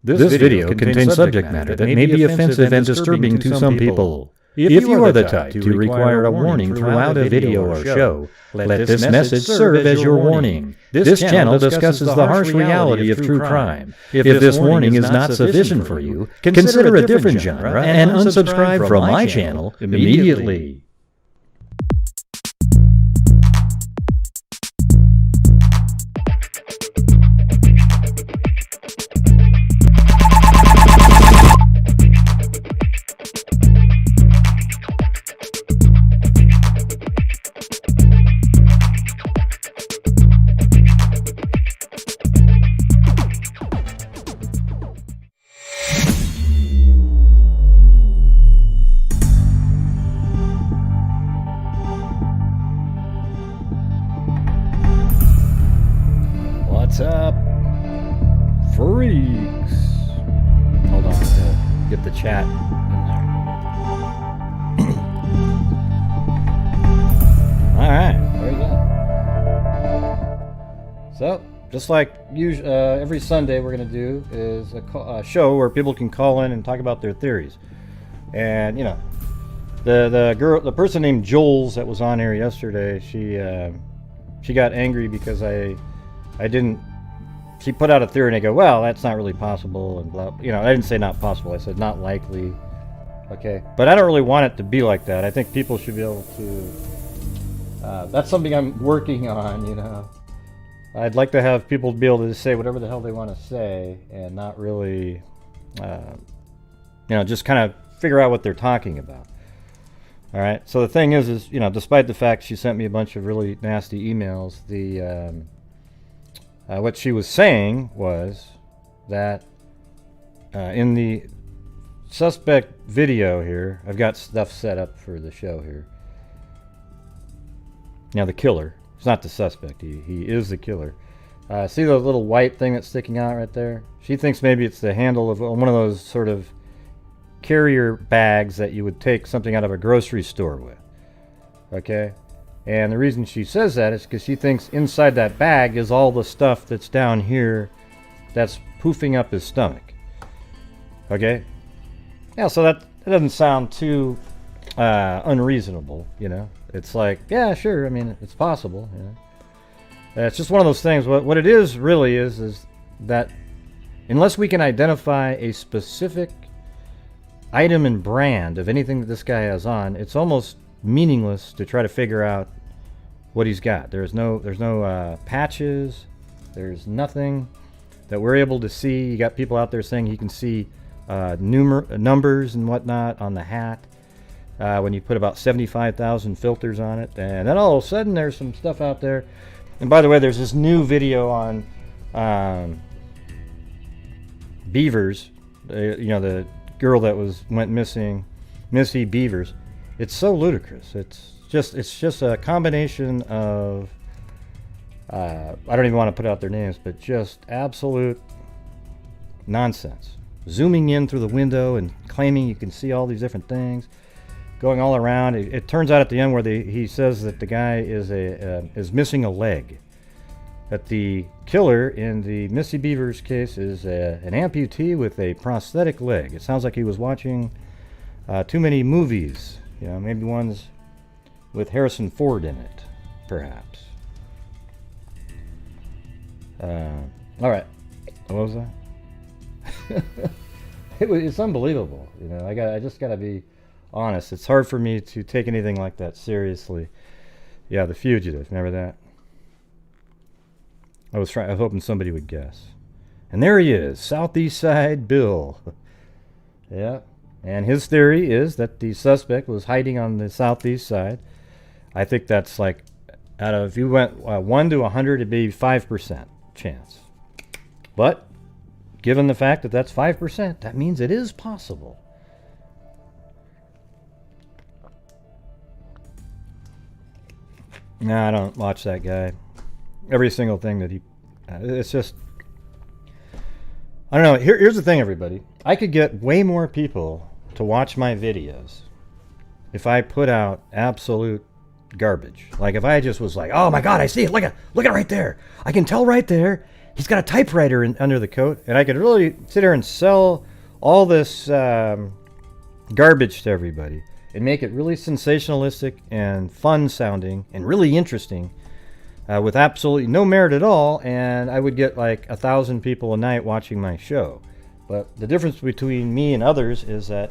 This video contains subject matter that may be offensive and disturbing to some people. If you are the type to require a warning throughout a video or show, let this message serve as your warning. This channel discusses the harsh reality of true crime. If this warning is not sufficient for you, consider a different genre and unsubscribe from my channel immediately. What's up, freaks? Hold on to get the chat in there. Alright, there you go. So, just like every Sunday we're going to do is a show where people can call in and talk about their theories. And, you know, the person named Jules that was on air yesterday, she got angry because she put out a theory and I go, well, that's not really possible, and blah, you know, I didn't say not possible, I said not likely, okay, but I don't really want it to be like that. I think people should be able to, that's something I'm working on, you know. I'd like to have people be able to say whatever the hell they want to say and not really, you know, just kind of figure out what they're talking about. All right, so the thing is, you know, despite the fact she sent me a bunch of really nasty emails, what she was saying was that in the suspect video here, I've got stuff set up for the show here. Now the killer, it's not the suspect, he is the killer. See the little white thing that's sticking out right there? She thinks maybe it's the handle of one of those sort of carrier bags that you would take something out of a grocery store with. Okay? And the reason she says that is because she thinks inside that bag is all the stuff that's down here that's poofing up his stomach. Okay? Yeah, so that doesn't sound too unreasonable, you know? It's like, yeah, sure, I mean, it's possible, you know? It's just one of those things. What it is really is that unless we can identify a specific item and brand of anything that this guy has on, it's almost meaningless to try to figure out what he's got. There's no patches. There's nothing that we're able to see. You got people out there saying you can see numbers and whatnot on the hat when you put about 75,000 filters on it, and then all of a sudden there's some stuff out there. And by the way, there's this new video on beavers. You know, the girl that went missing, Missy Beavers. It's so ludicrous. It's just a combination of I don't even want to put out their names, but just absolute nonsense. Zooming in through the window and claiming you can see all these different things going all around. It turns out at the end where he says that the guy is missing a leg. That the killer in the Missy Beavers case is an amputee with a prosthetic leg. It sounds like he was watching too many movies. You know, maybe ones with Harrison Ford in it, perhaps. All right, what was that? It's unbelievable. You know, I just gotta be honest. It's hard for me to take anything like that seriously. Yeah, The Fugitive. Remember that? I was hoping somebody would guess. And there he is, Southeast Side Bill. Yeah. And his theory is that the suspect was hiding on the southeast side. I think that's like, out of, if you went 1 to 100, it'd be 5% chance. But, given the fact that that's 5%, that means it is possible. No, I don't watch that guy. Every single thing that he... it's just... I don't know. Here's the thing, everybody. I could get way more people to watch my videos if I put out absolute garbage. Like if I just was like, oh my god, I see it. Look at it right there. I can tell right there. he's got a typewriter under the coat, and I could really sit here and sell all this garbage to everybody and make it really sensationalistic and fun sounding and really interesting with absolutely no merit at all, and I would get like 1,000 people a night watching my show. But the difference between me and others is that,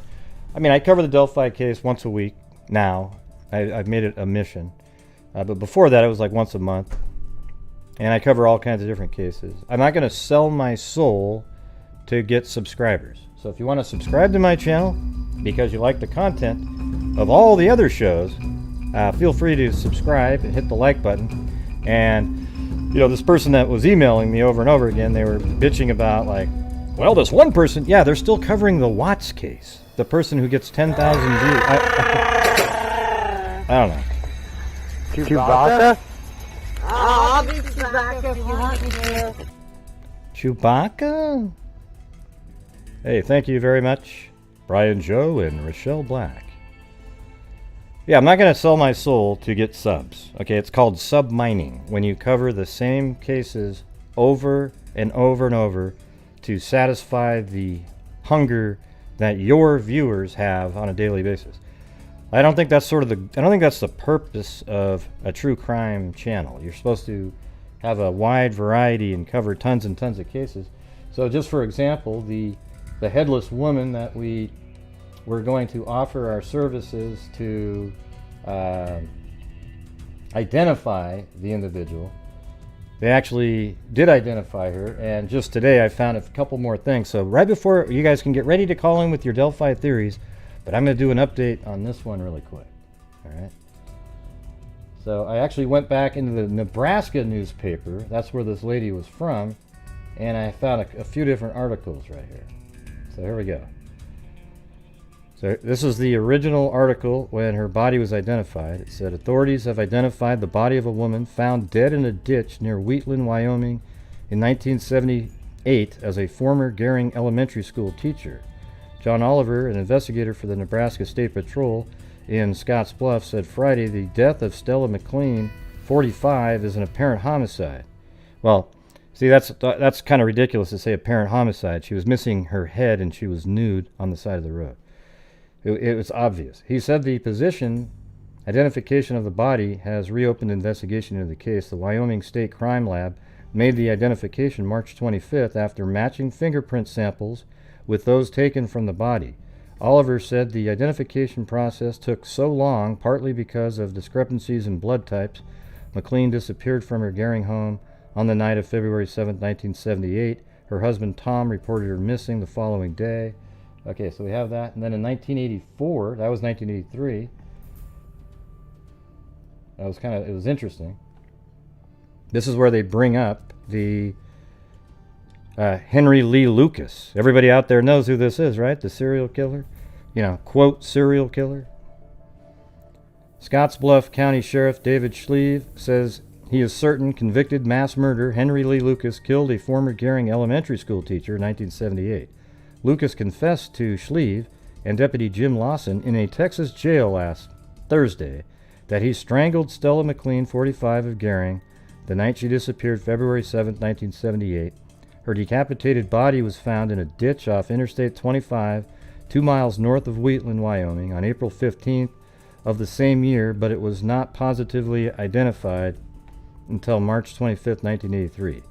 I mean, I cover the Delphi case once a week now. I've made it a mission. But before that, it was like once a month. And I cover all kinds of different cases. I'm not going to sell my soul to get subscribers. So if you want to subscribe to my channel because you like the content of all the other shows, feel free to subscribe and hit the like button. And, you know, this person that was emailing me over and over again, they were bitching about, like, well, this one person, yeah, they're still covering the Watts case. The person who gets 10,000 views. I don't know. Chewbacca? I'll be Chewbacca if you want me to. Chewbacca? Hey, thank you very much, Brian Joe and Rochelle Black. Yeah, I'm not going to sell my soul to get subs. Okay, it's called sub-mining, when you cover the same cases over and over and over to satisfy the hunger that your viewers have on a daily basis. I don't think that's the purpose of a true crime channel. You're supposed to have a wide variety and cover tons and tons of cases. So just for example, the headless woman that we're going to offer our services to identify the individual. They actually did identify her, and just today I found a couple more things. So right before you guys can get ready to call in with your Delphi theories, but I'm going to do an update on this one really quick. All right. So I actually went back into the Nebraska newspaper. That's where this lady was from, and I found a few different articles right here. So here we go. So this is the original article when her body was identified. It said, authorities have identified the body of a woman found dead in a ditch near Wheatland, Wyoming in 1978 as a former Gering Elementary School teacher. John Oliver, an investigator for the Nebraska State Patrol in Scotts Bluff, said Friday the death of Stella McLean, 45, is an apparent homicide. Well, see, that's kind of ridiculous to say apparent homicide. She was missing her head and she was nude on the side of the road. It was obvious. He said the position identification of the body has reopened investigation into the case. The Wyoming State Crime Lab made the identification March 25th after matching fingerprint samples with those taken from the body. Oliver said the identification process took so long, partly because of discrepancies in blood types. McLean disappeared from her Gering home on the night of February 7, 1978. Her husband Tom reported her missing the following day. Okay, so we have that. And then in 1984, that was 1983. It was interesting. This is where they bring up the Henry Lee Lucas. Everybody out there knows who this is, right? The serial killer. You know, quote, serial killer. Scottsbluff County Sheriff David Schlieve says he is certain convicted mass murderer Henry Lee Lucas killed a former Gering Elementary School teacher in 1978. Lucas confessed to Schlieve and Deputy Jim Lawson in a Texas jail last Thursday that he strangled Stella McLean, 45, of Gering, the night she disappeared February 7, 1978. Her decapitated body was found in a ditch off Interstate 25, 2 miles north of Wheatland, Wyoming, on April 15th of the same year, but it was not positively identified until March 25, 1983.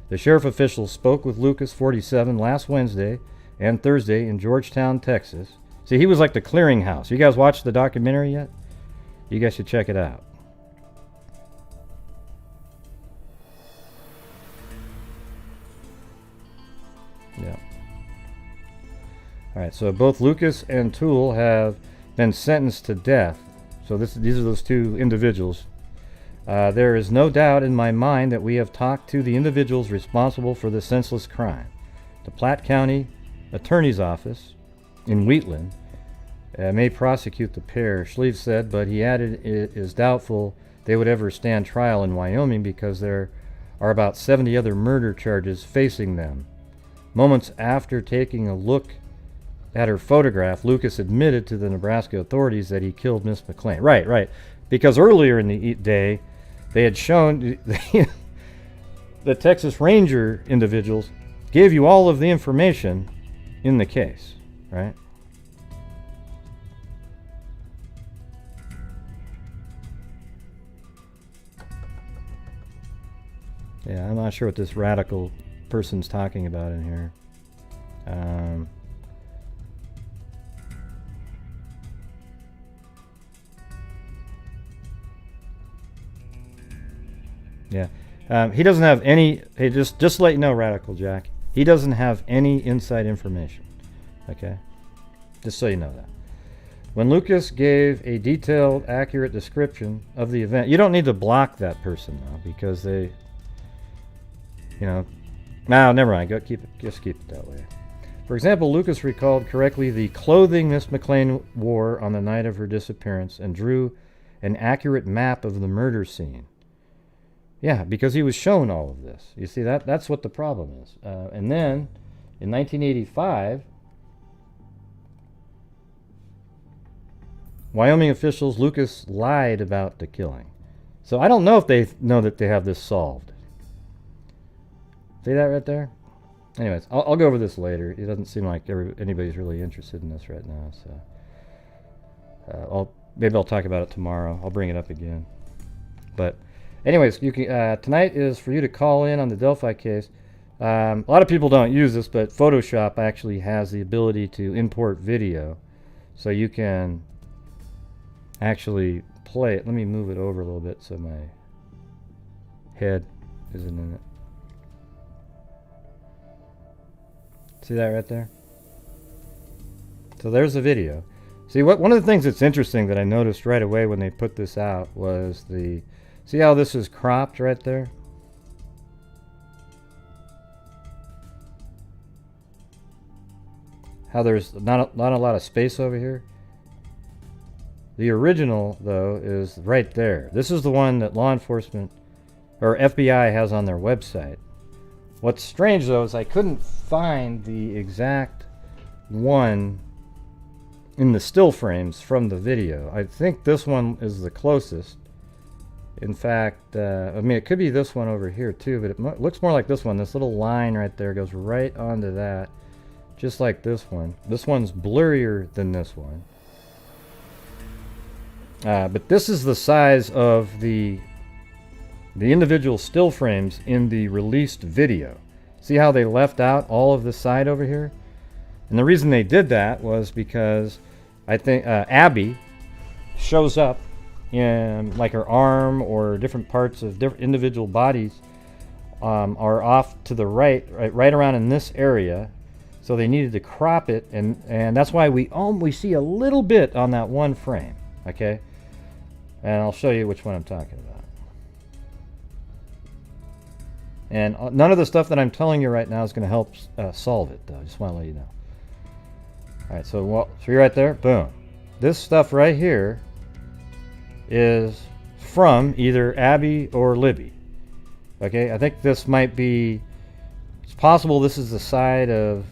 The sheriff official spoke with Lucas, 47, last Wednesday and Thursday in Georgetown, Texas. See, he was like the clearinghouse. You guys watched the documentary yet? You guys should check it out. Yeah. All right, so both Lucas and Toole have been sentenced to death. So these are those two individuals. There is no doubt in my mind that we have talked to the individuals responsible for the senseless crime. The Platte County Attorney's Office in Wheatland may prosecute the pair, Schlieve said, but he added it is doubtful they would ever stand trial in Wyoming because there are about 70 other murder charges facing them. Moments after taking a look at her photograph, Lucas admitted to the Nebraska authorities that he killed Miss McLean. Right. Because earlier in the day, they had shown... the Texas Ranger individuals gave you all of the information in the case, right? Yeah, I'm not sure what this radical person's talking about in here. Yeah. He doesn't have any. Hey, just to let you know, Radical Jack, he doesn't have any inside information. Okay, just so you know that. When Lucas gave a detailed, accurate description of the event, you don't need to block that person now because they, you know, no, never mind. Go keep it. Just keep it that way. For example, Lucas recalled correctly the clothing Miss McLean wore on the night of her disappearance and drew an accurate map of the murder scene. Yeah, because he was shown all of this. You see, that's what the problem is. And then, in 1985, Wyoming officials, Lucas lied about the killing. So I don't know if they know that they have this solved. See that right there? Anyways, I'll go over this later. It doesn't seem like anybody's really interested in this right now. So maybe I'll talk about it tomorrow. I'll bring it up again. But anyways, you can, tonight is for you to call in on the Delphi case. A lot of people don't use this, but Photoshop actually has the ability to import video. So you can actually play it. Let me move it over a little bit so my head isn't in it. See that right there? So there's the video. See, one of the things that's interesting that I noticed right away when they put this out was see how this is cropped right there? How there's not a lot of space over here? The original, though, is right there. This is the one that law enforcement, or FBI, has on their website. What's strange, though, is I couldn't find the exact one in the still frames from the video. I think this one is the closest. In fact, I mean, it could be this one over here, too, but it looks more like this one. This little line right there goes right onto that, just like this one. This one's blurrier than this one. But this is the size of the individual still frames in the released video. See how they left out all of the side over here? And the reason they did that was because I think Abby shows up in like her arm or different parts of different individual bodies are off to the right around in this area. So they needed to crop it, and that's why we see a little bit on that one frame. Okay, and I'll show you which one I'm talking about. And none of the stuff that I'm telling you right now is going to help solve it, though. I just want to let you know. All right, so you're right there. Boom. This stuff right here is from either Abby or Libby. Okay, I think this might be. It's possible this is the side of.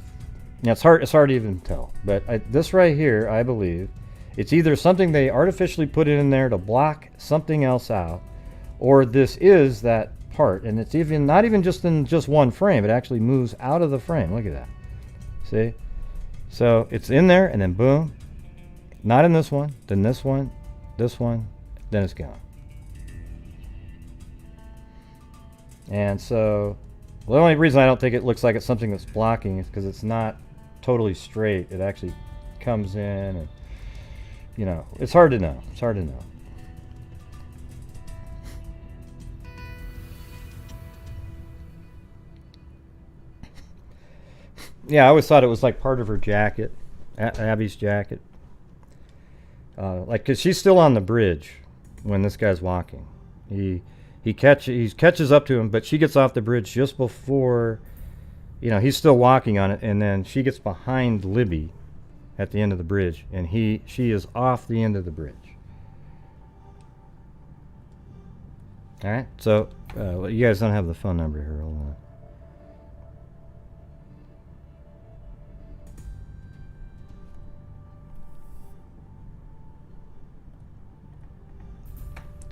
Yeah, it's hard to even tell. But this right here, I believe, it's either something they artificially put in there to block something else out, or this is that part, and it's not even just in just one frame. It actually moves out of the frame. Look at that. See? So it's in there, and then boom. Not in this one, then this one, then it's gone. And so, well, the only reason I don't think it looks like it's something that's blocking is because it's not totally straight. It actually comes in, and you know, it's hard to know. It's hard to know. Yeah, I always thought it was like part of her jacket, Abby's jacket. Like, 'cause she's still on the bridge when this guy's walking. He catches up to him, but she gets off the bridge just before, you know, he's still walking on it, and then she gets behind Libby at the end of the bridge, and she is off the end of the bridge. All right, so you guys don't have the phone number here. Hold on.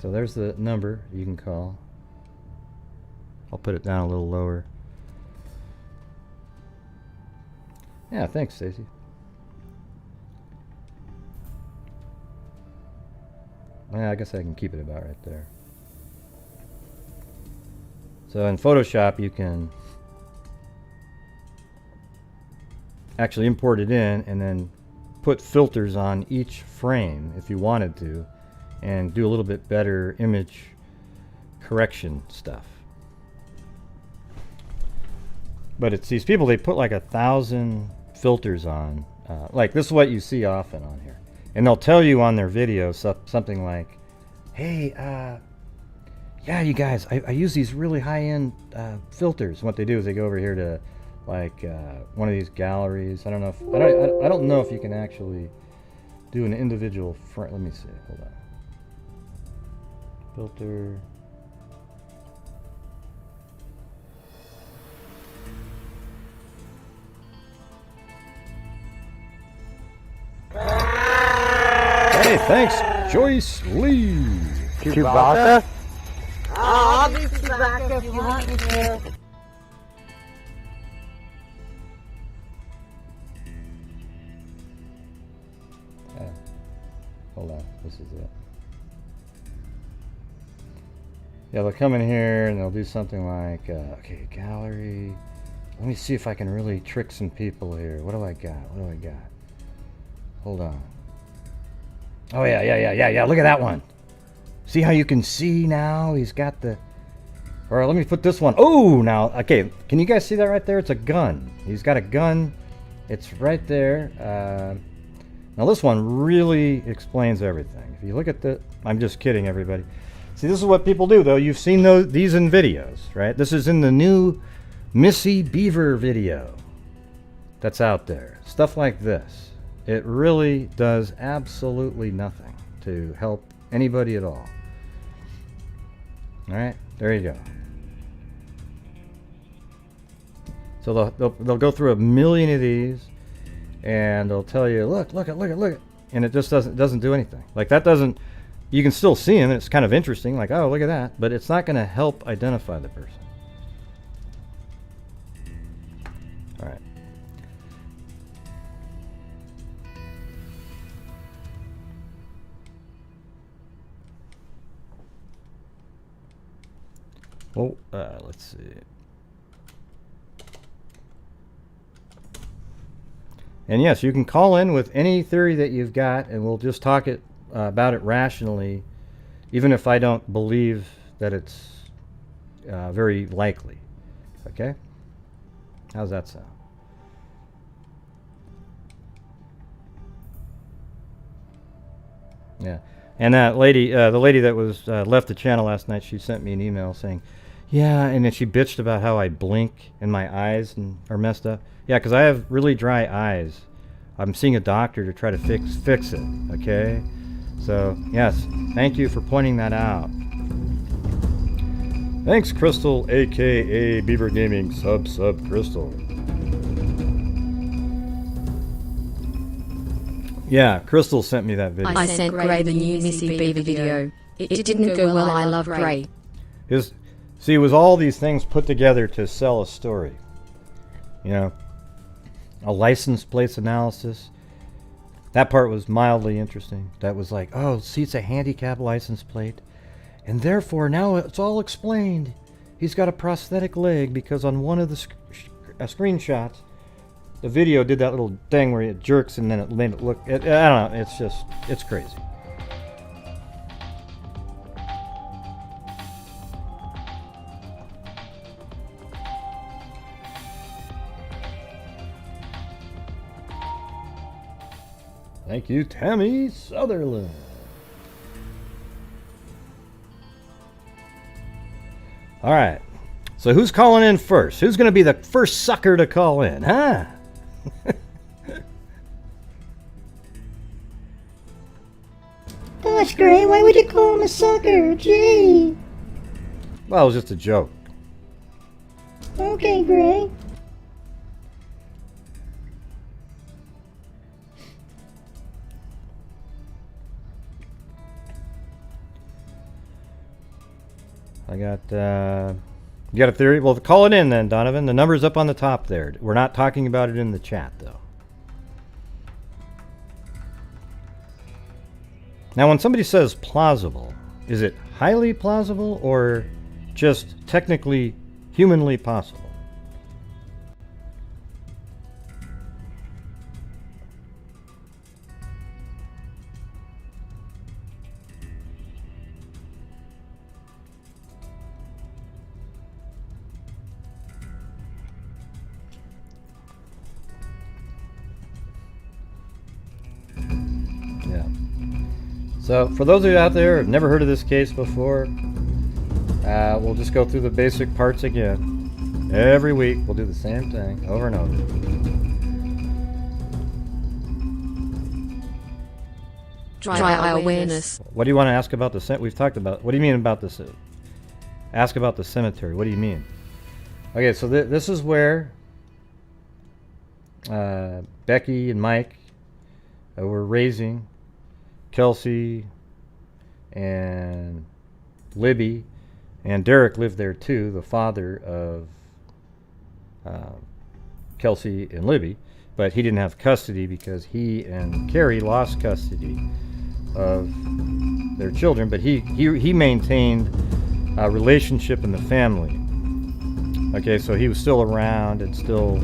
So there's the number you can call. I'll put it down a little lower. Yeah, thanks, Stacy. Yeah, I guess I can keep it about right there. So in Photoshop, you can actually import it in and then put filters on each frame if you wanted to, and do a little bit better image correction stuff. But it's these people, they put like 1,000 filters on. Like this is what you see often on here. And they'll tell you on their video something like, hey, yeah, you guys, I use these really high-end filters. And what they do is they go over here to like one of these galleries. I don't know if I don't know if you can actually do an individual frame. Let me see. Hold on. Filter. Hey, thanks, Joyce Lee. Chewbacca? I'll be Chewbacca if you want me to. Hold on, this is it. Yeah, they'll come in here and they'll do something like, okay, gallery. Let me see if I can really trick some people here. What do I got? What do I got? Hold on. Oh, yeah. Look at that one. See how you can see now? He's got the... Or let me put this one. Oh, now, okay. Can you guys see that right there? It's a gun. He's got a gun. It's right there. Now, this one really explains everything. If you look at the... I'm just kidding, everybody. See, this is what people do, though. You've seen these in videos, right? This is in the new Missy Beaver video that's out there. Stuff like this. It really does absolutely nothing to help anybody at all. All right, there you go. So they'll go through 1,000,000 of these, and they'll tell you, look, and it just doesn't do anything. Like that doesn't. You can still see them, and it's kind of interesting. Like, oh, look at that, but it's not going to help identify the person. All right. Well, let's see. And yes, you can call in with any theory that you've got, and we'll just talk about it rationally, even if I don't believe that it's very likely. Okay? How's that sound? Yeah. And that lady, the lady that was left the channel last night, she sent me an email saying, yeah, and then she bitched about how I blink and my eyes are messed up. Yeah, because I have really dry eyes. I'm seeing a doctor to try to fix it, okay? So, yes, thank you for pointing that out. Thanks, Crystal, a.k.a. Beaver Gaming, sub Crystal. Yeah, Crystal sent me that video. I sent Gray the new Missy Beaver video. It didn't go well. I love Gray. See, it was all these things put together to sell a story. You know, a license plates analysis. That part was mildly interesting. That was like, oh, see, it's a handicap license plate. And therefore, now it's all explained. He's got a prosthetic leg because on one of the screenshots, the video did that little thing where it jerks and then it made it look... I don't know. It's crazy. Thank you, Tammy Sutherland. All right. So who's calling in first? Who's going to be the first sucker to call in, huh? Gosh, Gray, why would you call him a sucker? Gee. Well, it was just a joke. Okay, Gray. I got You got a theory? Well, call it in then, Donovan. The number's up on the top there. We're not talking about it in the chat, though. Now, when somebody says plausible, is it highly plausible or just technically, humanly possible? So, for those of you out there who have never heard of this case before, we'll just go through the basic parts again. Every week, we'll do the same thing over and over. Dry awareness. What do you want to ask about the we've talked about? What do you mean about this? Ask about the cemetery. What do you mean? Okay, so this is where Becky and Mike were raising Kelsey and Libby, and Derrick lived there too, the father of Kelsey and Libby, but he didn't have custody because he and Carrie lost custody of their children, but he maintained a relationship in the family. Okay, so he was still around and still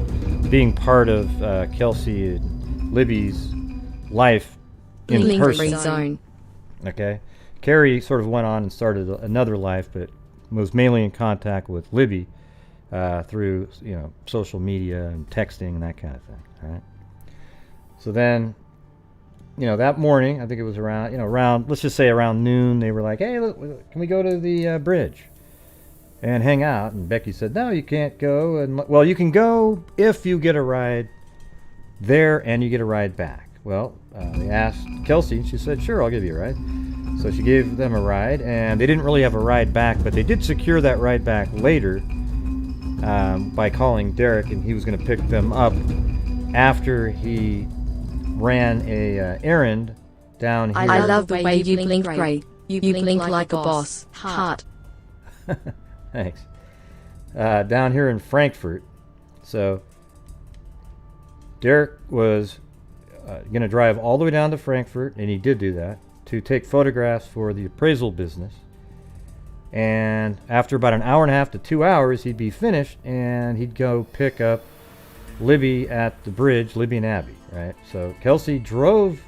being part of Kelsey and Libby's life in person. Zone. Okay, Carrie sort of went on and started another life, but was mainly in contact with Libby through social media and texting and that kind of thing. All right. So then, that morning, I think it was around let's just say around noon, they were like, "Hey, look, can we go to the bridge and hang out?" And Becky said, "No, you can't go." And well, you can go if you get a ride there and you get a ride back. Well, they asked Kelsey, and she said, "Sure, I'll give you a ride." So she gave them a ride, and they didn't really have a ride back, but they did secure that ride back later by calling Derrick, and he was going to pick them up after he ran a errand down here. I love the way you blink, Ray. You blink like a boss. Heart. Thanks. Down here in Frankfurt. So Derrick was going to drive all the way down to Frankfurt, and he did do that, to take photographs for the appraisal business. And after about an hour and a half to 2 hours, he'd be finished, and he'd go pick up Libby at the bridge, Libby and Abby, right? So Kelsey drove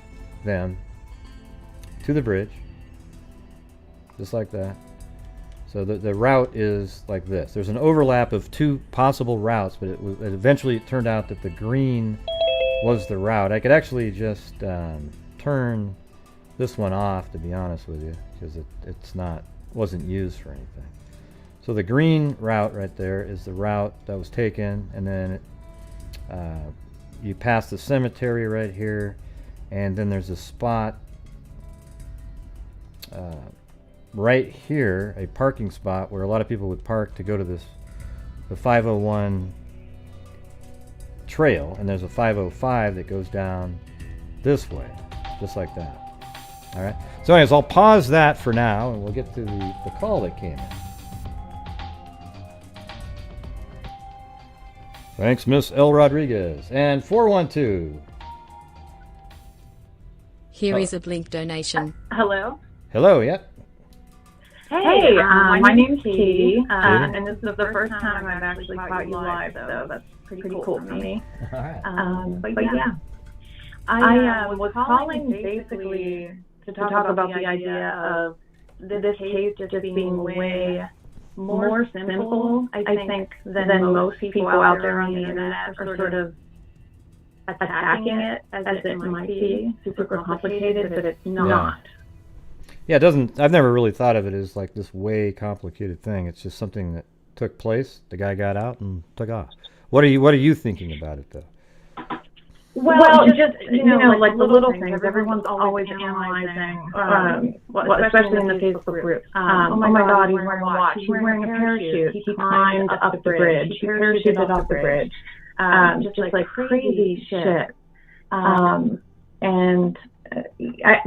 them to the bridge, just like that. So the route is like this. There's an overlap of two possible routes, but eventually it turned out that the green was the route. I could actually just turn this one off, to be honest with you, because wasn't used for anything. So the green route right there is the route that was taken, and then you pass the cemetery right here, and then there's a spot right here, a parking spot where a lot of people would park to go to the 501 trail, and there's a 505 that goes down this way, just like that. All right. So anyways, I'll pause that for now, and we'll get to the call that came in. Thanks, Miss L. Rodriguez. And 412. Here is a Blink donation. Hello. Hello, yep. Hey, my name's Katie, and this is the first time I've actually caught you live, so that's pretty cool for me. All right. But yeah, I was calling basically to talk about the idea of this case just being way more simple, I think, than most people out there on the internet are sort of attacking it as it might be super complicated, but it's not. Yeah, it doesn't. I've never really thought of it as like this way complicated thing. It's just something that took place. The guy got out and took off. What are you thinking about it, though? Well, just like the little things. Everyone's always analyzing, especially in the Facebook groups. Oh my God, he's wearing a watch. He's wearing a parachute. He climbed up the bridge. He parachuted up the bridge. Just like crazy shit. And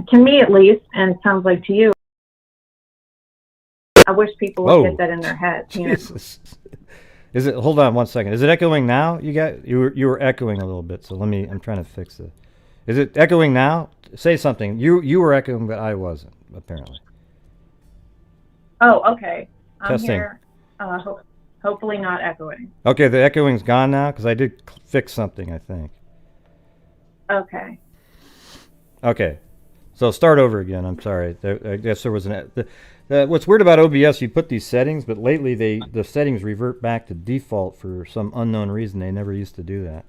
to me, at least, and it sounds like to you, I wish people would get that in their heads. You know? Jesus. Is it? Hold on 1 second. Is it echoing now? You were echoing a little bit. So I'm trying to fix it. Is it echoing now? Say something. You were echoing, but I wasn't apparently. Oh, okay. I'm Testing. here. Hopefully not echoing. Okay, the echoing's gone now because I did fix something, I think. Okay. Okay, so start over again. I'm sorry. I guess there was what's weird about OBS, you put these settings, but lately the settings revert back to default for some unknown reason. They never used to do that.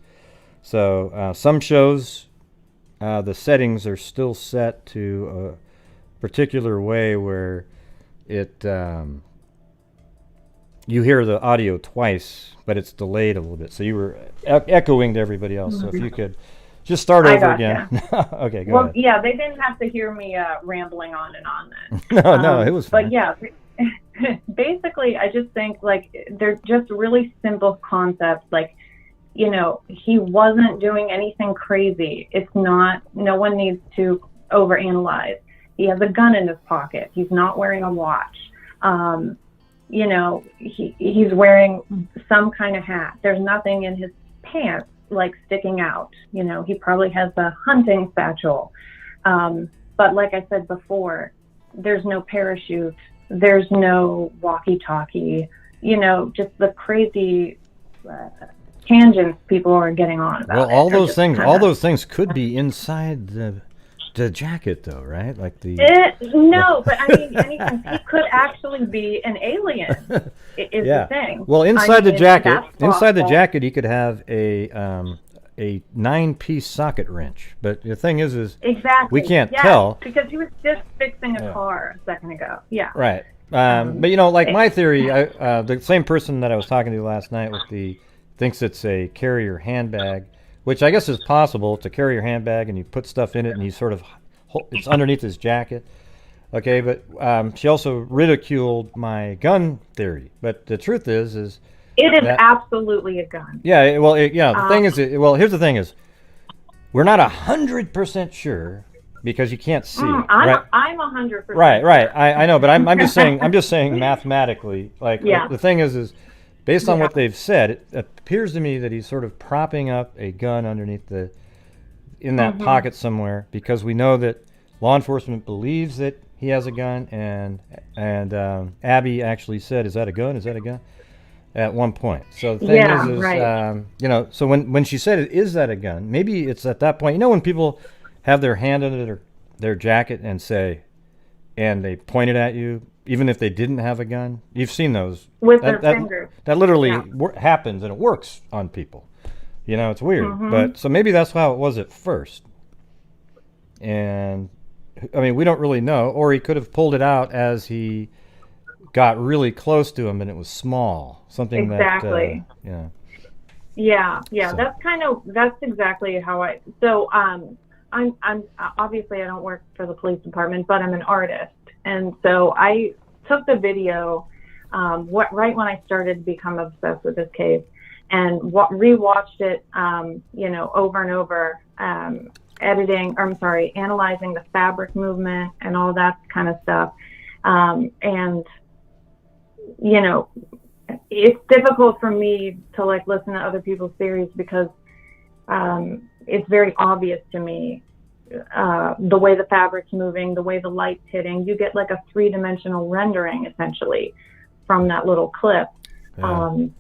So some shows, the settings are still set to a particular way where it you hear the audio twice, but it's delayed a little bit. So you were echoing to everybody else. So if you could just start over again. Okay, go ahead. Yeah, they didn't have to hear me rambling on and on then. No, it was fine. But yeah, basically, I just think, like, they're just really simple concepts. Like, you know, he wasn't doing anything crazy. It's not, no one needs to overanalyze. He has a gun in his pocket. He's not wearing a watch. You know, he's wearing some kind of hat. There's nothing in his pants, like, sticking out. You know, he probably has a hunting satchel. But like I said before, there's no parachute. There's no walkie-talkie. You know, just the crazy tangents people are getting on about. Well, all those things could be inside the jacket, though, right? Like no, but I mean, anything. He could actually be an alien. Is the thing. Well, inside the jacket, he could have a 9-piece socket wrench. But the thing is exactly we can't tell because he was just fixing a car a second ago. Yeah. Right. But you know, like my theory, the same person that I was talking to last night thinks it's a carrier handbag. Which I guess is possible. It's a carrier handbag, and you put stuff in it, and it's underneath his jacket. Okay, but she also ridiculed my gun theory. But the truth is it is absolutely a gun. Yeah, well, the thing is, here's the thing is, we're not 100% sure because you can't see. I'm 100%. Right. I know, but I'm just saying mathematically. Like the thing is. Based on what they've said, it appears to me that he's sort of propping up a gun underneath in that pocket somewhere, because we know that law enforcement believes that he has a gun, and Abby actually said, "Is that a gun? Is that a gun?" At one point. So the thing is right. You know, so when she said, "Is that a gun?" Maybe it's at that point. You know, when people have their hand under their jacket and they point it at you. Even if they didn't have a gun, you've seen those with their fingers. That literally happens, and it works on people. You know, it's weird, but so maybe that's how it was at first. And I mean, we don't really know, or he could have pulled it out as he got really close to him, and it was small, something exactly. Yeah. So. That's exactly how I. So I'm obviously I don't work for the police department, but I'm an artist. And so I took the video right when I started to become obsessed with this case, and rewatched it, you know, over and over, analyzing the fabric movement and all that kind of stuff. And, you know, it's difficult for me to, like, listen to other people's theories because it's very obvious to me. The way the fabric's moving, the way the light's hitting, you get like a 3-dimensional rendering essentially from that little clip. And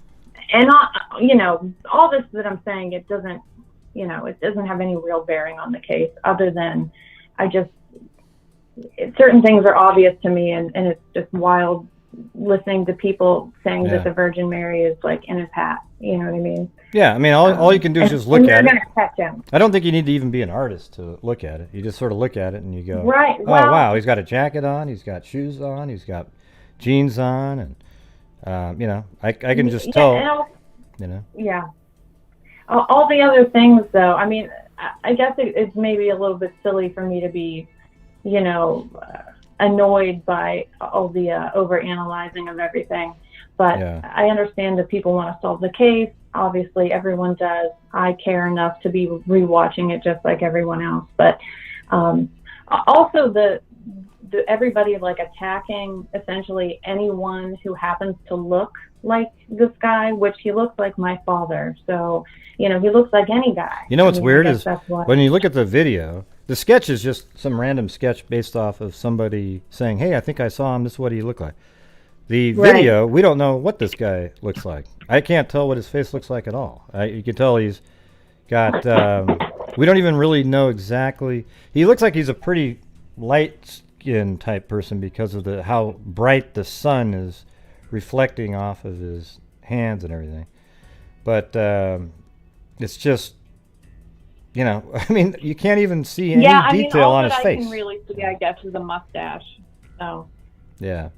you know, all this that I'm saying, it doesn't have any real bearing on the case, other than certain things are obvious to me, and it's just wild listening to people saying that the Virgin Mary is like in his hat. You know what I mean? Yeah, I mean, all you can do is just look at it. Gonna catch him. I don't think you need to even be an artist to look at it. You just sort of look at it and you go, right, oh, wow, he's got a jacket on, he's got shoes on, he's got jeans on, and, you know, I can just tell, you know. Yeah. All the other things, though, I mean, I guess it's maybe a little bit silly for me to be, you know, annoyed by all the overanalyzing of everything. But I understand that people want to solve the case. Obviously, everyone does. I care enough to be rewatching it just like everyone else. But also everybody like attacking essentially anyone who happens to look like this guy, which he looks like my father. So, you know, he looks like any guy. You know what's weird is what... when you look at the video, the sketch is just some random sketch based off of somebody saying, hey, I think I saw him. This is what he looked like. The video, we don't know what this guy looks like. I can't tell what his face looks like at all. You can tell he's got, we don't even really know exactly. He looks like he's a pretty light-skinned type person because of how bright the sun is reflecting off of his hands and everything. But it's just, you know, I mean, you can't even see any detail on his face. I can really see, I guess, is a mustache. So. Yeah.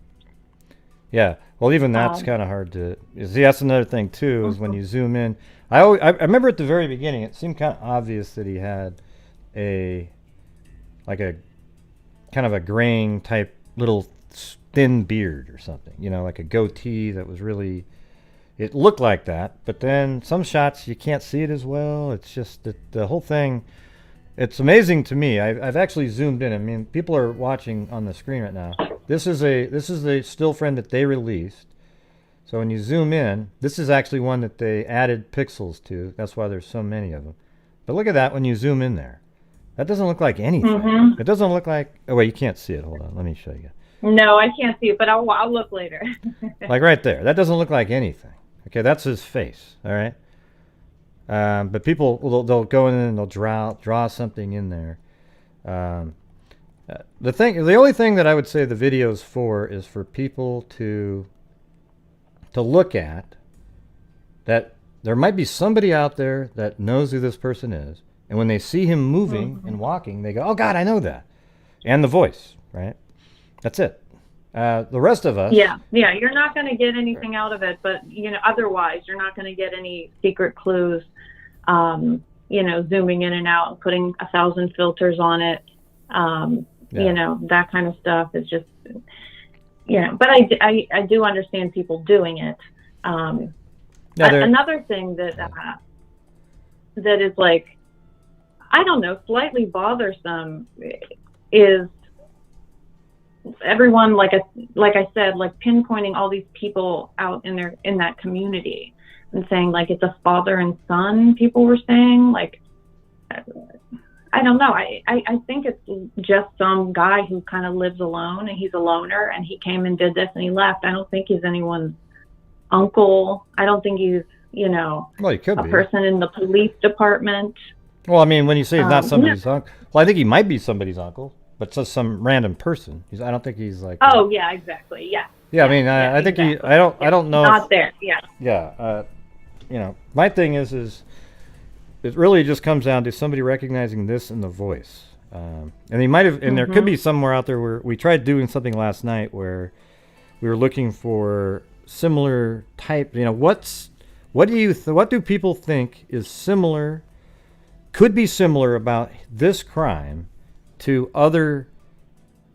Yeah. Well, even that's kind of hard to see. That's another thing too, is when you zoom in. I remember at the very beginning, it seemed kind of obvious that he had a kind of a graying type little thin beard or something, you know, like a goatee that was really, it looked like that. But then some shots you can't see it as well. It's just that the whole thing, it's amazing to me. I've actually zoomed in. I mean, people are watching on the screen right now. This is the still frame that they released. So when you zoom in, this is actually one that they added pixels to. That's why there's so many of them. But look at that when you zoom in there. That doesn't look like anything. Mm-hmm. It doesn't look like... Oh, wait, you can't see it. Hold on. Let me show you. No, I can't see it, but I'll look later. Like right there. That doesn't look like anything. Okay, that's his face. All right? But people, they'll go in and they'll draw something in there. The only thing that I would say the video's for is for people to look at that there might be somebody out there that knows who this person is, and when they see him moving and walking, they go, oh God, I know that. And the voice, right? That's it. The rest of us... Yeah, you're not going to get anything out of it, but, you know, otherwise, you're not going to get any secret clues, you know, zooming in and out and putting 1,000 filters on it. You know, that kind of stuff is just, you know, but I do understand people doing it. Another thing that is like, I don't know, slightly bothersome is everyone, like I said, like pinpointing all these people out in that community and saying like it's a father and son. People were saying like, I don't know. I think it's just some guy who kind of lives alone and he's a loner and he came and did this and he left. I don't think he's anyone's uncle. I don't think he's, you know, well, he could be a person in the police department. Well, I mean, when you say he's not somebody's uncle, well, I think he might be somebody's uncle, but just some random person. I don't think he's like. Oh yeah, exactly. Yeah. Yeah, I mean, I think exactly. I don't know. Not there. Yeah. Yeah. You know, my thing is it really just comes down to somebody recognizing this in the voice. And he might have, and there could be somewhere out there where we tried doing something last night where we were looking for similar type. You know, what do people think is similar? Could be similar about this crime to other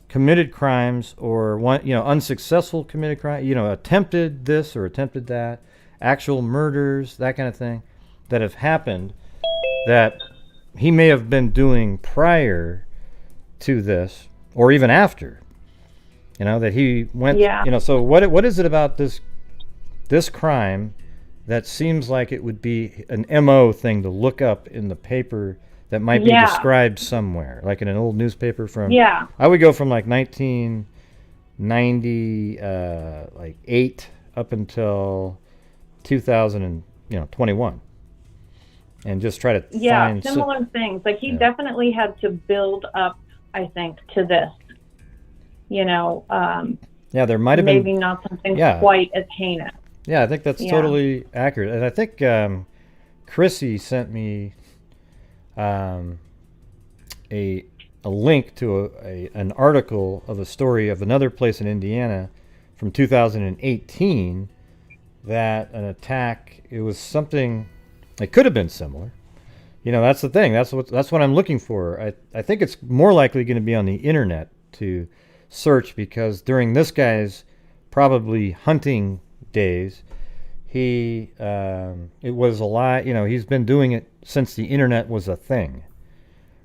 committed crimes or one, you know, unsuccessful committed crime, you know, attempted this or attempted that, actual murders, that kind of thing that have happened that he may have been doing prior to this or even after, you know, that he went, you know, so what is it about this crime that seems like it would be an MO thing to look up in the paper that might be described somewhere, like in an old newspaper from, I would go from like 1998 up until 2021 and just try to find similar things. Like he definitely had to build up, I think, to this, you know, there might have maybe been not something quite as heinous. Yeah, I think that's totally accurate. And I think Chrissy sent me a link to an article of a story of another place in Indiana from 2018 that an attack, it was something, it could have been similar. You know, that's the thing. That's what I'm looking for. I think it's more likely going to be on the internet to search because during this guy's probably hunting days, it was a lot, you know, he's been doing it since the internet was a thing,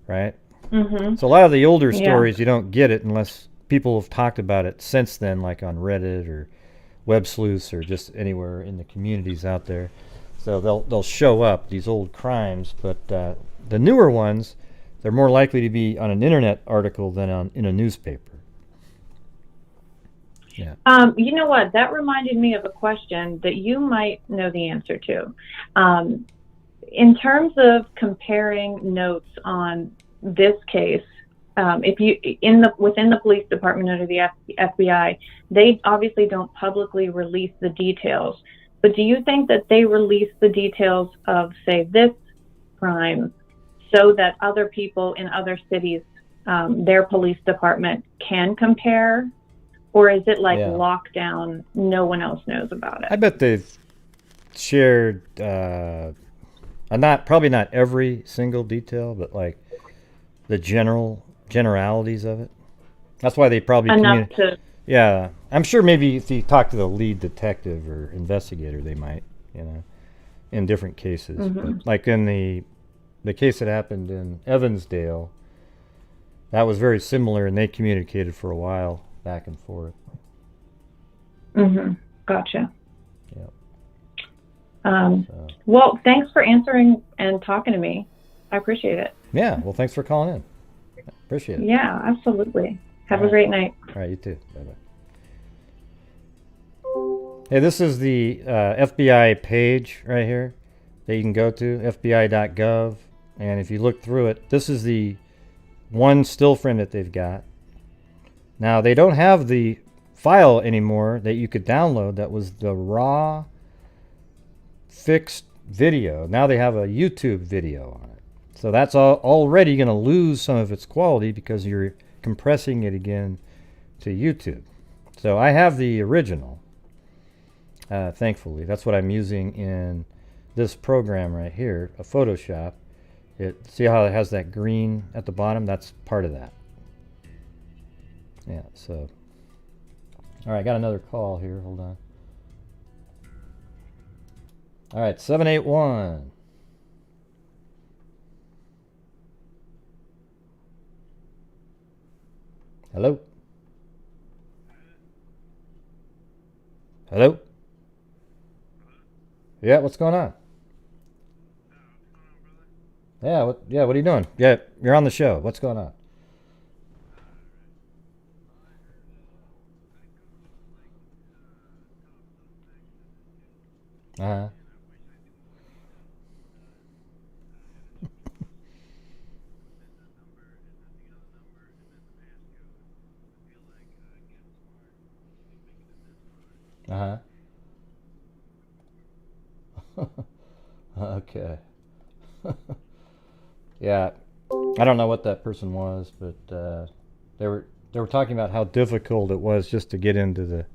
right? Mm-hmm. So a lot of the older Yeah. stories, you don't get it unless people have talked about it since then, like on Reddit or Web Sleuths or just anywhere in the communities out there. So they'll show up, these old crimes, but the newer ones, they're more likely to be on an internet article than in a newspaper. Yeah. You know what? That reminded me of a question that you might know the answer to. In terms of comparing notes on this case, if you within the police department under the FBI, they obviously don't publicly release the details. But do you think that they release the details of, say, this crime so that other people in other cities, their police department can compare? Or is it like lockdown, no one else knows about it? I bet they've shared, probably not every single detail, but like the generalities of it. That's why they probably enough to. Yeah, I'm sure maybe if you talk to the lead detective or investigator, they might, in different cases. Mm-hmm. But like in the case that happened in Evansdale, that was very similar, and they communicated for a while back and forth. Mm-hmm. Gotcha. Yep. Well, thanks for answering and talking to me. I appreciate it. Yeah. Well, thanks for calling in. Appreciate it. Yeah, absolutely. Have a great night. All right, you too. Bye-bye. Hey, this is the FBI page right here that you can go to, fbi.gov. And if you look through it, this is the one still frame that they've got. Now, they don't have the file anymore that you could download that was the raw fixed video. Now they have a YouTube video on it. So that's already going to lose some of its quality because you're compressing it again to YouTube. So I have the original, thankfully. That's what I'm using in this program right here, a Photoshop. See how it has that green at the bottom? That's part of that. Yeah, so. All right, got another call here. Hold on. All right, 781. Hello? Hello? Yeah, what's going on? Yeah, what are you doing? Yeah, you're on the show. What's going on? Uh-huh. Uh-huh. Okay. Yeah, I don't know what that person was, but they were talking about how difficult it was just to get into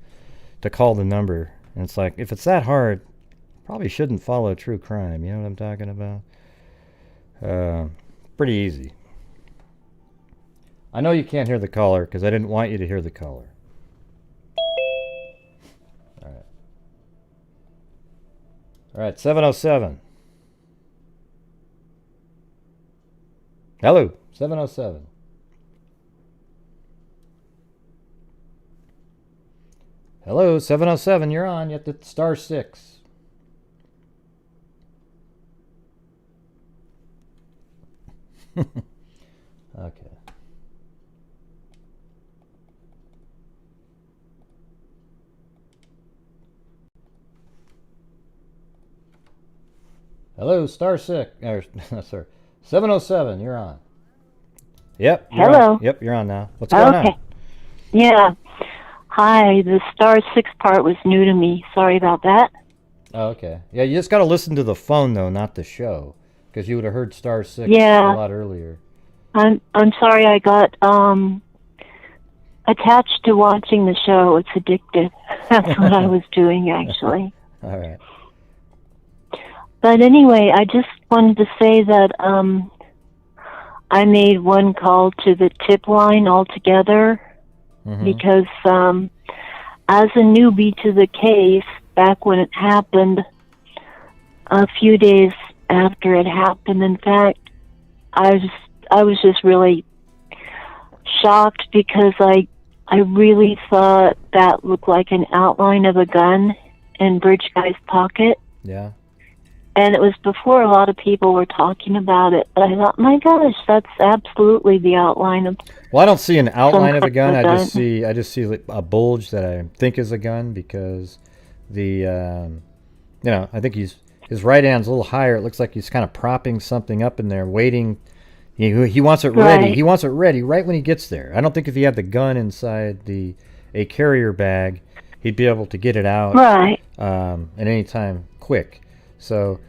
to call the number. And it's like, if it's that hard, probably shouldn't follow true crime. You know what I'm talking about? Pretty easy. I know you can't hear the caller because I didn't want you to hear the caller. All right, 707. Hello, 707. Hello, 707, you're on. You have to star 6. Okay. Hello, star 6. Sorry, 707. You're on. Yep. You're Hello. On. Yep, you're on now. What's going on? Yeah. Hi. The star 6 part was new to me. Sorry about that. Oh, okay. Yeah, you just got to listen to the phone though, not the show, because you would have heard star 6 Yeah. a lot earlier. I'm sorry. I got attached to watching the show. It's addictive. That's what I was doing actually. All right. But anyway, I just wanted to say that I made one call to the tip line altogether because as a newbie to the case, back when it happened, a few days after it happened, in fact, I was just really shocked because I really thought that looked like an outline of a gun in Bridge Guy's pocket. Yeah. And it was before a lot of people were talking about it. But I thought, my gosh, that's absolutely the outline of. Well, I don't see an outline of a gun. Some kind of I just see like a bulge that I think is a gun because I think his right hand's a little higher. It looks like he's kind of propping something up in there, waiting. He wants it ready. Right. He wants it ready right when he gets there. I don't think if he had the gun inside a carrier bag, he'd be able to get it out Right. At any time quick. So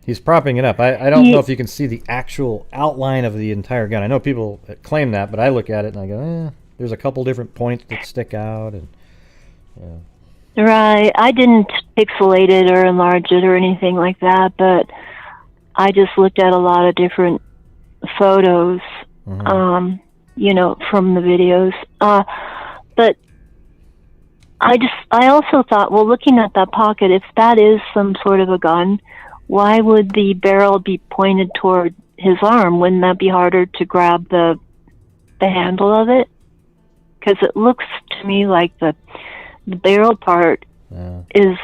he's propping it up. I don't know if you can see the actual outline of the entire gun. I know people claim that, but I look at it and I go, there's a couple different points that stick out. And Right. I didn't pixelate it or enlarge it or anything like that, but I just looked at a lot of different photos, from the videos. But I also thought, well, looking at that pocket, if that is some sort of a gun, why would the barrel be pointed toward his arm? Wouldn't that be harder to grab the handle of it? Because it looks to me like the barrel part is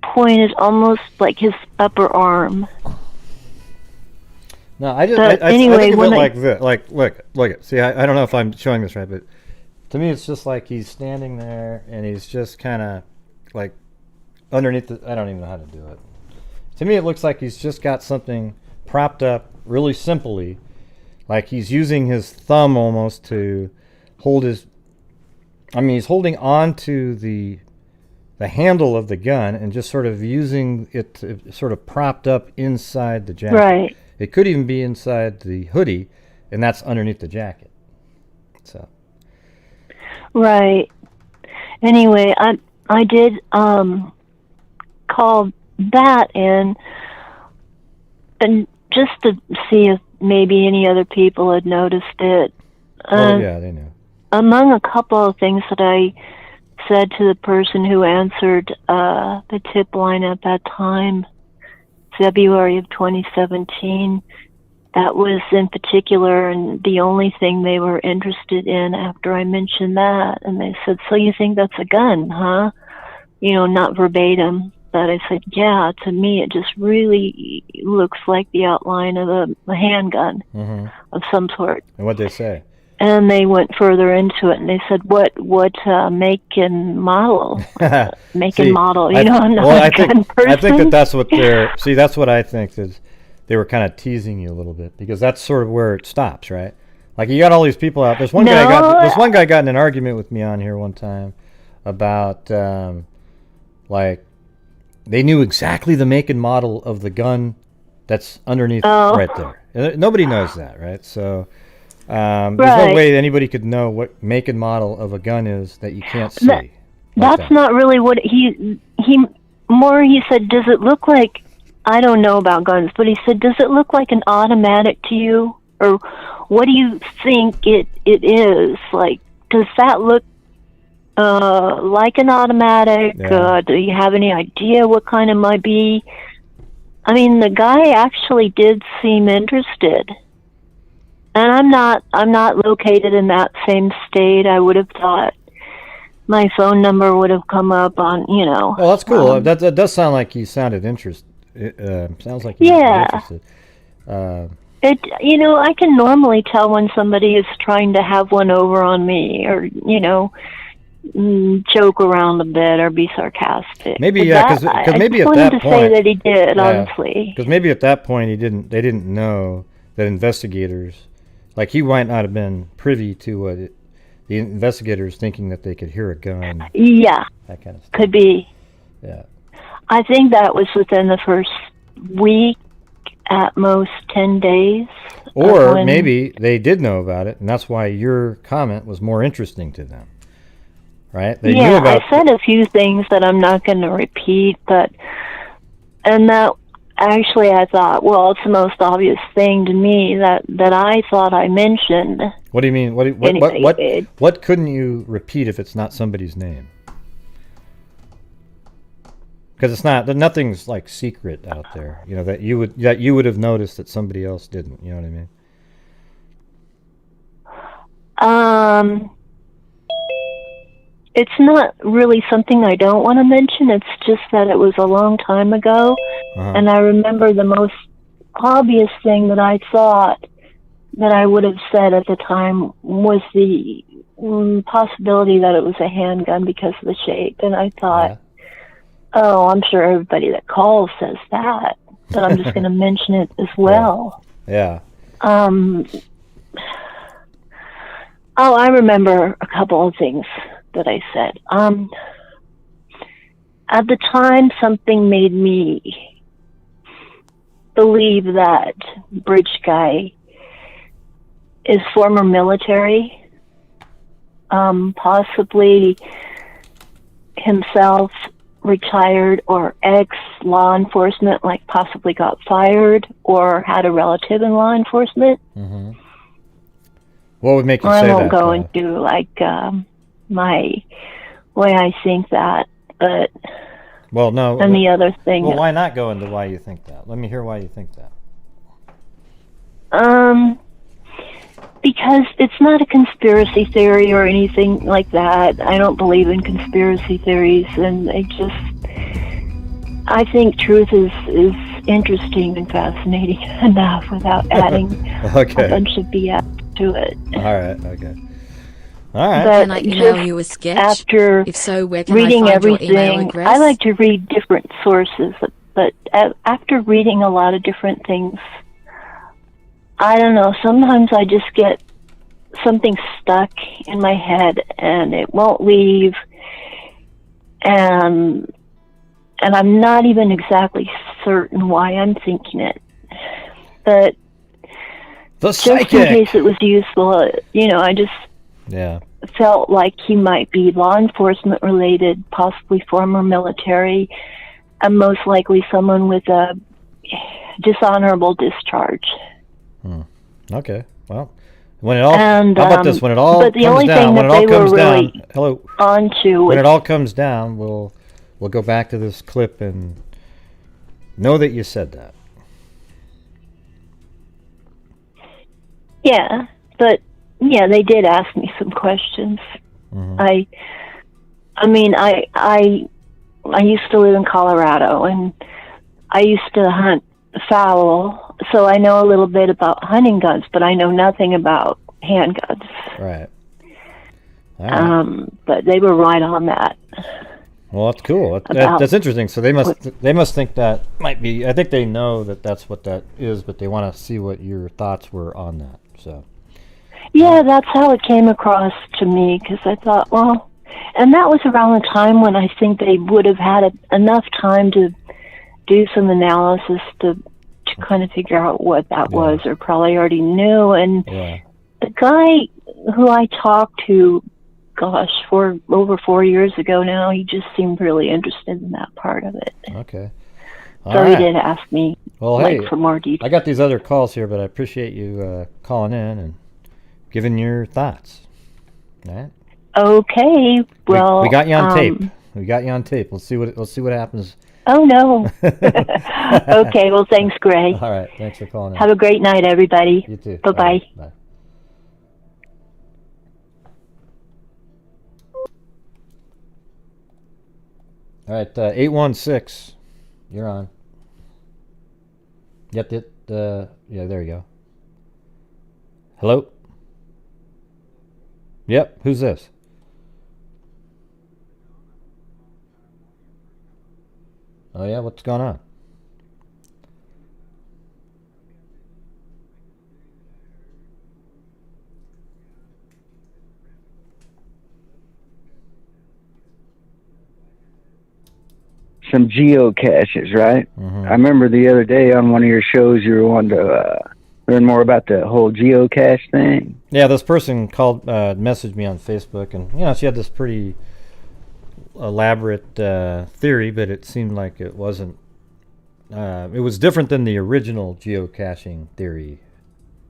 pointed almost like his upper arm. No, I think of it like this. Like, look it. See, I don't know if I'm showing this right, but to me, it's just like he's standing there and he's just kind of like underneath I don't even know how to do it. To me, it looks like he's just got something propped up really simply, like he's using his thumb almost to hold his. I mean, he's holding on to the handle of the gun and just sort of using it to, sort of propped up inside the jacket. Right. It could even be inside the hoodie, and that's underneath the jacket. So. Right. Anyway, I did call that in, and just to see if maybe any other people had noticed it. Yeah, they knew. Among a couple of things that I said to the person who answered the tip line at that time, February of 2017, that was in particular and the only thing they were interested in after I mentioned that. And they said, so you think that's a gun, huh? Not verbatim, but I said, yeah, to me it just really looks like the outline of a handgun of some sort. And what'd they say? And they went further into it, and they said, "What make and model? Make and model? I'm not a gun person." I think that's what they're. See, that's what I think is. They were kind of teasing you a little bit because that's sort of where it stops, right? Like you got all these people out. This one guy got in an argument with me on here one time about like they knew exactly the make and model of the gun that's underneath right there. And nobody knows that, right? So. There's no way anybody could know what make and model of a gun is that you can't see. That's not really what he said, does it look like, I don't know about guns, but he said, does it look like an automatic to you? Or what do you think it is? Like, does that look like an automatic? Yeah. Do you have any idea what kind it might be? I mean, the guy actually did seem interested. And I'm not located in that same state. I would have thought my phone number would have come up on, Oh, that's cool. That does sound like he sounded interested. Sounds like he was interested. I can normally tell when somebody is trying to have one over on me, or joke around a bit or be sarcastic. Maybe because maybe at that point. I just wanted to say that he did, honestly. Because maybe at that point they didn't know that investigators. Like, he might not have been privy to what the investigators thinking that they could hear a gun. Yeah. That kind of stuff. Could be. Yeah. I think that was within the first week, at most 10 days. Or maybe they did know about it, and that's why your comment was more interesting to them. Right? They knew about I said a few things that I'm not going to repeat, and that actually, I thought, well, it's the most obvious thing to me that I thought I mentioned. What do you mean? What couldn't you repeat if it's not somebody's name? Because it's not. Nothing's like secret out there. That you would have noticed that somebody else didn't. You know what I mean? It's not really something I don't want to mention. It's just that it was a long time ago, and I remember the most obvious thing that I thought that I would have said at the time was the possibility that it was a handgun because of the shape. And I thought, oh, I'm sure everybody that calls says that, but I'm just going to mention it as well. Yeah. Oh, I remember a couple of things that I said. At the time, something made me believe that Bridge guy is former military, possibly himself retired or ex-law enforcement, like possibly got fired or had a relative in law enforcement. Mm-hmm. What would make you say that? I won't go into like my way I think that, but well, no. And the other thing. Well, why not go into why you think that? Let me hear why you think that. Because it's not a conspiracy theory or anything like that. I don't believe in conspiracy theories, and I think truth is interesting and fascinating enough without adding a bunch of BS to it. All right, okay. All right. But can I email you a sketch? After if so, where can reading I find your email everything, address? I like to read different sources, but after reading a lot of different things, I don't know, sometimes I just get something stuck in my head and it won't leave, and I'm not even exactly certain why I'm thinking it, but just in case it was useful, I just felt like he might be law enforcement related, possibly former military, and most likely someone with a dishonorable discharge. Okay, well, when it all how about this? When it all comes down, when it all comes down, when it all comes down, we'll go back to this clip and know that you said that. Yeah, but they did ask me some questions. Mm-hmm. I mean, I used to live in Colorado, and I used to hunt fowl, so I know a little bit about hunting guns, but I know nothing about handguns. Right. All right. But they were right on that. Well, that's cool. That's interesting. So they must think that might be. I think they know that that's what that is, but they want to see what your thoughts were on that. So. Yeah, that's how it came across to me, because I thought, well, and that was around the time when I think they would have had enough time to do some analysis to kind of figure out what that was, or probably already knew. And the guy who I talked to, for over 4 years ago now, he just seemed really interested in that part of it. Okay. So he did ask me for more details. I got these other calls here, but I appreciate you calling in and giving your thoughts. All right. Okay. Well, we got you on tape. We got you on tape. We'll see what happens. Oh no. Okay. Well, thanks, Gray. All right. Thanks for calling in. Have a great night, everybody. You too. Bye-bye. Right. Bye. All right, 816, you're on. Yep, yeah, there you go. Hello? Yep, who's this? Oh yeah, what's going on? Some geocaches, right? Mm-hmm. I remember the other day on one of your shows you were wanting to learn more about the whole geocache thing. Yeah, this person called, messaged me on Facebook, and she had this pretty elaborate theory, but it seemed like it wasn't. It was different than the original geocaching theory.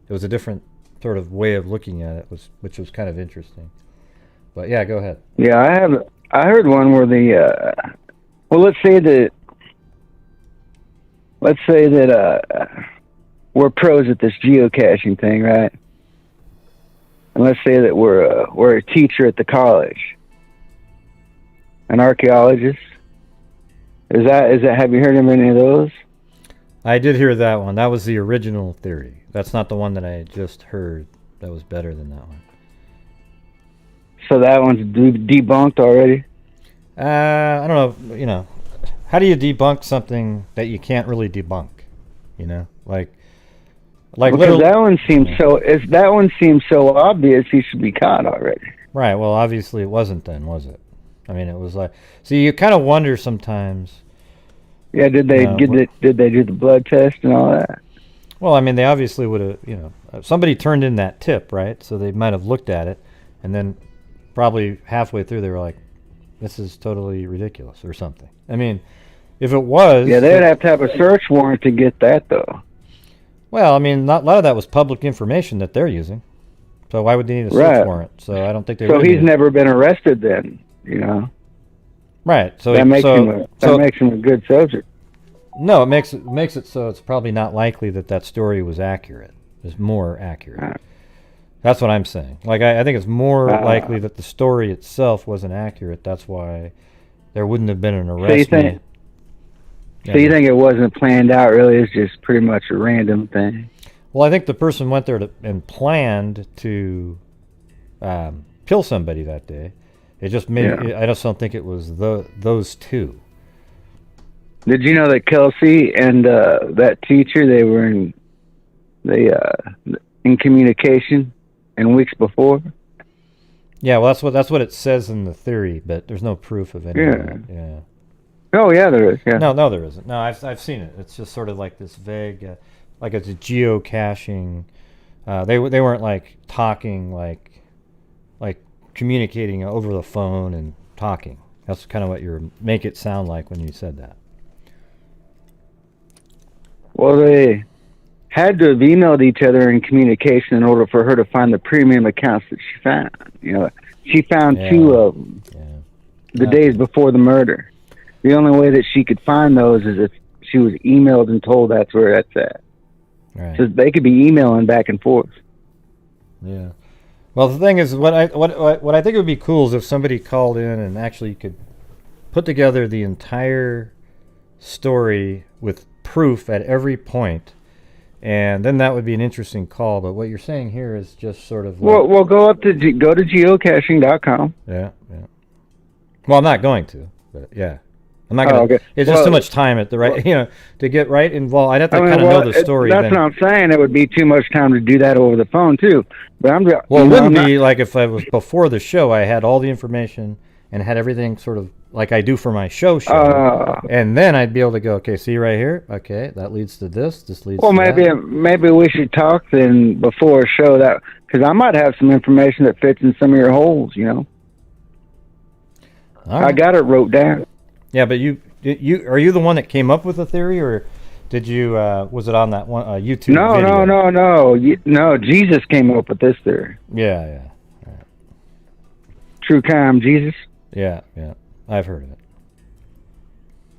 It was a different sort of way of looking at it, which was kind of interesting. But yeah, go ahead. Yeah, I heard one where the well, let's say that we're pros at this geocaching thing, right? And let's say that we're a teacher at the college, an archaeologist. Is that have you heard of any of those? I did hear that one. That was the original theory. That's not the one that I just heard. That was better than that one. So that one's debunked already? I don't know. You know, how do you debunk something that you can't really debunk? You know, like because that one seems so. If that one seems so obvious, he should be caught already. Right. Well, obviously it wasn't then, was it? I mean, it was like. See, you kind of wonder sometimes. Yeah. Did they did they do the blood test and all that? Well, I mean, they obviously would have. You know, somebody turned in that tip, right? So they might have looked at it, and then probably halfway through they were like, "This is totally ridiculous" or something. I mean, if it was, yeah, they'd have to have a search warrant to get that, though. Well, I mean, a lot of that was public information that they're using, so why would they need a search warrant? So I don't think they. So he's never been arrested, then, you know. Right. So that makes him a good subject. No, it makes it so it's probably not likely that story was accurate. It's more accurate. That's what I'm saying. Like I think it's more likely that the story itself wasn't accurate. That's why there wouldn't have been an arrest. So you think it wasn't planned out? Really, it's just pretty much a random thing. Well, I think the person went there and planned to kill somebody that day. It just made. I just don't think it was those two. Did you know that Kelsey and that teacher they were in communication in weeks before? Yeah, well, that's what it says in the theory, but there's no proof of any of that. Yeah. Oh yeah, there is. Yeah. No, there isn't. No, I've seen it. It's just sort of like this vague, like it's a geocaching. They weren't like talking like communicating over the phone and talking. That's kind of what you make it sound like when you said that. Well, they had to have emailed each other in communication in order for her to find the premium accounts that she found. You know, she found two of them the days before the murder. The only way that she could find those is if she was emailed and told that's where that's at. Right. So they could be emailing back and forth. Yeah. Well, the thing is, what I think would be cool is if somebody called in and actually could put together the entire story with proof at every point, and then that would be an interesting call. But what you're saying here is just sort of like, well, go to geocaching.com. Yeah. Well, I'm not going to, but yeah. I'm not gonna. It's just too much time at the right, to get right involved. I'd have to kind of know the story. That's what I'm saying. It would be too much time to do that over the phone too. But it wouldn't be like if I was before the show. I had all the information and had everything sort of like I do for my show, and then I'd be able to go. Okay, see right here. Okay, that leads to this. This leads. Well, to maybe we should talk then before a show because I might have some information that fits in some of your holes. All right. I got it wrote down. Yeah, but you are you the one that came up with the theory, or did you was it on that one YouTube video? No. Jesus came up with this theory. Yeah. Right. True crime, Jesus. Yeah, I've heard of it.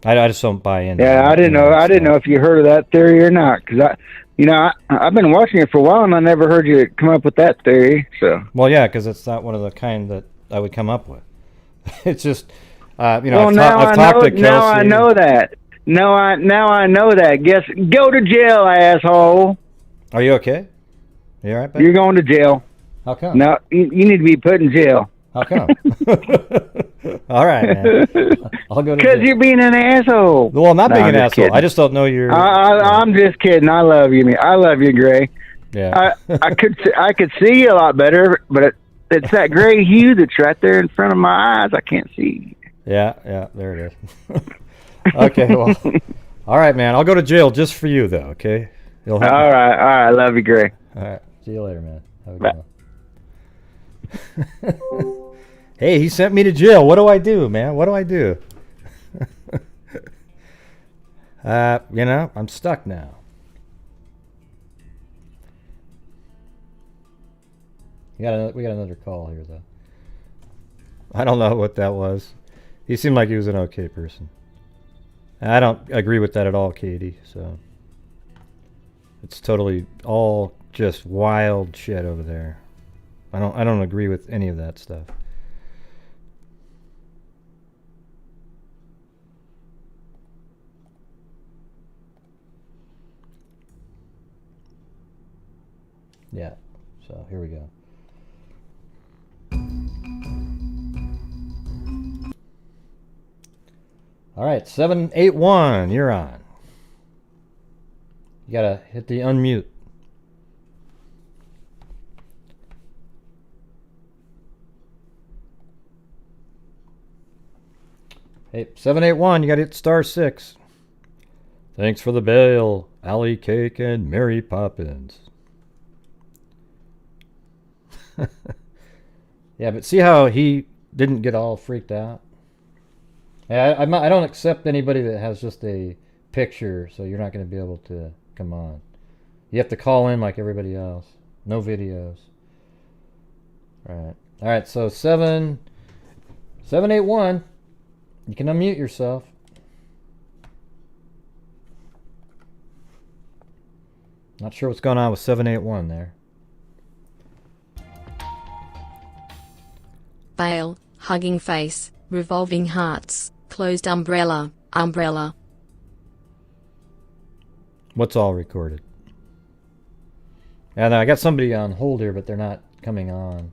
I just don't buy into. Yeah, I didn't know if you heard of that theory or not, because I've been watching it for a while and I never heard you come up with that theory. So. Well, yeah, because it's not one of the kind that I would come up with. It's just. I've talked to Kelsey. Now I know that. Now I know that. Go to jail, asshole. Are you okay? Are you all right, buddy? You're going to jail. How come? No, you need to be put in jail. How come? All right, man. I'll go to jail. Because you're being an asshole. Well, I'm not being an asshole. Kidding. I just don't know you're... I'm just kidding. I love you, man. I love you, Gray. Yeah. I could see you a lot better, but it's that gray hue that's right there in front of my eyes. I can't see. Yeah, there it is. Okay, well, all right, man. I'll go to jail just for you, though. Okay. All right. Love you, Gray. All right. See you later, man. Have a good one. Hey, he sent me to jail. What do I do, man? What do I do? I'm stuck now. We got another call here, though. I don't know what that was. He seemed like he was an okay person. I don't agree with that at all, Katie. So it's totally all just wild shit over there. I don't agree with any of that stuff. Yeah. So here we go. All right, 781, you're on. You gotta hit the unmute. Hey, 781, you gotta hit *6. Thanks for the bail, Allie Cake and Mary Poppins. Yeah, but see how he didn't get all freaked out? Yeah, I don't accept anybody that has just a picture, so you're not going to be able to come on. You have to call in like everybody else. No videos. All right, so 781. You can unmute yourself. Not sure what's going on with 781 there. Bail, hugging face, revolving hearts, closed umbrella, umbrella. What's all recorded? And I got somebody on hold here, but they're not coming on.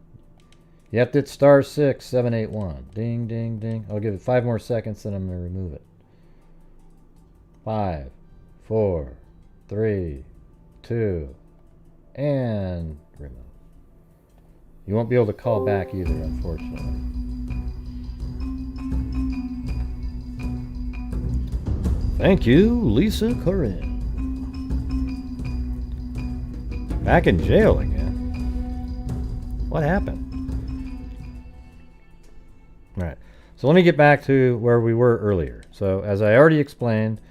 You have to hit *6, 781. Ding, ding, ding. I'll give it 5 more seconds, then I'm going to remove it. 5, 4, 3, 2, and remove. You won't be able to call back either, unfortunately. Thank you, Lisa Corinne. Back in jail again. What happened? All right. So let me get back to where we were earlier. So as I already explained,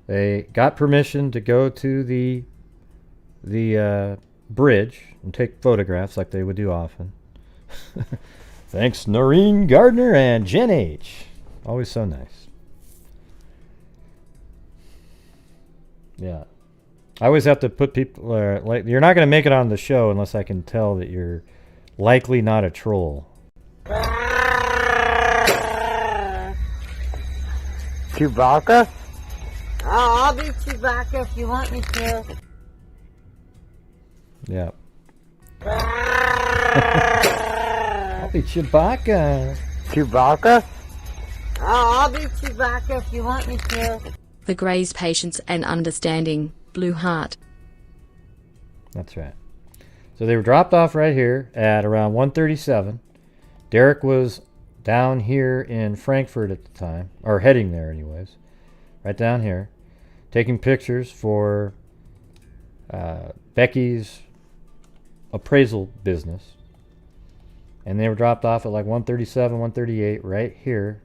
they got permission to go to the bridge and take photographs like they would do often. Thanks, Noreen Gardner and Jen H. Always so nice. Yeah. I always have to put people, like, you're not going to make it on the show unless I can tell that you're likely not a troll. Chewbacca? Oh, I'll be Chewbacca if you want me to. Yeah. I'll be Chewbacca. Chewbacca? Oh, I'll be Chewbacca if you want me to. The Grey's patience and understanding, blue heart. That's right. So they were dropped off right here at around 1:37. Derrick was down here in Frankfurt at the time, or heading there anyways, right down here, taking pictures for Becky's appraisal business. And they were dropped off at like 1:37, 1:38 right here.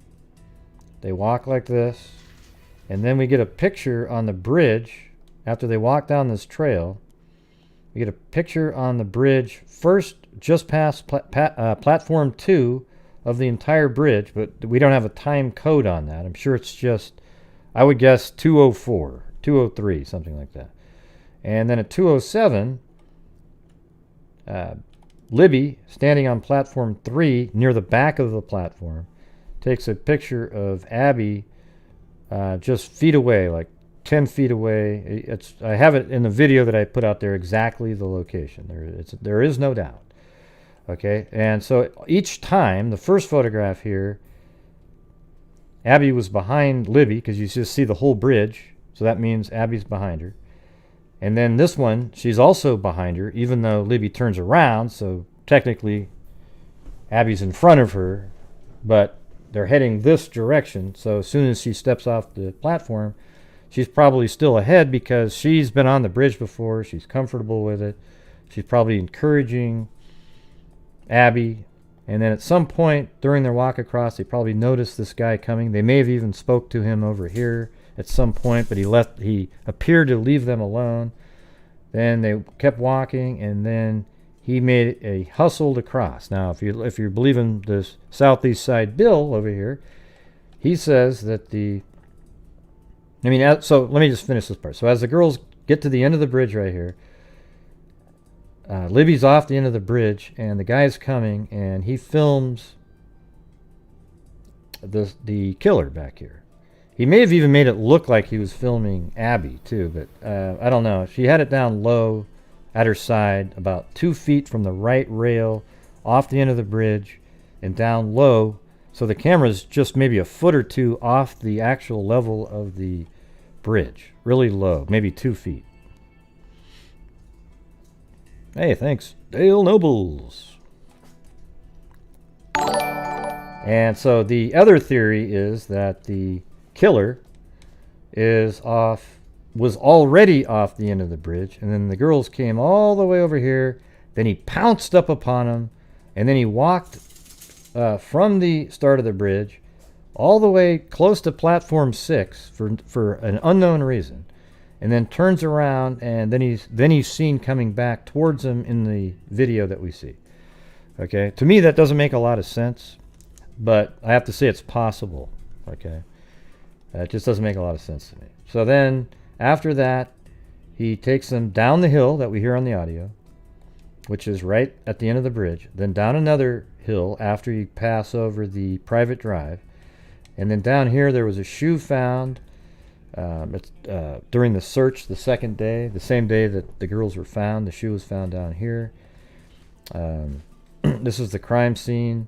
They walk like this, and then we get a picture on the bridge after they walk down this trail. We get a picture on the bridge first, just past platform 2 of the entire bridge, but we don't have a time code on that. I'm sure it's just, I would guess 204, 203, something like that. And then at 207, Libby, standing on platform 3 near the back of the platform, takes a picture of Abby just feet away, like 10 feet away. I have it in the video that I put out there, exactly the location. There is no doubt. Okay, and so each time, the first photograph here, Abby was behind Libby, because you just see the whole bridge, so that means Abby's behind her. And then this one, she's also behind her, even though Libby turns around, so technically Abby's in front of her, but they're heading this direction, so as soon as she steps off the platform, she's probably still ahead because she's been on the bridge before, she's comfortable with it, she's probably encouraging Abby, and then at some point during their walk across, they probably noticed this guy coming. They may have even spoke to him over here at some point, but he appeared to leave them alone. Then they kept walking, and then he made a hustled across. Now, if you're believing this Southeast Side Bill over here, he says that so let me just finish this part. So as the girls get to the end of the bridge right here, Libby's off the end of the bridge, and the guy's coming, and he films the killer back here. He may have even made it look like he was filming Abby, too, but I don't know. She had it down low at her side, about 2 feet from the right rail, off the end of the bridge, and down low, so the camera's just maybe a foot or two off the actual level of the bridge. Really low, maybe 2 feet. Hey, thanks, Dale Nobles. And so the other theory is that the killer was already off the end of the bridge, and then the girls came all the way over here, then he pounced up upon them, and then he walked from the start of the bridge all the way close to platform 6 for an unknown reason, and then turns around, and then he's seen coming back towards him in the video that we see. Okay, to me that doesn't make a lot of sense, but I have to say it's possible. Okay, it just doesn't make a lot of sense to me. So then after that, he takes them down the hill that we hear on the audio, which is right at the end of the bridge, then down another hill after you pass over the private drive, and then down here there was a shoe found during the search the second day, the same day that the girls were found. The shoe was found down here. This is the crime scene.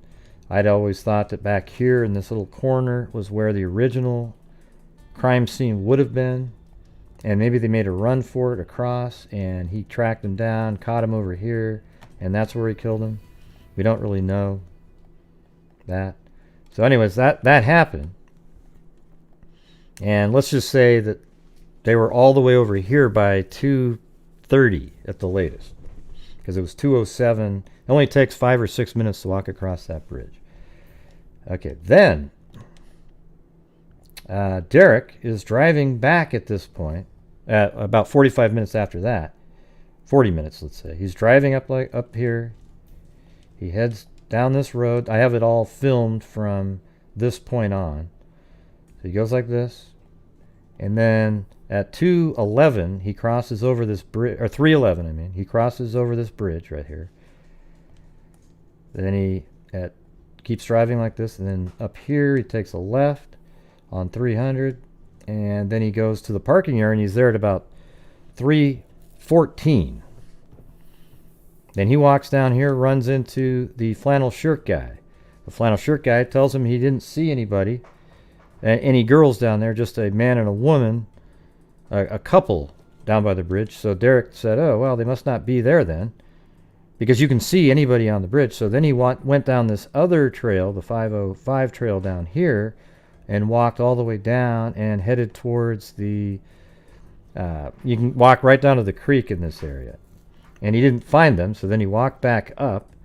I'd always thought that back here in this little corner was where the original crime scene would have been, and maybe they made a run for it across, and he tracked him down, caught him over here, and that's where he killed him. We don't really know that. So anyways, that happened. And let's just say that they were all the way over here by 2:30 at the latest, because it was 2:07. It only takes 5 or 6 minutes to walk across that bridge. Okay, then Derrick is driving back at this point, at about 45 minutes after that. 40 minutes, let's say. He's driving up here. He heads down this road. I have it all filmed from this point on. So he goes like this, and then at 2:11 he crosses over this bridge, or 3:11 I mean. He crosses over this bridge right here. Then he keeps driving like this, and then up here he takes a left on 300, and then he goes to the parking area, and he's there at about 3:14. Then he walks down here, runs into the flannel shirt guy. The flannel shirt guy tells him he didn't see anybody, any girls down there, just a man and a woman, a couple down by the bridge. So Derrick said, oh, well, they must not be there then, because you can see anybody on the bridge. So then he went down this other trail, the 505 trail down here, and walked all the way down and headed towards the, you can walk right down to the creek in this area. And he didn't find them, so then he walked back up,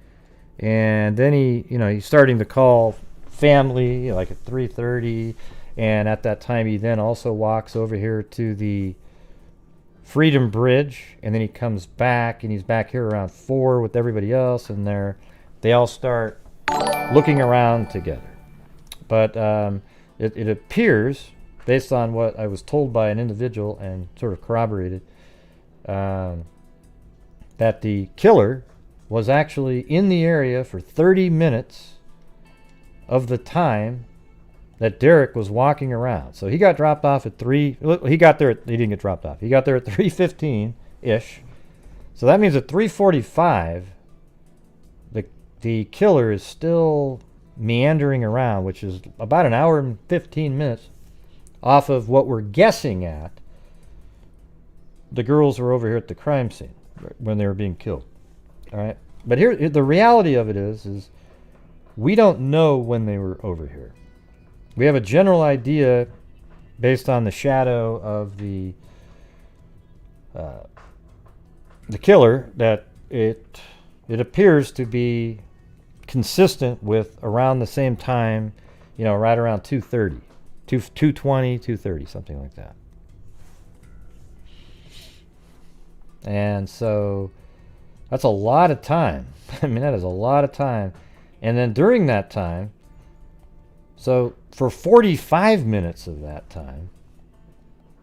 and then he's starting to call family, like at 3:30, and at that time he then also walks over here to the Freedom Bridge, and then he comes back, and he's back here around 4 with everybody else, and they all start looking around together. But it appears, based on what I was told by an individual and sort of corroborated, that the killer was actually in the area for 30 minutes of the time that Derrick was walking around. So he got dropped off at 3. He didn't get dropped off. He got there at 3:15-ish. So that means at 3:45, the killer is still meandering around, which is about an hour and 15 minutes off of what we're guessing at. The girls were over here at the crime scene when they were being killed. All right, but here the reality of it is we don't know when they were over here. We have a general idea based on the shadow of the killer that it appears to be consistent with around the same time, right around 2:30, 2:20, 2:30, something like that. And so that's a lot of time. I mean, that is a lot of time. And then during that time, so for 45 minutes of that time,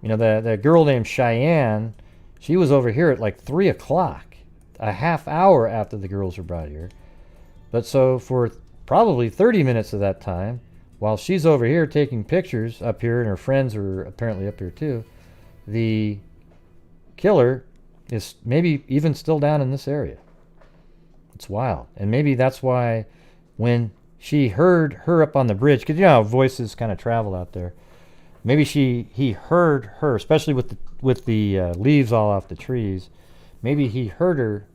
the girl named Cheyenne, she was over here at like 3 o'clock a half hour after the girls were brought here. But so for probably 30 minutes of that time, while she's over here taking pictures up here, and her friends are apparently up here too, the killer is maybe even still down in this area. It's wild. And maybe that's why when she heard her up on the bridge, because you know how voices kind of travel out there, maybe he heard her, especially with the leaves all off the trees. Maybe he heard her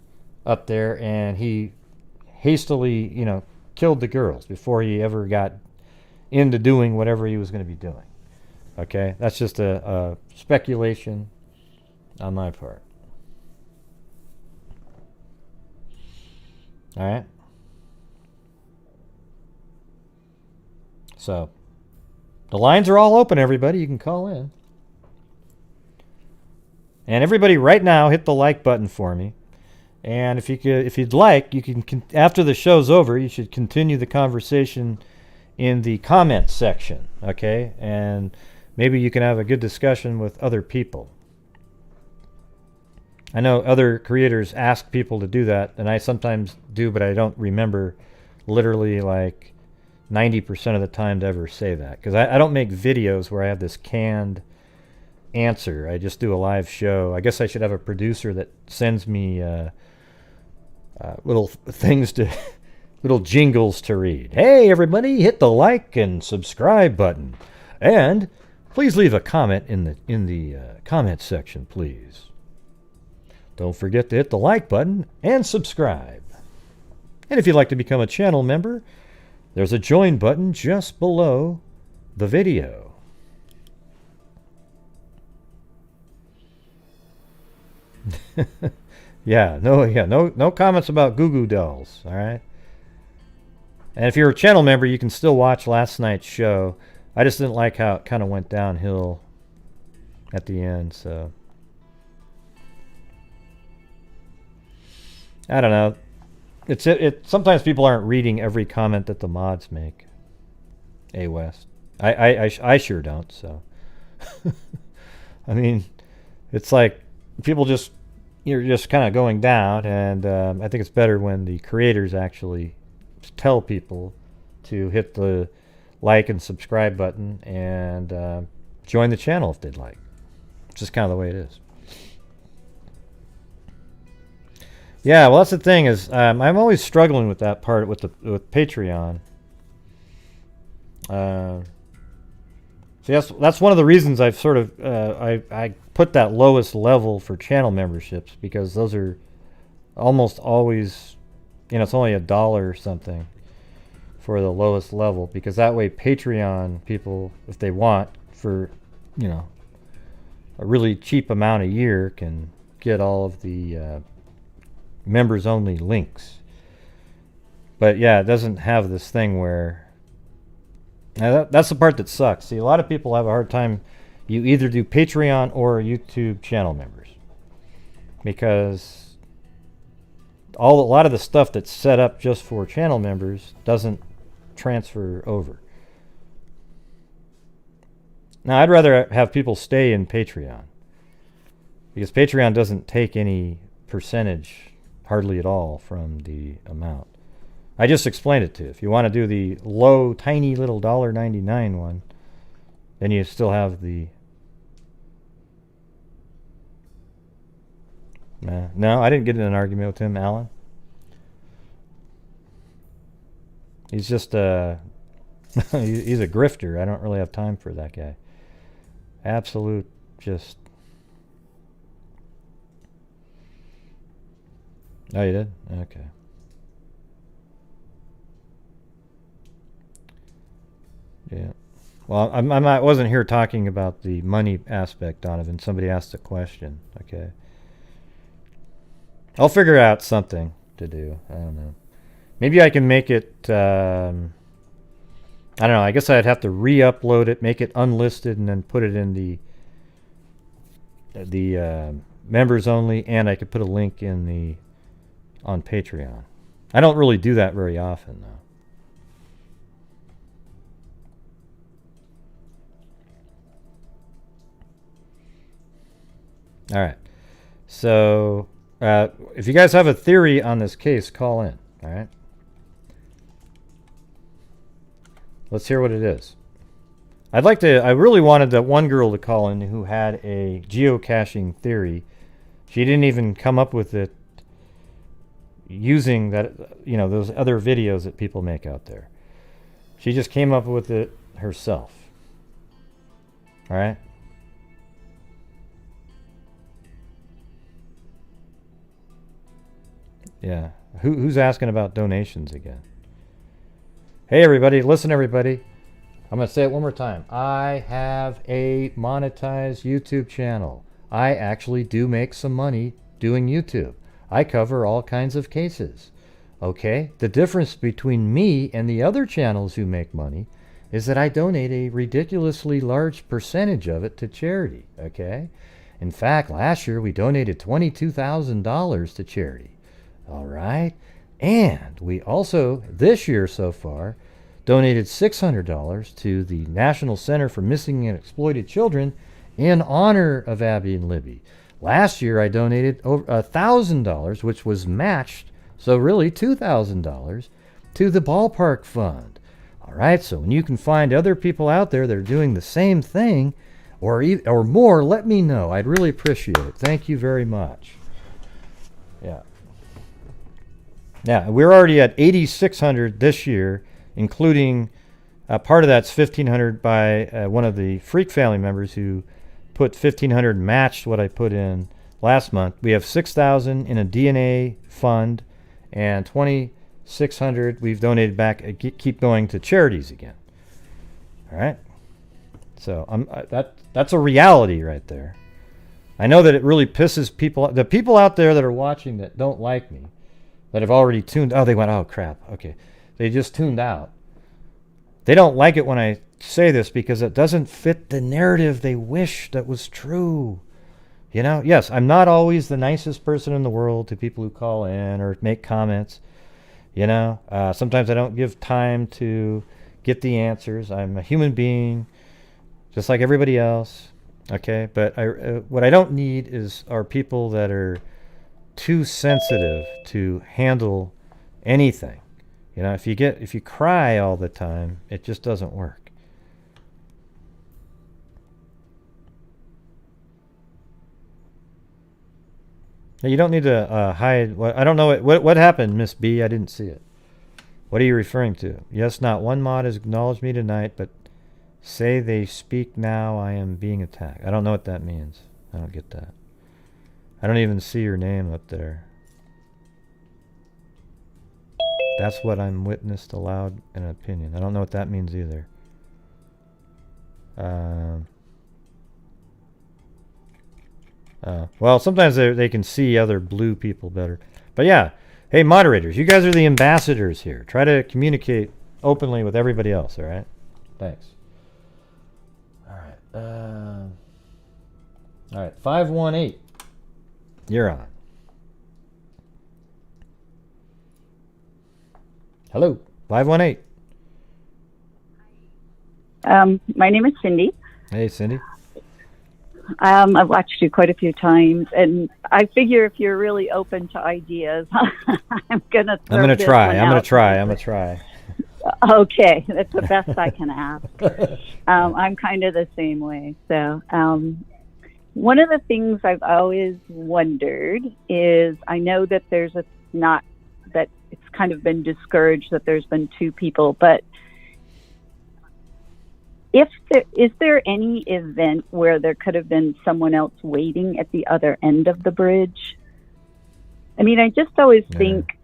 up there, and he hastily, killed the girls before he ever got into doing whatever he was going to be doing. Okay, that's just a speculation on my part. All right. So the lines are all open, everybody. You can call in. And everybody right now, hit the like button for me. And if you'd like, you can after the show's over, you should continue the conversation in the comments section, okay? And maybe you can have a good discussion with other people. I know other creators ask people to do that, and I sometimes do, but I don't remember literally like 90% of the time to ever say that. Because I don't make videos where I have this canned answer. I just do a live show. I guess I should have a producer that sends me little things to, little jingles to read. Hey, everybody, hit the like and subscribe button. And please leave a comment in the comment section, please. Don't forget to hit the like button and subscribe. And if you'd like to become a channel member, there's a join button just below the video. No comments about Goo Goo Dolls, all right? And if you're a channel member, you can still watch last night's show. I just didn't like how it kind of went downhill at the end, so I don't know. Sometimes people aren't reading every comment that the mods make. West. I sure don't, so I mean, it's like people you're just kind of going down, and I think it's better when the creators actually tell people to hit the like and subscribe button and join the channel if they'd like. It's just kind of the way it is. Yeah, well, that's the thing is I'm always struggling with that part with Patreon. So that's one of the reasons I've sort of I put that lowest level for channel memberships, because those are almost always, it's only $1 or something for the lowest level, because that way Patreon people, if they want, for a really cheap amount a year, can get all of the members only links. But yeah, it doesn't have this thing where that's the part that sucks. See, a lot of people have a hard time. You either do Patreon or YouTube channel members, because a lot of the stuff that's set up just for channel members doesn't transfer over. Now, I'd rather have people stay in Patreon, because Patreon doesn't take any percentage hardly at all from the amount. I just explained it to you. If you want to do the low, tiny little $1.99 one, then you still have the... No, I didn't get in an argument with him, Alan. He's just he's a grifter. I don't really have time for that guy. Absolute just... Oh, you did? Okay. Yeah. Well, I wasn't here talking about the money aspect, Donovan. Somebody asked a question. Okay. I'll figure out something to do. I don't know. Maybe I can make it... I don't know. I guess I'd have to re-upload it, make it unlisted, and then put it in the members only, and I could put a link in on Patreon. I don't really do that very often, though. All right. So If you guys have a theory on this case, call in. All right. Let's hear what it is. I really wanted that one girl to call in who had a geocaching theory. She didn't even come up with it using that, those other videos that people make out there. She just came up with it herself. All right? Yeah. Who's asking about donations again? Hey, everybody. Listen, everybody. I'm going to say it one more time. I have a monetized YouTube channel. I actually do make some money doing YouTube. I cover all kinds of cases. Okay? The difference between me and the other channels who make money is that I donate a ridiculously large percentage of it to charity. Okay? In fact, last year we donated $22,000 to charity. All right? And we also, this year so far, donated $600 to the National Center for Missing and Exploited Children in honor of Abby and Libby. Last year I donated over $1,000, which was matched, so really $2,000, to the Ballpark Fund. All right, so when you can find other people out there that are doing the same thing or more, let me know. I'd really appreciate it. Thank you very much. Yeah. Yeah, we're already at $8,600 this year, including part of that's $1,500 by one of the Freak family members who put $1,500, matched what I put in last month. We have $6,000 in a DNA fund, and $2,600 we've donated back. Keep going to charities again. All right, so that's a reality right there. I know that it really pisses people. The people out there that are watching that don't like me, that have already tuned. Oh, they went. Oh crap. Okay. They just tuned out. They don't like it when I say this because it doesn't fit the narrative they wish that was true. Yes, I'm not always the nicest person in the world to people who call in or make comments. Sometimes I don't give time to get the answers. I'm a human being, just like everybody else. Okay, but what I don't need are people that are too sensitive to handle anything. If you cry all the time, it just doesn't work. Now, you don't need to hide. I don't know what happened, Miss B. I didn't see it. What are you referring to? Yes, not one mod has acknowledged me tonight, but say they speak now. I am being attacked. I don't know what that means. I don't get that. I don't even see your name up there. That's what I'm witnessed, allowed, an opinion. I don't know what that means either. Well, sometimes they can see other blue people better. But yeah, hey, moderators, you guys are the ambassadors here. Try to communicate openly with everybody else, all right? Thanks. All right, 518. You're on. Hello, 518. My name is Cindy. Hey, Cindy. I've watched you quite a few times, and I figure if you're really open to ideas, I'm gonna try. Okay, that's the best I can ask. I'm kind of the same way. So one of the things I've always wondered is, I know that that it's kind of been discouraged that there's been two people, but is there any event where there could have been someone else waiting at the other end of the bridge? I mean, I just always think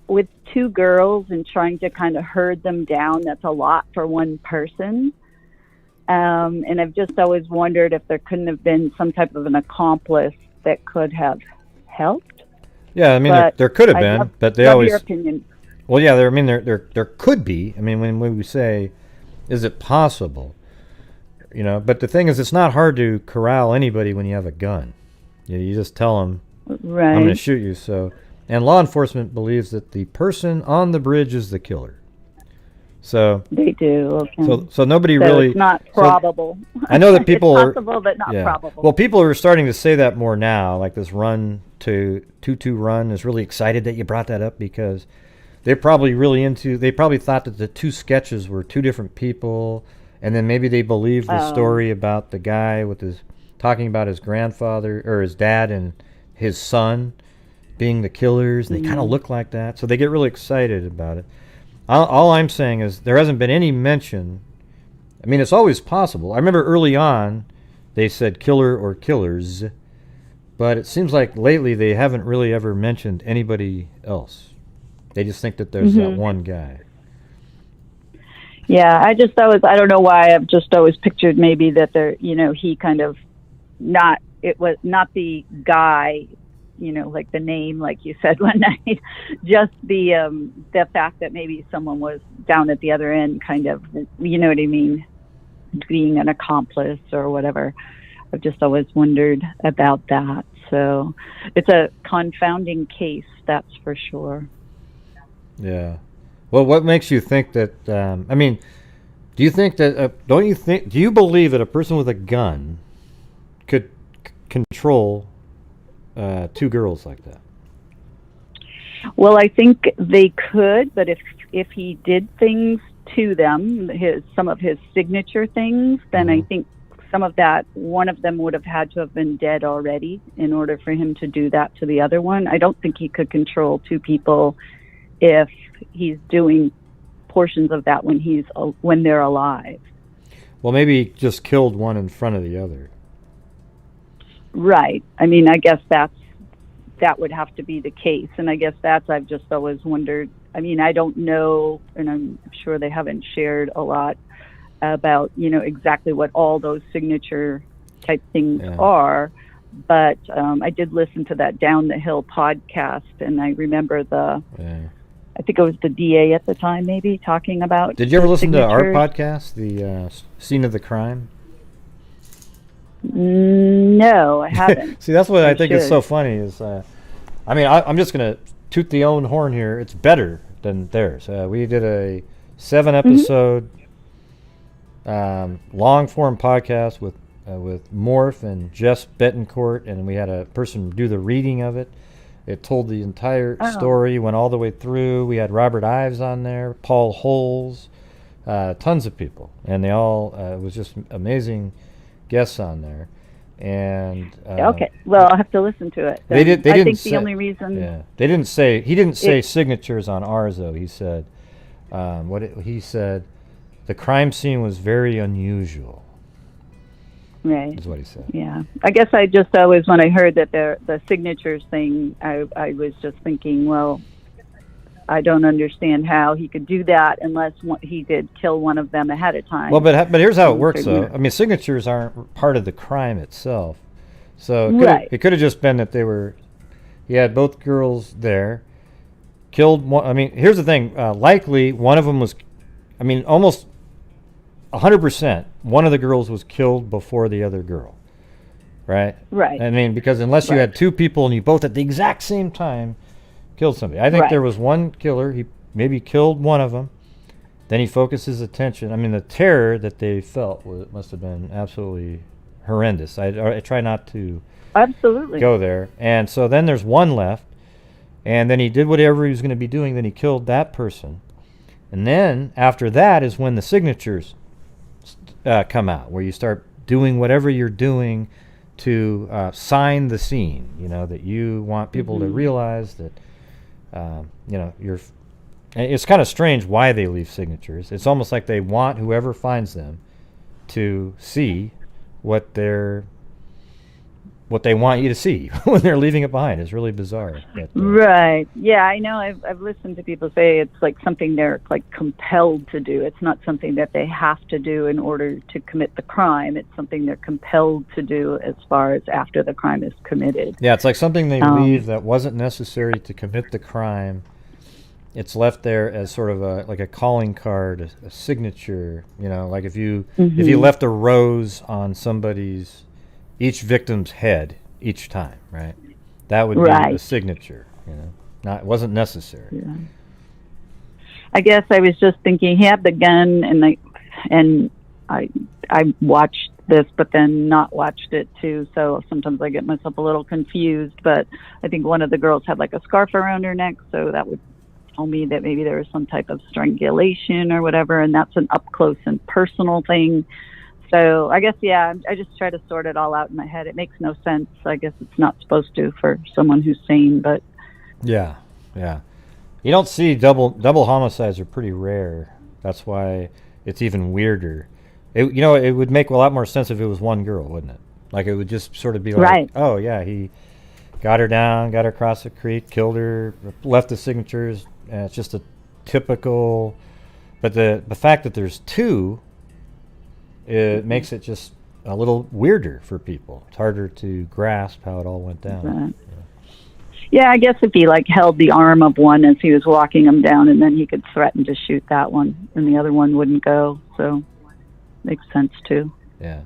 with two girls and trying to kind of herd them down, that's a lot for one person. And I've just always wondered if there couldn't have been some type of an accomplice that could have helped. Yeah, I mean, there could have been, but they always. Your opinion. Well, yeah, there could be. I mean, when we say, is it possible? But the thing is, it's not hard to corral anybody when you have a gun. You just tell them, right, I'm going to shoot you. So, and law enforcement believes that the person on the bridge is the killer. So they do. Okay. So nobody so really. It's not probable. I know that people it's possible, but not probable. Well, people are starting to say that more now. Like this run to 2-2 run is really excited that you brought that up because they're probably really into. They probably thought that the two sketches were two different people, and then maybe they believed the story about the guy with his talking about his grandfather or his dad and his son being the killers. They kind of look like that, so they get really excited about it. All I'm saying is there hasn't been any mention. I mean, it's always possible. I remember early on they said killer or killers, but it seems like lately they haven't really ever mentioned anybody else. They just think that there's that one guy. Yeah, I don't know why, I've just always pictured maybe that he kind of it was not the guy, like the name, like you said one night, just the fact that maybe someone was down at the other end, kind of, you know what I mean, being an accomplice or whatever. I've just always wondered about that. So it's a confounding case, that's for sure. Yeah. Well, what makes you think that, I mean, do you think that, do you believe that a person with a gun could control two girls like that? Well, I think they could, but if he did things to them, some of his signature things, then I think some of that, one of them would have had to have been dead already in order for him to do that to the other one. I don't think he could control two people if he's doing portions of that when they're alive. Well, maybe he just killed one in front of the other. Right. I mean, I guess that would have to be the case. And I guess I've just always wondered. I mean, I don't know, and I'm sure they haven't shared a lot about, exactly what all those signature type things are. But I did listen to that Down the Hill podcast, and I remember I think it was the DA at the time, maybe, talking about. Did you ever listen to our podcast, the Scene of the Crime? No, I haven't. See, that's what I think is so funny is, I'm just going to toot the own horn here. It's better than theirs. We did a 7-episode long-form podcast with Morph and Jess Betancourt, and we had a person do the reading of it. It told the entire story, went all the way through. We had Robert Ives on there, Paul Holes, tons of people, and they all it was just amazing guests on there. And okay, well, I'll have to listen to it. They didn't. I think the only reason they didn't say he didn't say signatures on ours though. He said he said the crime scene was very unusual. Right. Is what he said. Yeah. I guess I just always, when I heard that the signatures thing, I was just thinking, well, I don't understand how he could do that unless he did kill one of them ahead of time. Well, but here's how it works, though. I mean, signatures aren't part of the crime itself. So it could have just been that he had both girls there, killed one. I mean, here's the thing. Likely, one of them was, almost 100%, one of the girls was killed before the other girl. Right? Right. I mean, because unless you had two people and you both at the exact same time killed somebody. I think there was one killer. He maybe killed one of them. Then he focused his attention. I mean, the terror that they felt must have been absolutely horrendous. I try not to go there. And so then there's one left. And then he did whatever he was going to be doing. Then he killed that person. And then after that is when the signatures come out, where you start doing whatever you're doing to sign the scene, that you want people to realize that, it's kind of strange why they leave signatures. It's almost like they want whoever finds them to see what they want you to see when they're leaving it behind. It's really bizarre. But, right. Yeah, I know. I've listened to people say it's like something they're like compelled to do. It's not something that they have to do in order to commit the crime. It's something they're compelled to do as far as after the crime is committed. Yeah, it's like something they leave that wasn't necessary to commit the crime. It's left there as sort of a calling card, a signature. Like if you left a rose on each victim's head each time, right? That would be a signature, It wasn't necessary. Yeah. I guess I was just thinking he had the gun, and I watched this, but then not watched it too. So sometimes I get myself a little confused. But I think one of the girls had like a scarf around her neck, so that would tell me that maybe there was some type of strangulation or whatever, and that's an up close and personal thing. So I guess, yeah, I just try to sort it all out in my head. It makes no sense. I guess it's not supposed to for someone who's sane, but yeah. You don't see double homicides are pretty rare. That's why it's even weirder. It would make a lot more sense if it was one girl, wouldn't it? Like it would just sort of be like, right. Oh yeah, he got her down, got her across the creek, killed her, left the signatures, and it's just a typical. But the fact that there's two, it makes it just a little weirder for people. It's harder to grasp how it all went down. Right. Yeah, I guess if he like held the arm of one as he was walking him down, and then he could threaten to shoot that one, and the other one wouldn't go. So makes sense too. Yeah.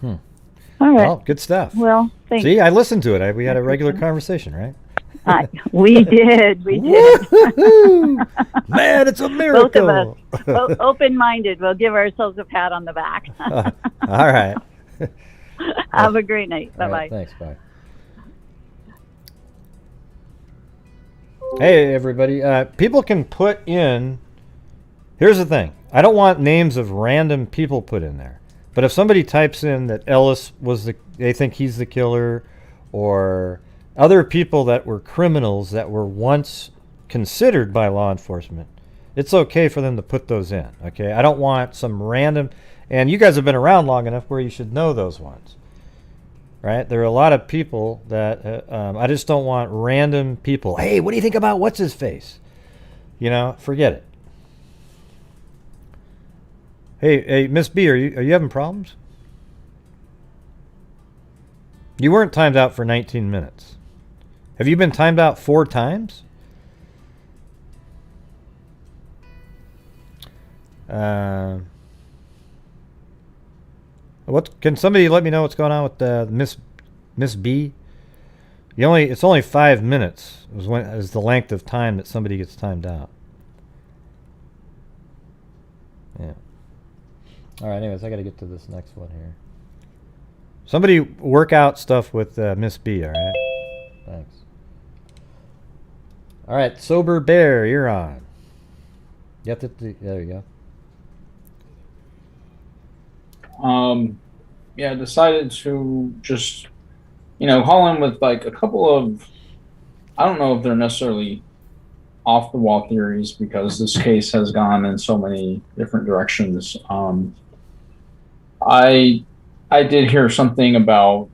All right. Well, good stuff. Well, thanks. See, I listened to it. We had a regular conversation, right? We did. Man, it's a miracle. Both of us, open-minded. We'll give ourselves a pat on the back. All right. Have a great night. Bye-bye. Right, thanks. Bye. Hey, everybody. People can put in... Here's the thing. I don't want names of random people put in there. But if somebody types in that Ellis they think he's the killer, or other people that were criminals that were once considered by law enforcement, it's okay for them to put those in, okay? I don't want some random... And you guys have been around long enough where you should know those ones, right? There are a lot of people that... I just don't want random people. Hey, what do you think about what's-his-face? Forget it. Hey, Miss B, are you having problems? You weren't timed out for 19 minutes. Have you been timed out 4 times? Can somebody let me know what's going on with Miss B? It's only 5 minutes is the length of time that somebody gets timed out. Yeah. All right, anyways, I got to get to this next one here. Somebody work out stuff with Miss B, all right? Thanks. All right, Sober Bear, you're on. There you go. Yeah, decided to just, call in with like a couple of, I don't know if they're necessarily off the wall theories, because this case has gone in so many different directions. I did hear something about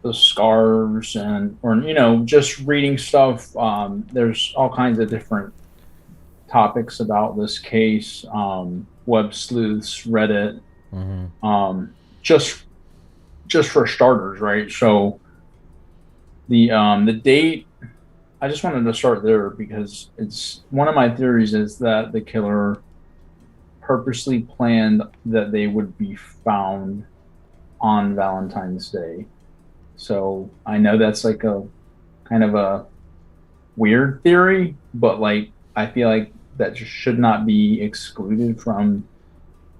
the scars or just reading stuff. There's all kinds of different topics about this case. Web sleuths, Reddit, just for starters, right? So the date, I just wanted to start there because it's one of my theories is that the killer purposely planned that they would be found on Valentine's Day. So I know that's like a kind of a weird theory, but like I feel like that just should not be excluded from,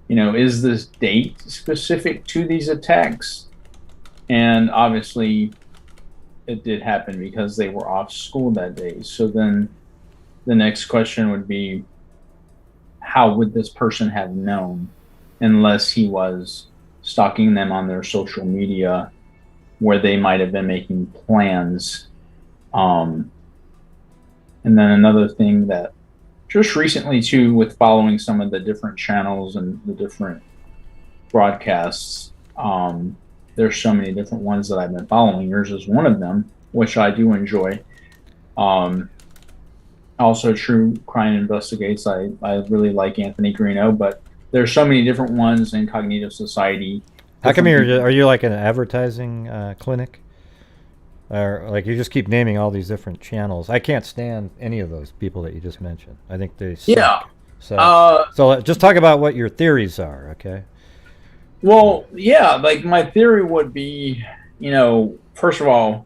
is this date specific to these attacks? And obviously it did happen because they were off school that day. So then the next question would be, how would this person have known unless he was stalking them on their social media where they might have been making plans? And then another thing that just recently too, with following some of the different channels and the different broadcasts, there's so many different ones that I've been following. Yours is one of them, which I do enjoy. Also, True Crime Investigates. I really like Anthony Greeno, but there's so many different ones in Cognitive Society. How come are you like an advertising clinic? Or like you just keep naming all these different channels? I can't stand any of those people that you just mentioned. I think they suck. Yeah. So just talk about what your theories are, okay? Well, yeah, like my theory would be, first of all,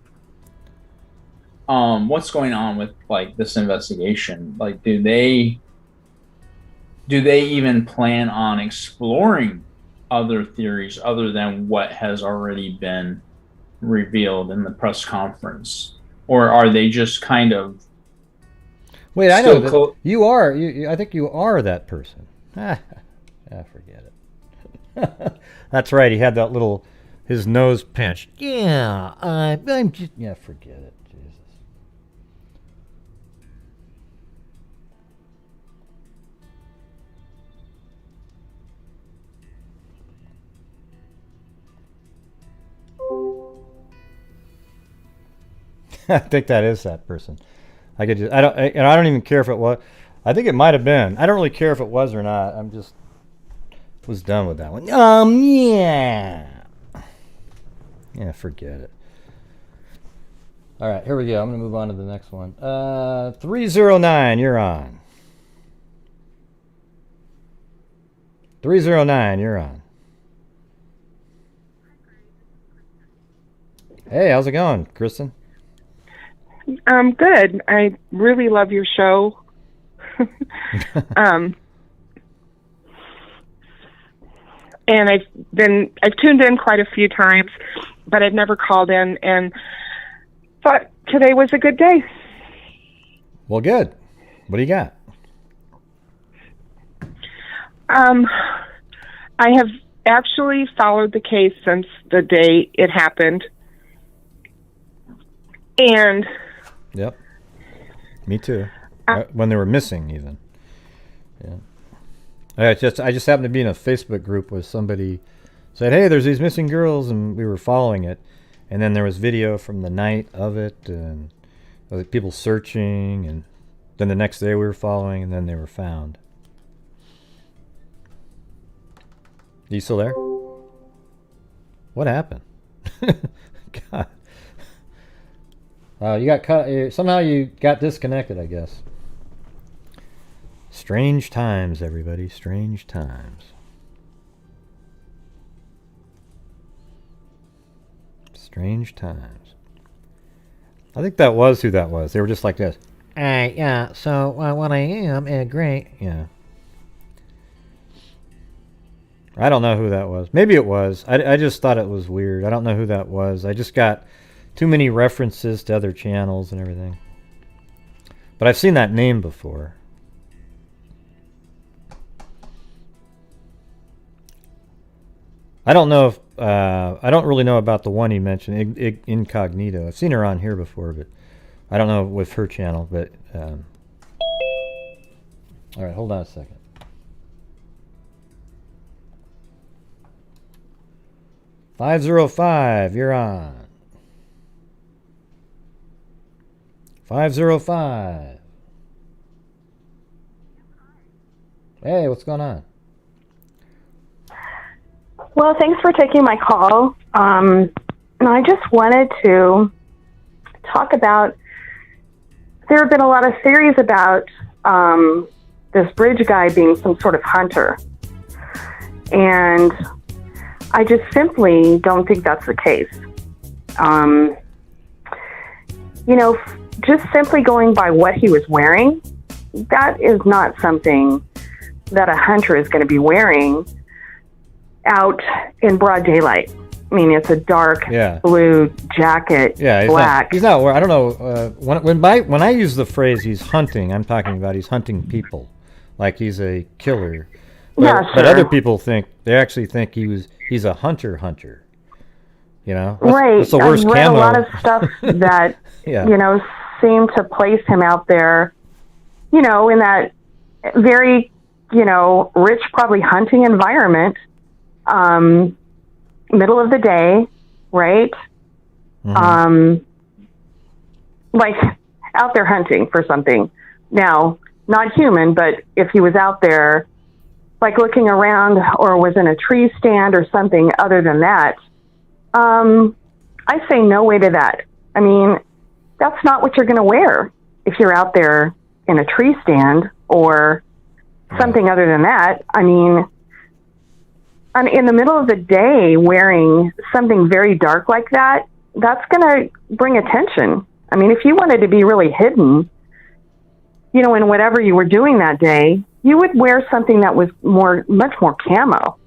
what's going on with like this investigation? Like, do they even plan on exploring other theories other than what has already been revealed in the press conference, or are they just kind of? Wait, I know that you are. I think you are that person. Forget it. That's right. He had that little, his nose pinched. Yeah, I'm just. Yeah, forget it. I think that is that person. I don't even care if it was. I think it might have been. I don't really care if it was or not. I'm just was done with that one. Yeah. Yeah, forget it. All right, here we go. I'm gonna move on to the next one. 309, you're on. 309, you're on. Hey, how's it going, Kristen? Good. I really love your show. And I've tuned in quite a few times, but I've never called in and thought today was a good day. Well, good. What do you got? I have actually followed the case since the day it happened. And yep, me too. When they were missing, even. Yeah. I just happened to be in a Facebook group where somebody said, "Hey, there's these missing girls," and we were following it. And then there was video from the night of it, and people searching, and then the next day we were following, and then they were found. Are you still there? What happened? God. You got cut. Somehow you got disconnected, I guess. Strange times, everybody. Strange times. Strange times. I think that was who that was. They were just like this. Yeah, so what I am, great. Yeah. I don't know who that was. Maybe it was. I just thought it was weird. I don't know who that was. I just got too many references to other channels and everything. But I've seen that name before. I don't know if I don't really know about the one he mentioned, Incognito. I've seen her on here before, but I don't know with her channel. But all right, hold on a second. "505, you're on. 505. Hey, what's going on? Well, thanks for taking my call. And I just wanted to talk about, there have been a lot of theories about this bridge guy being some sort of hunter. And I just simply don't think that's the case. Just simply going by what he was wearing, that is not something that a hunter is going to be wearing out in broad daylight. I mean, it's a dark blue jacket, black. He's not. I don't know. When I use the phrase "he's hunting," I'm talking about he's hunting people, like he's a killer. But other people actually think he's a hunter. You know, what's the worst I've read camo? a lot of stuff that seem to place him out there, in that very, rich, probably hunting environment. Middle of the day, right? Mm-hmm. Like out there hunting for something. Now, not human, but if he was out there, like looking around or was in a tree stand or something other than that, I say no way to that. I mean, that's not what you're going to wear if you're out there in a tree stand or something other than that. I mean, in the middle of the day wearing something very dark like that, that's going to bring attention I mean, if you wanted to be really hidden, you know, in whatever you were doing that day, you would wear something that was much more camo,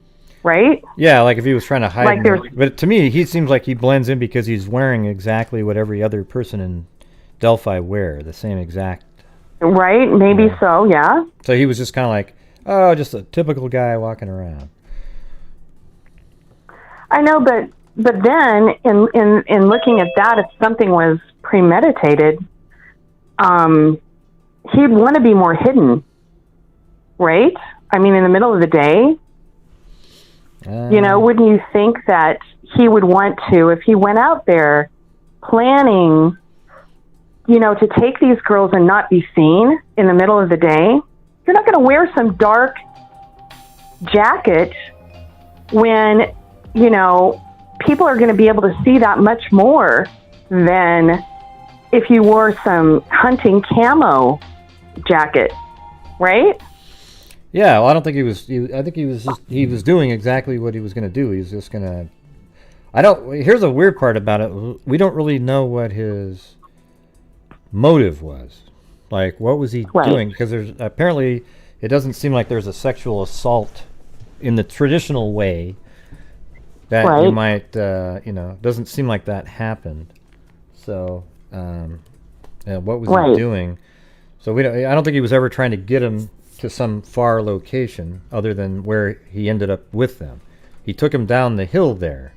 right? Yeah, like if he was trying to hide. Like but to me, he seems like he blends in because he's wearing exactly what every other person in Delphi wear, the same exact. Right, maybe so, yeah. So he was just kind of like, oh, just a typical guy walking around. I know, but then in looking at that, if something was premeditated, he'd want to be more hidden, right? I mean, in the middle of the day, you know, wouldn't you think that he would want to, if he went out there planning, you know, to take these girls and not be seen in the middle of the day? You're not going to wear some dark jacket when, you know, people are going to be able to see that much more than if you wore some hunting camo jacket, right? Yeah, well, I don't think I think he was doing exactly what he was going to do. He was just going to. Here's a weird part about it. We don't really know what his motive was. Like, what was he doing? Because apparently it doesn't seem like there's a sexual assault in the traditional way that you might, you know, doesn't seem like that happened. So, what was he doing? So I don't think he was ever trying to get him to some far location other than where he ended up with them. He took him down the hill there.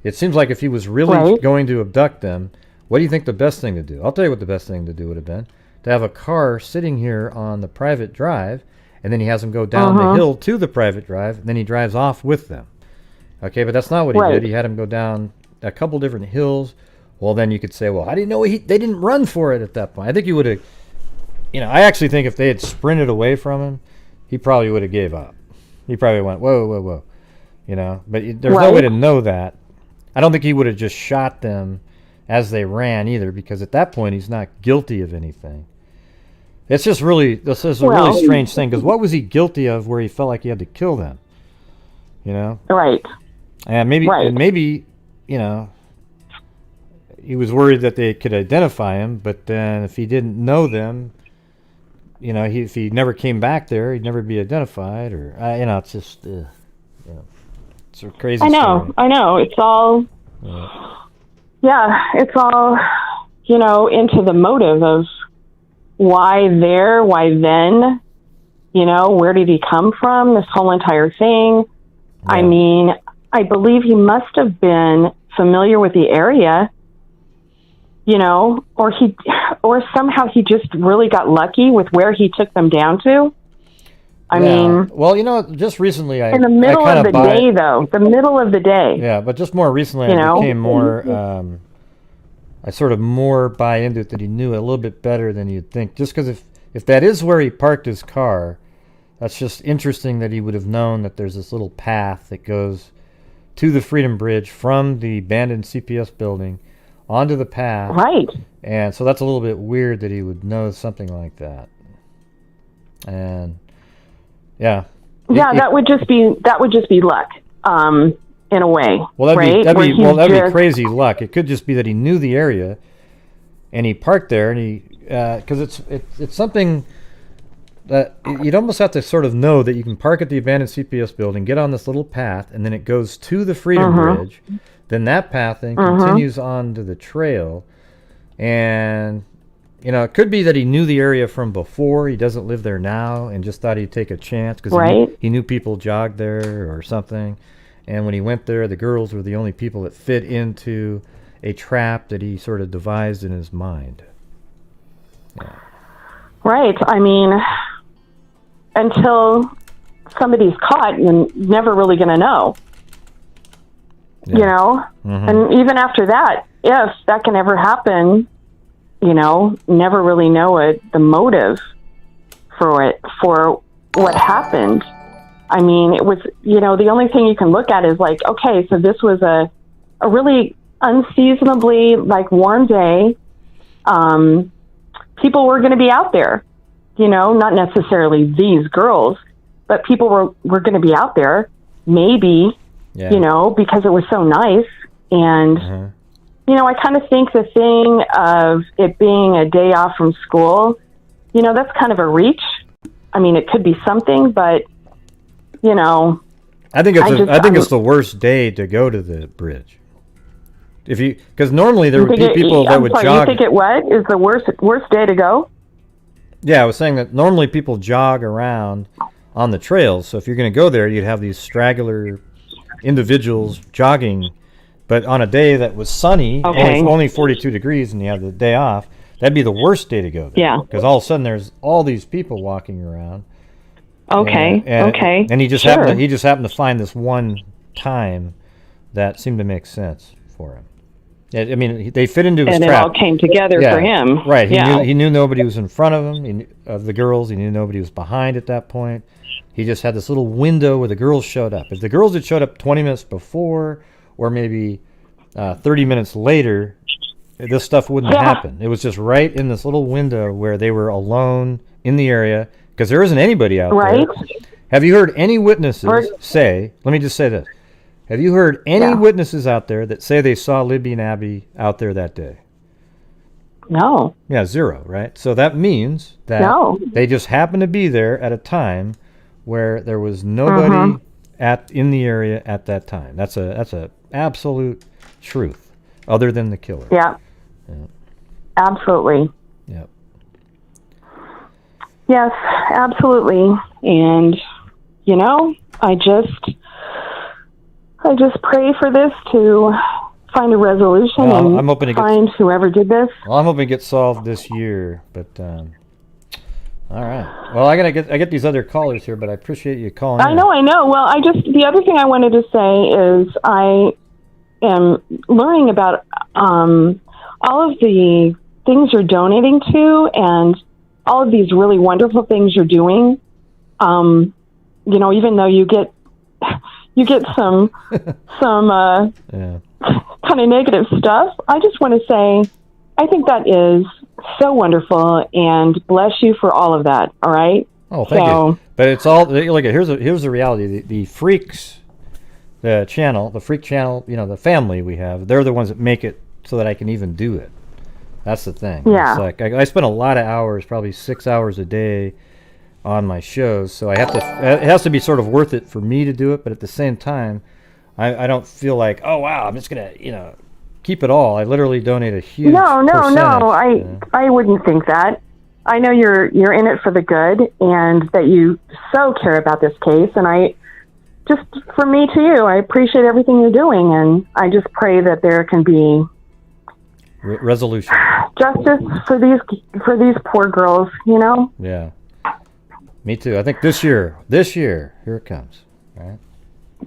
It seems like if he was really going to abduct them, what do you think the best thing to do? I'll tell you what the best thing to do would have been. To have a car sitting here on the private drive, and then he has them go down the hill to the private drive, and then he drives off with them. Okay, but that's not what he did. He had him go down a couple different hills. Well, then you could say, well, how do you know they didn't run for it at that point? I think he would have, you know, I actually think if they had sprinted away from him, he probably would have gave up. He probably went, whoa, whoa, whoa. You know, but there's no way to know that. I don't think he would have just shot them as they ran either, because at that point he's not guilty of anything. It's just really, this is a really strange thing, because what was he guilty of where he felt like he had to kill them? You know? Right. And maybe, you know, he was worried that they could identify him, but then if he didn't know them, you know, if he never came back there, he'd never be identified, or, you know, it's just, you know, it's a crazy story. I know. It's all, it's all, you know, into the motive of why there, why then, you know, where did he come from, this whole entire thing. Yeah. I mean, I believe he must have been familiar with the area, you know, or somehow he just really got lucky with where he took them down to. I mean, well, you know, just recently in the middle of the day, though, the middle of the day. Yeah, but just more recently, I became more. I sort of more buy into it that he knew a little bit better than you'd think. Just because if that is where he parked his car, that's just interesting that he would have known that there's this little path that goes to the Freedom Bridge from the abandoned CPS building onto the path. Right. And so that's a little bit weird that he would know something like that. And that would just be luck. In a way, that'd be crazy luck. It could just be that he knew the area, and he parked there, and he because it's something that you'd almost have to sort of know that you can park at the abandoned CPS building, get on this little path, and then it goes to the Freedom Bridge. Then that path then continues on to the trail, and you know, it could be that he knew the area from before. He doesn't live there now, and just thought he'd take a chance because he knew people jogged there or something. And when he went there, the girls were the only people that fit into a trap that he sort of devised in his mind. Yeah. Right. I mean, until somebody's caught, you're never really going to know. Yeah. You know? And even after that, if that can ever happen, you know, never really know the motive for what happened. I mean, it was, you know, the only thing you can look at is like, okay, so this was a really unseasonably, like, warm day. People were going to be out there, you know, not necessarily these girls, but people were going to be out there, maybe, you know, because it was so nice. And I kind of think the thing of it being a day off from school, that's kind of a reach. I mean, it could be something, but, I think it's the worst day to go to the bridge. Because normally there would be people that would jog. You think it what is the worst day to go? Yeah, I was saying that normally people jog around on the trails. So if you're going to go there, you'd have these straggler individuals jogging. But on a day that was sunny, only 42 degrees, and you have the day off, that'd be the worst day to go there. Yeah. Because all of a sudden there's all these people walking around. Okay. And he just happened to find this one time that seemed to make sense for him. I mean, they fit into his trap. And it all came together for him. Right. He knew nobody was in front of him, of the girls. He knew nobody was behind at that point. He just had this little window where the girls showed up. If the girls had showed up 20 minutes before or maybe 30 minutes later, this stuff wouldn't happen. It was just right in this little window where they were alone in the area because there isn't anybody out there. Have you heard any witnesses say, let me just say this. Have you heard any witnesses out there that say they saw Libby and Abby out there that day? No. Yeah, zero, right? So that means that they just happened to be there at a time where there was nobody in the area at that time. That's a absolute truth, other than the killer. Yeah. Absolutely. Yep. Yes, absolutely. And I just pray for this to find a resolution and I'm hoping find whoever did this. Well, I'm hoping it gets solved this year, but all right. Well, I get these other callers here, but I appreciate you calling in. I know. Well, the other thing I wanted to say is I am learning about all of the things you're donating to and all of these really wonderful things you're doing. Even though you get some kind of negative stuff, I just want to say I think that is so wonderful, and bless you for all of that. All right. Oh, thank you. But it's all like here's the reality. The freaks, the freak channel, the family we have, they're the ones that make it so that I can even do it. That's the thing. Yeah. It's like I spend a lot of hours, probably 6 hours a day, on my shows, so it has to be sort of worth it for me to do it, but at the same time, I don't feel like, oh wow, I'm just gonna keep it all. I literally donate a huge percentage. I wouldn't think that. I know you're in it for the good, and that you so care about this case, and I just, from me to you, I appreciate everything you're doing, and I just pray that there can be resolution, justice for these poor girls. Yeah. Me too. I think this year, here it comes. All right.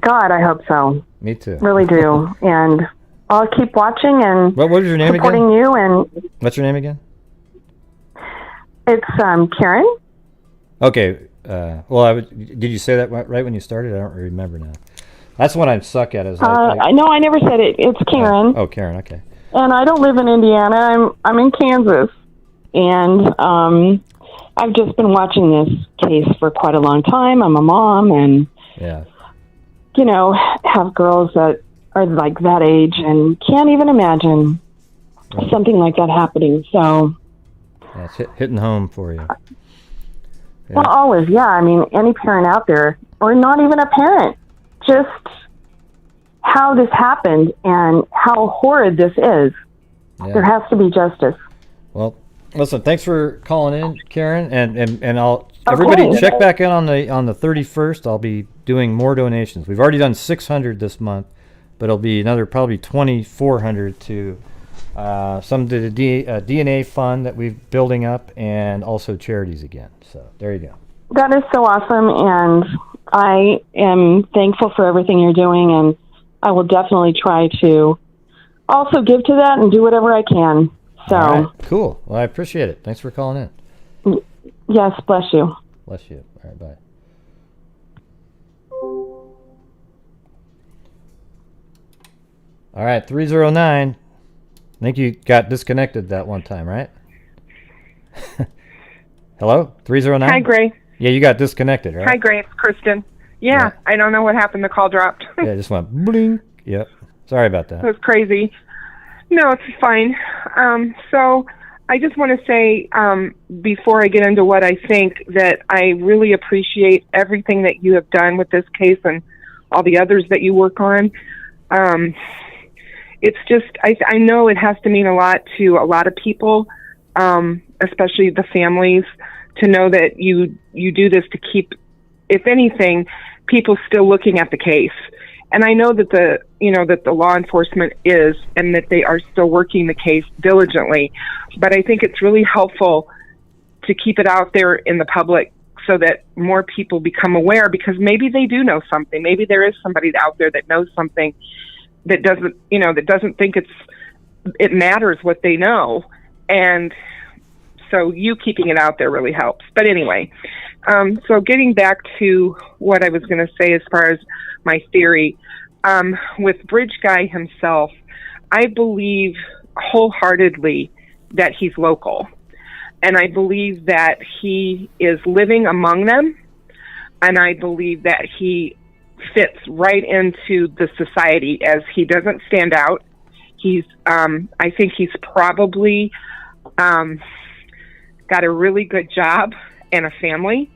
God, I hope so. Me too. Really do. And I'll keep watching and what was your name supporting again? You. And what's your name again? It's Karen. Okay. Did you say that right when you started? I don't remember now. That's what I suck at. No, I never said it. It's Karen. Oh, Karen. Okay. And I don't live in Indiana. I'm in Kansas, and I've just been watching this case for quite a long time. I'm a mom, and have girls that are like that age and can't even imagine something like that happening. So it's hitting home for you. Yeah. Well, always, yeah. I mean, any parent out there, or not even a parent, just how this happened and how horrid this is. Yeah. There has to be justice. Well, listen, thanks for calling in, Karen, and I'll everybody check back in on the 31st. I'll be doing more donations. We've already done 600 this month, but it'll be another probably 2,400 to some to the DNA fund that we're building up, and also charities again. So there you go. That is so awesome, and I am thankful for everything you're doing, and I will definitely try to also give to that and do whatever I can. So all right, cool. Well, I appreciate it. Thanks for calling in. Yes, bless you. Bless you. All right, bye. All right, 309. I think you got disconnected that one time, right? Hello? 309? Hi, Gray. Yeah, you got disconnected, right? Hi, Gray. It's Kristen. Yeah, I don't know what happened. The call dropped. Yeah, it just went blink. Yep. Sorry about that. It was crazy. No, it's fine. So I just want to say, before I get into what I think, that I really appreciate everything that you have done with this case and all the others that you work on. It's just, I know it has to mean a lot to a lot of people, especially the families, to know that you do this to keep, if anything, people still looking at the case. And I know that the law enforcement is, and that they are still working the case diligently. But I think it's really helpful to keep it out there in the public so that more people become aware, because maybe they do know something. Maybe there is somebody out there that knows something that doesn't think it matters what they know. And so you keeping it out there really helps. But anyway, so getting back to what I was going to say as far as my theory, with Bridge Guy himself, I believe wholeheartedly that he's local. And I believe that he is living among them. And I believe that he fits right into the society, as he doesn't stand out. He's, I think he's probably got a really good job and a family.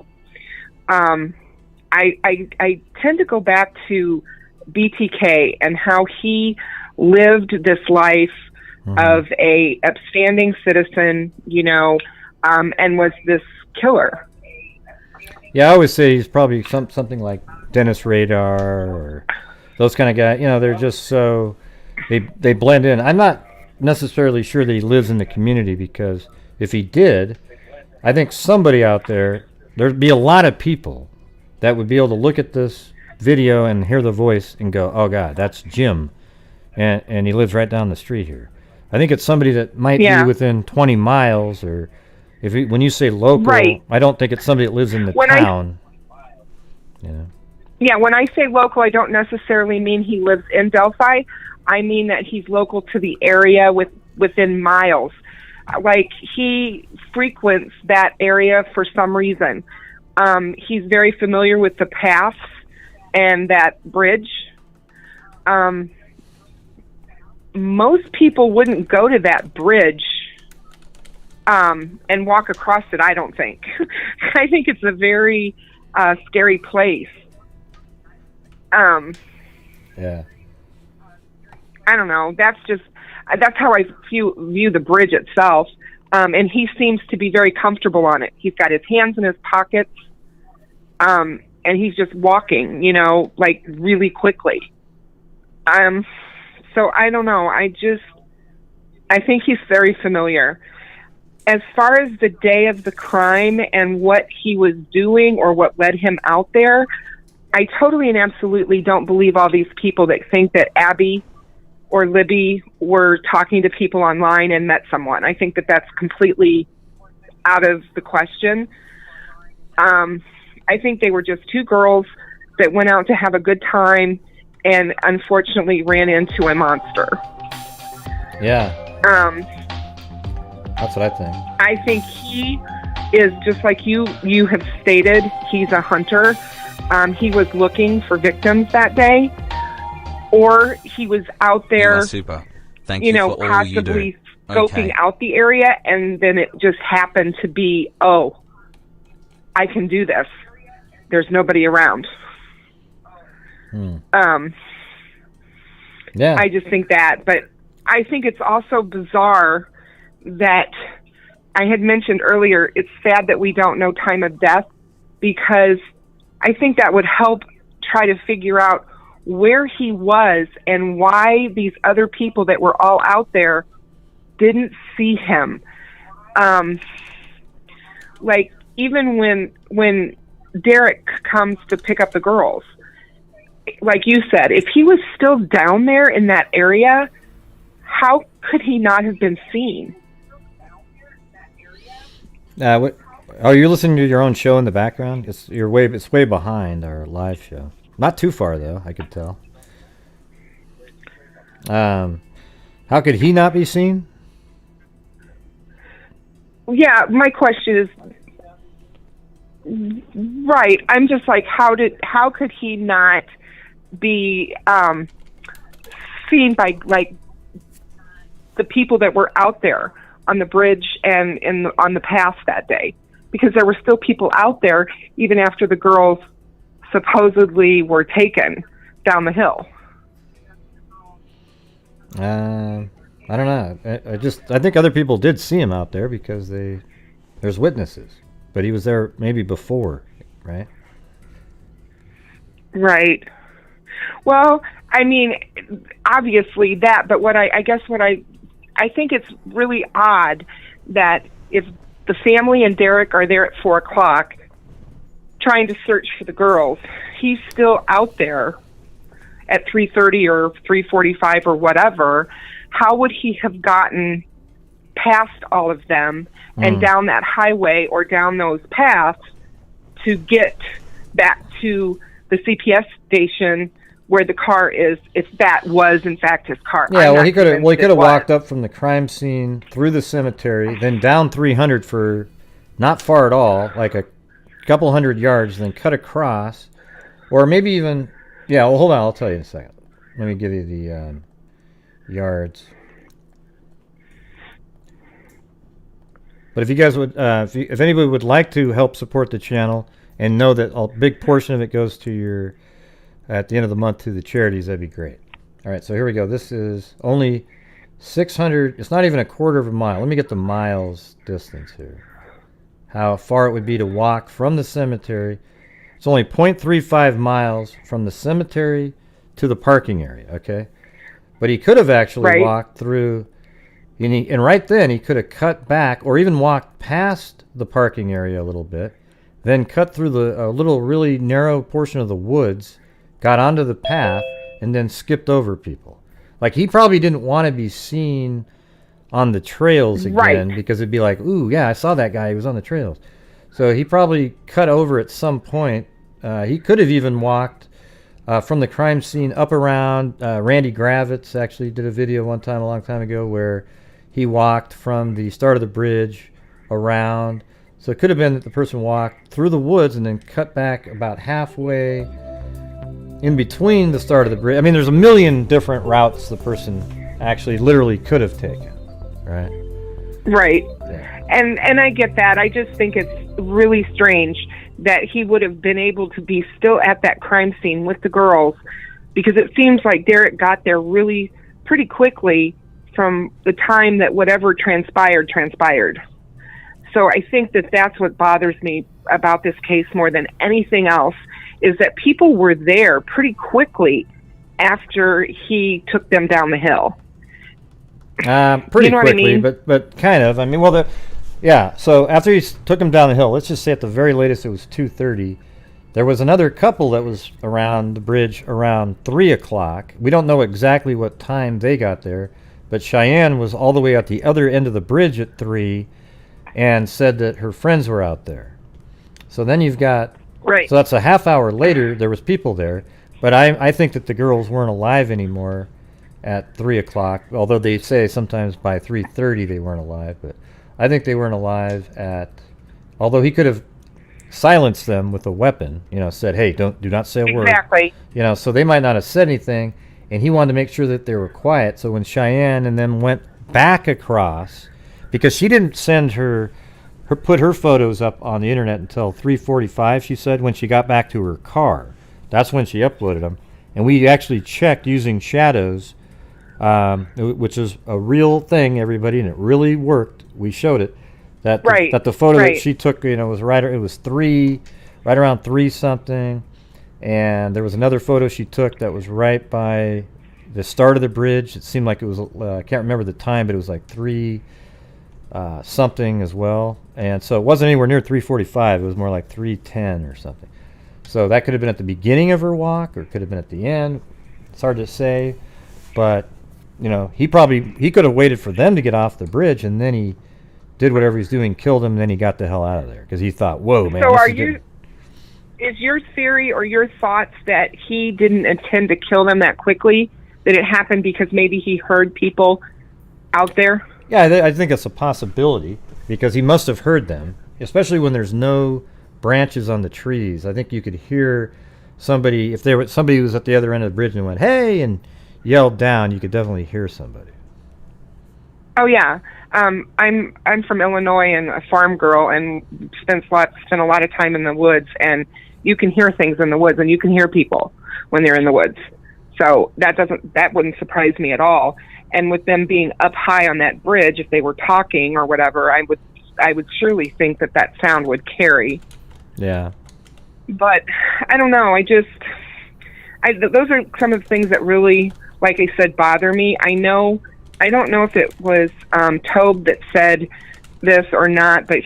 I tend to go back to BTK and how he lived this life of a upstanding citizen, and was this killer. Yeah, I always say he's probably something like Dennis Radar or those kind of guys. They're just so they blend in. I'm not necessarily sure that he lives in the community, because if he did, I think somebody out there'd be a lot of people that would be able to look at this video and hear the voice and go, "Oh God, that's Jim," and he lives right down the street here. I think it's somebody that might be within 20 miles, or when you say local, right. I don't think it's somebody that lives in the town. Yeah, when I say local, I don't necessarily mean he lives in Delphi. I mean that he's local to the area within miles. Like, he frequents that area for some reason. He's very familiar with the paths and that bridge. Most people wouldn't go to that bridge and walk across it, I don't think. I think it's a very scary place. Yeah. I don't know. That's how I view the bridge itself. And he seems to be very comfortable on it. He's got his hands in his pockets, and he's just walking, like really quickly. So I don't know. I think he's very familiar. As far as the day of the crime and what he was doing or what led him out there, I totally and absolutely don't believe all these people that think that Abby or Libby were talking to people online and met someone. I think that that's completely out of the question. I think they were just two girls that went out to have a good time and unfortunately ran into a monster. Yeah. That's what I think. I think he is just like you have stated. He's a hunter. He was looking for victims that day, or he was out there. You are super. Thank you for all you do. Possibly scoping out the area, and then it just happened to be, oh, I can do this. There's nobody around. Yeah. I just think that, but I think it's also bizarre that I had mentioned earlier, it's sad that we don't know time of death, because I think that would help try to figure out where he was and why these other people that were all out there didn't see him. Like, even when Derrick comes to pick up the girls, like you said, if he was still down there in that area, how could he not have been seen? Are you listening to your own show in the background? It's way behind our live show. Not too far though, I could tell. How could he not be seen? Yeah, my question is right. I'm just like, how could he not be seen by, like, the people that were out there on the bridge and on the pass that day, because there were still people out there even after the girls supposedly were taken down the hill. I don't know. I think other people did see him out there because there's witnesses, but he was there maybe before, right? Right. Well, I mean, obviously that, but I think it's really odd that if the family and Derrick are there at 4:00 trying to search for the girls, he's still out there at 3:30 or 3:45 or whatever. How would he have gotten past all of them and down that highway or down those paths to get back to the CPS station where the car is, if that was in fact his car? Yeah, well, he could have walked up from the crime scene through the cemetery, then down 300 for not far at all, like a couple hundred yards, then cut across, or maybe even, yeah, well, hold on, I'll tell you in a second. Let me give you the yards. But if you guys would, if anybody would like to help support the channel and know that a big portion of it goes to your, at the end of the month, to the charities, that'd be great. All right, so here we go. This is only 600, it's not even a quarter of a mile. Let me get the miles distance here. How far it would be to walk from the cemetery. It's only 0.35 miles from the cemetery to the parking area, okay? But he could have actually walked through, and right then he could have cut back or even walked past the parking area a little bit, then cut through a little really narrow portion of the woods, got onto the path, and then skipped over people. Like, he probably didn't want to be seen on the trails again because it'd be like, ooh, yeah, I saw that guy. He was on the trails. So he probably cut over at some point. He could have even walked from the crime scene up around. Randy Gravitz actually did a video one time, a long time ago, where he walked from the start of the bridge around. So it could have been that the person walked through the woods and then cut back about halfway in between the start of the bridge. I mean, there's a million different routes the person actually literally could have taken, right? Right. Yeah. And I get that. I just think it's really strange that he would have been able to be still at that crime scene with the girls, because it seems like Derrick got there really pretty quickly from the time that whatever transpired. So I think that that's what bothers me about this case more than anything else, is that people were there pretty quickly after he took them down the hill. Pretty quickly, but kind of. I mean, well, yeah. So after he took them down the hill, let's just say at the very latest it was 2:30. There was another couple that was around the bridge around 3:00. We don't know exactly what time they got there, but Cheyenne was all the way at the other end of the bridge at 3 and said that her friends were out there. So then you've got, so that's a half hour later, there was people there, but I think that the girls weren't alive anymore at 3:00, although they say sometimes by 3:30 they weren't alive, but I think they weren't alive although he could have silenced them with a weapon, said, hey, do not say a word. Exactly. So they might not have said anything, and he wanted to make sure that they were quiet. So when Cheyenne and them went back across, because she didn't send put her photos up on the internet until 3:45, she said, when she got back to her car. That's when she uploaded them. And we actually checked using shadows, which is a real thing, everybody, and it really worked. We showed it. That the photo that she took, was right around 3 something. And there was another photo she took that was right by the start of the bridge. It seemed like it was, I can't remember the time, but it was like 3 something as well. And so it wasn't anywhere near 3:45. It was more like 3:10 or something. So that could have been at the beginning of her walk, or it could have been at the end. It's hard to say, but he could have waited for them to get off the bridge, and then he did whatever he's doing, killed him, and then he got the hell out of there because he thought, "Whoa, man!" So is your theory or your thoughts that he didn't intend to kill them that quickly? That it happened because maybe he heard people out there? Yeah, I think that's a possibility, because he must have heard them, especially when there's no branches on the trees. I think you could hear somebody, if somebody who was at the other end of the bridge and went, hey, and yelled down, you could definitely hear somebody. Oh yeah. I'm from Illinois and a farm girl, and spent a lot of time in the woods, and you can hear things in the woods, and you can hear people when they're in the woods. So that wouldn't surprise me at all. And with them being up high on that bridge, if they were talking or whatever, I would surely think that sound would carry. Yeah. But I don't know. Those are some of the things that really, like I said, bother me. I don't know if it was Tobe that said this or not, but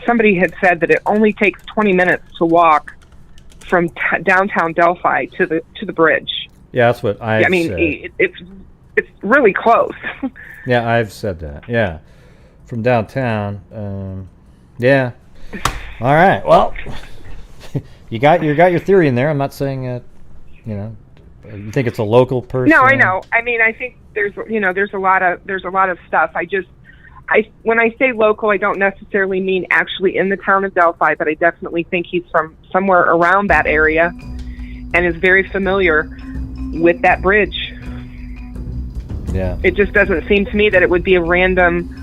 somebody had said that it only takes 20 minutes to walk from downtown Delphi to the bridge. Yeah, that's what I mean, said. It's really close. Yeah, I've said that. Yeah, from downtown. Yeah. All right. Well, you got your theory in there. I'm not saying you think it's a local person. No, I know. I mean, I think there's a lot of stuff. When I say local, I don't necessarily mean actually in the town of Delphi, but I definitely think he's from somewhere around that area and is very familiar with that bridge. Yeah. It just doesn't seem to me that it would be a random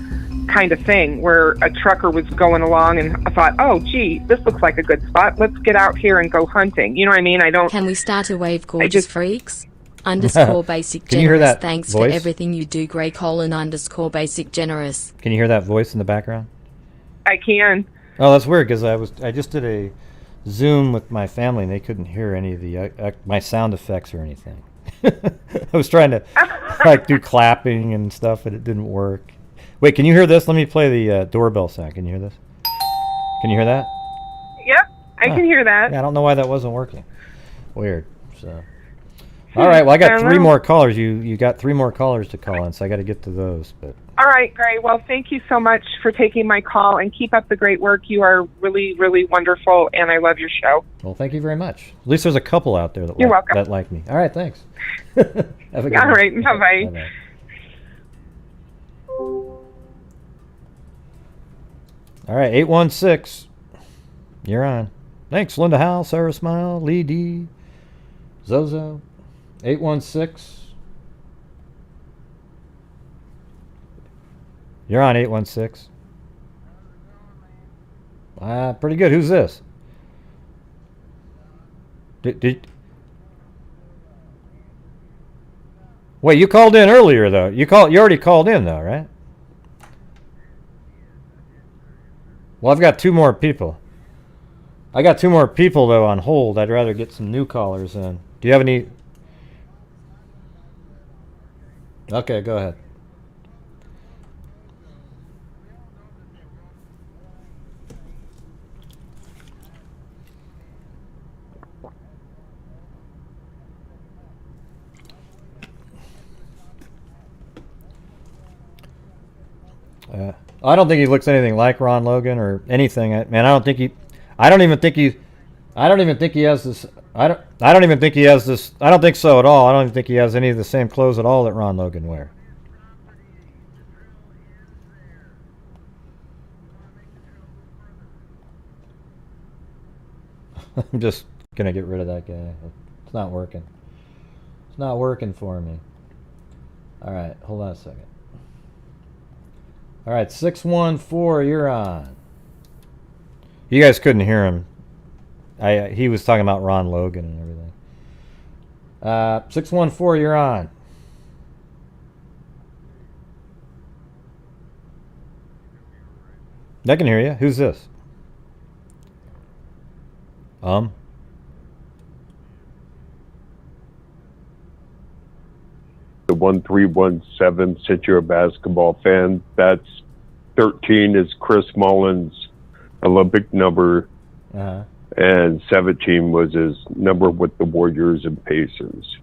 kind of thing where a trucker was going along and I thought, oh, gee, this looks like a good spot. Let's get out here and go hunting. You know what I mean? Can we start a wave, gorgeous freaks? _basic Can you hear generous. that Thanks voice? for everything you do, Grey : _basic generous. Can you hear that voice in the background? I can. Oh, that's weird because I just did a Zoom with my family and they couldn't hear any of the my sound effects or anything. I was trying to do clapping and stuff, but it didn't work. Wait, can you hear this? Let me play the doorbell sound. Can you hear this? Can you hear that? Yep, I can hear that. Yeah, I don't know why that wasn't working. Weird. So, all right. Well, I got three more callers. You got 3 more callers to call in, so I got to get to those. But all right, great. Well, thank you so much for taking my call, and keep up the great work. You are really, really wonderful, and I love your show. Well, thank you very much. At least there's a couple out there You're welcome. that like me. All right, thanks. Have a good all one. right, bye-bye. Bye-bye. All right, 816. You're on. Thanks, Linda Howell, Sarah Smile, Lee D, Zozo. 816. You're on 816. Pretty good. Who's this? Wait, you called in earlier though. You already called in though, right? Well, I've got 2 more people. I got 2 more people though on hold. I'd rather get some new callers in. Do you have any? Okay, go ahead. I don't think he looks anything like Ron Logan or anything. I don't even think he has this. I don't even think he has this. I don't think so at all. I don't even think he has any of the same clothes at all that Ron Logan wear. I'm just gonna get rid of that guy. It's not working. It's not working for me. All right, hold on a second. All right, 614, you're on. You guys couldn't hear him. He was talking about Ron Logan and everything. 614, you're on. I can hear you. Who's this? The 1317, since you're a basketball fan, that's 13 is Chris Mullins' Olympic number, and 17 was his number with the Warriors and Pacers.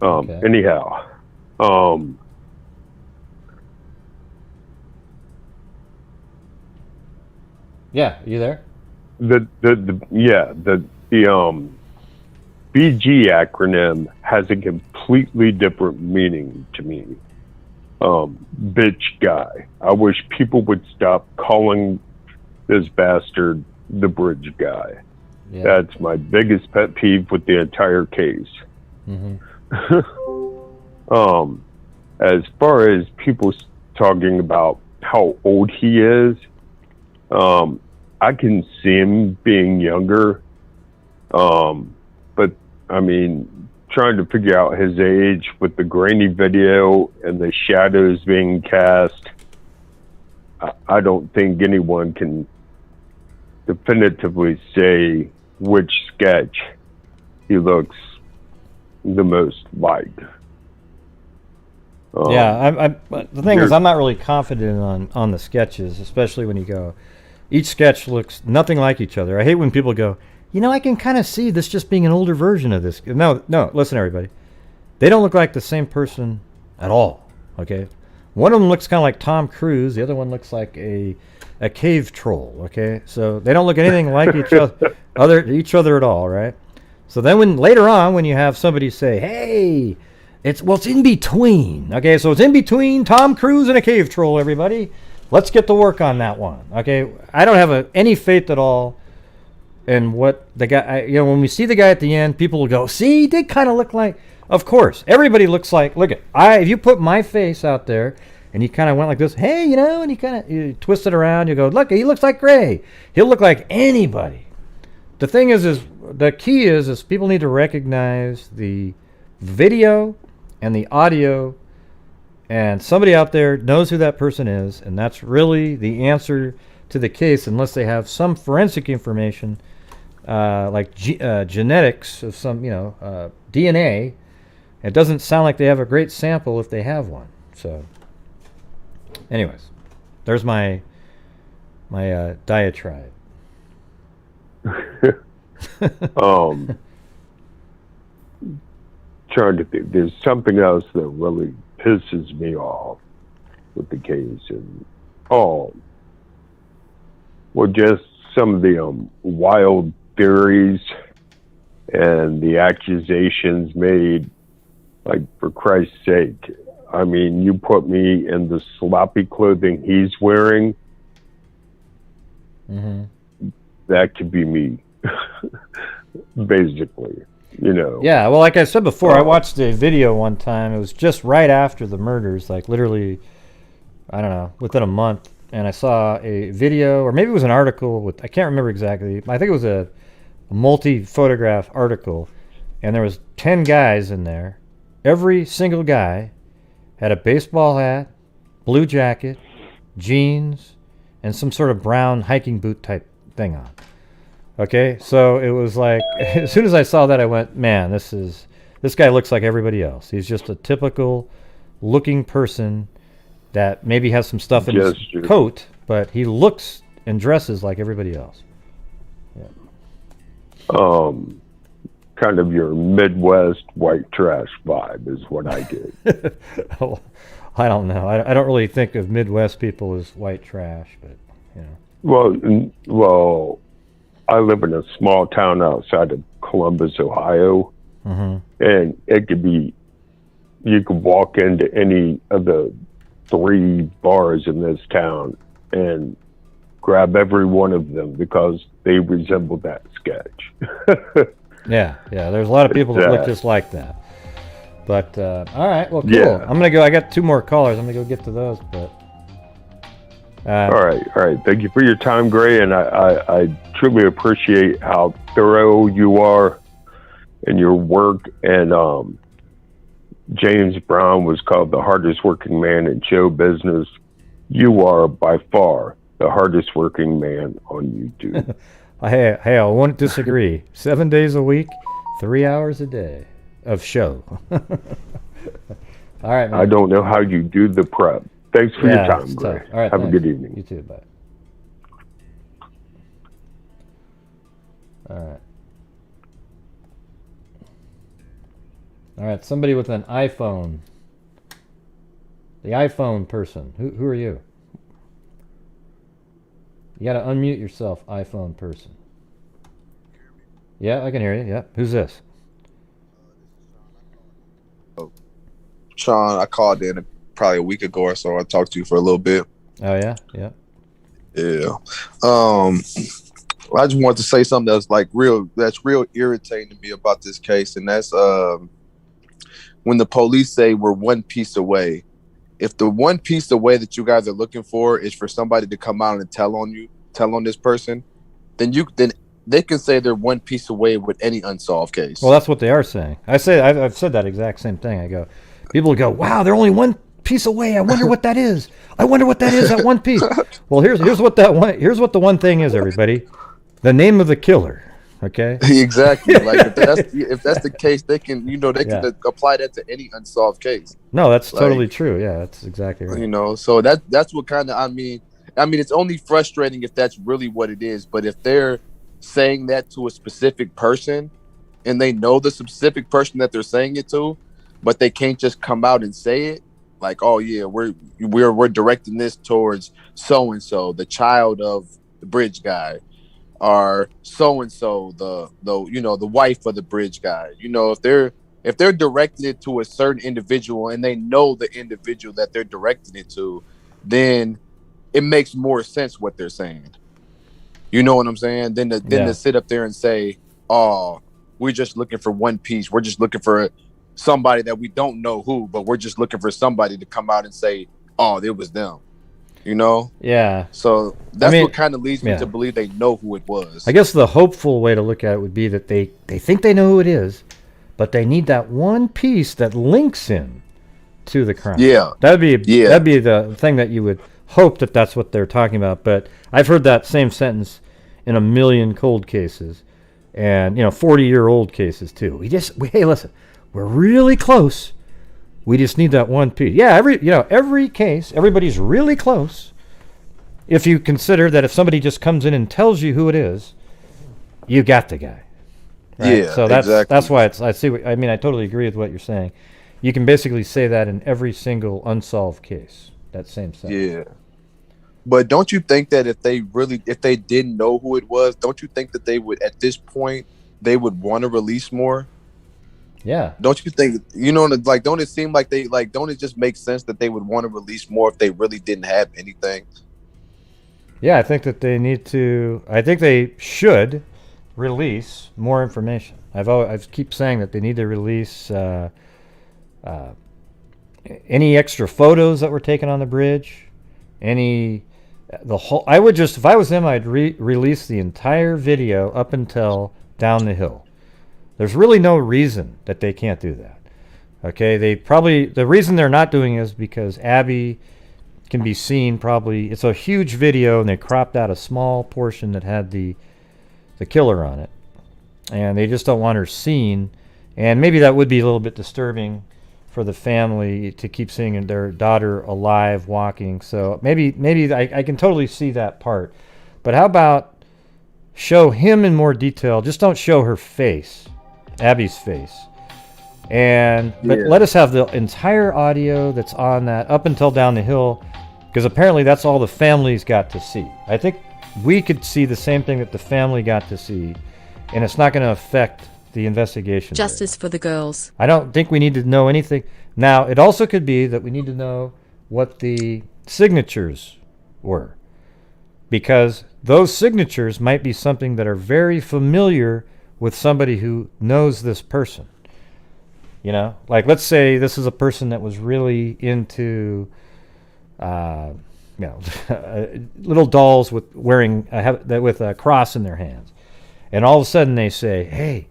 Anyhow, yeah, you there? The BG acronym has a completely different meaning to me. Bitch guy. I wish people would stop calling this bastard the bridge guy. Yeah. That's my biggest pet peeve with the entire case. Mm-hmm. As far as people talking about how old he is. I can see him being younger. But I mean, trying to figure out his age with the grainy video and the shadows being cast, I don't think anyone can definitively say which sketch he looks the most like. Yeah, the thing is, I'm not really confident on the sketches, especially when you go, each sketch looks nothing like each other. I hate when people go, I can kind of see this just being an older version of this. No, listen, everybody. They don't look like the same person at all, okay? One of them looks kind of like Tom Cruise. The other one looks like a cave troll, okay? So they don't look anything like each other at all, right? So then later on, when you have somebody say, hey, it's in between, okay? So it's in between Tom Cruise and a cave troll, everybody. Let's get to work on that one, okay? I don't have any faith at all in what the guy, when we see the guy at the end, people will go, see, he did kind of look like, of course, everybody looks like, if you put my face out there and he kind of went like this, hey, and he kind of twist it around, you go, look, he looks like Gray. He'll look like anybody. The thing is the key is people need to recognize the video and the audio, and somebody out there knows who that person is, and that's really the answer to the case, unless they have some forensic information, like genetics of some, DNA. It doesn't sound like they have a great sample if they have one. So, anyways, there's my diatribe. Trying to think, there's something else that really pisses me off with the case, and just some of the wild theories and the accusations made. Like, for Christ's sake, I mean, you put me in the sloppy clothing he's wearing, that could be me, basically. Yeah, well, like I said before, I watched a video one time. It was just right after the murders, like literally, I don't know, within a month. And I saw a video, or maybe it was an article I can't remember exactly. I think it was a multi-photograph article. And there was 10 guys in there. Every single guy had a baseball hat, blue jacket, jeans, and some sort of brown hiking boot type thing on. Okay, so it was like, as soon as I saw that, I went, man, this guy looks like everybody else. He's just a typical looking person that maybe has some stuff in his coat, but he looks and dresses like everybody else. Yeah. Kind of your Midwest white trash vibe is what I get. Oh, I don't know. I don't really think of Midwest people as white trash, but Well, I live in a small town outside of Columbus, Ohio, and it could be, you could walk into any of the 3 bars in this town and grab every one of them because they resemble that sketch. Yeah, there's a lot of people that look just like that. But, all right, well, cool. Yeah. I'm going to go, I got 2 more callers. I'm going to go get to those, but... all right. Thank you for your time, Gray, and I truly appreciate how thorough you are in your work. And James Brown was called the hardest working man in show business. You are by far the hardest working man on YouTube. Hey, I won't disagree. 7 days a week, 3 hours a day of show. All right, man. I don't know how you do the prep. Thanks for your time, Gray. All right, have a good evening. You too, bye. All right, somebody with an iPhone. The iPhone person. Who are you? You got to unmute yourself, iPhone person. Yeah, I can hear you. Yeah. Who's this? Sean, I called in probably a week ago or so. I talked to you for a little bit. Oh, yeah? Yeah. I just wanted to say something that's real irritating to me about this case, and that's when the police say we're one piece away, if the one piece away that you guys are looking for is for somebody to come out and tell on this person, then they can say they're one piece away with any unsolved case. Well, that's what they are saying. I've said that exact same thing. I go, people go, wow, they're only one piece away. I wonder what that is. I wonder what that is, that one piece. Well, here's what the one thing is, everybody. The name of the killer. Okay. Exactly. Like if that's the case, they can apply that to any unsolved case. No, that's totally true. Yeah, that's exactly right. So that's what kind of I mean, it's only frustrating if that's really what it is. But if they're saying that to a specific person, and they know the specific person that they're saying it to, but they can't just come out and say it, like, oh yeah, we're directing this towards so and so, the child of the bridge guy, or so and so, the wife of the bridge guy. If they're directing it to a certain individual and they know the individual that they're directing it to, then it makes more sense what they're saying. You know what I'm saying? Then to sit up there and say, oh, we're just looking for one piece. We're just looking for somebody that we don't know who, but we're just looking for somebody to come out and say, oh, it was them. Yeah. So that's what kind of leads me to believe they know who it was. I guess the hopeful way to look at it would be that they think they know who it is, but they need that one piece that links him to the crime. Yeah. That'd be the thing that you would hope that that's what they're talking about. But I've heard that same sentence in a million cold cases, and 40-year-old cases too. Hey, listen, we're really close. We just need that one piece. Yeah, every case, everybody's really close. If you consider that if somebody just comes in and tells you who it is, you got the guy. Right? Yeah, so that's why I totally agree with what you're saying. You can basically say that in every single unsolved case. That same sentence. Yeah. But don't you think that if they didn't know who it was, don't you think that they would, at this point, they would want to release more? Yeah. Don't you think, don't it seem like don't it just make sense that they would want to release more if they really didn't have anything? Yeah, I think that they should release more information. I keep saying that they need to release any extra photos that were taken on the bridge, I would just, if I was them, I'd release the entire video up until down the hill. There's really no reason that they can't do that. Okay, the reason they're not doing it is because Abby can be seen it's a huge video and they cropped out a small portion that had the killer on it. And they just don't want her seen. And maybe that would be a little bit disturbing for the family to keep seeing their daughter alive walking. So maybe I can totally see that part. But how about show him in more detail? Just don't show her face, Abby's face. But let us have the entire audio that's on that up until down the hill, because apparently that's all the family's got to see. I think we could see the same thing that the family got to see, and it's not going to affect the investigation. Justice for the girls. I don't think we need to know anything. Now, it also could be that we need to know what the signatures were, because those signatures might be something that are very familiar with somebody who knows this person. Like let's say this is a person that was really into, little dolls with with a cross in their hands, and all of a sudden they say, "Hey,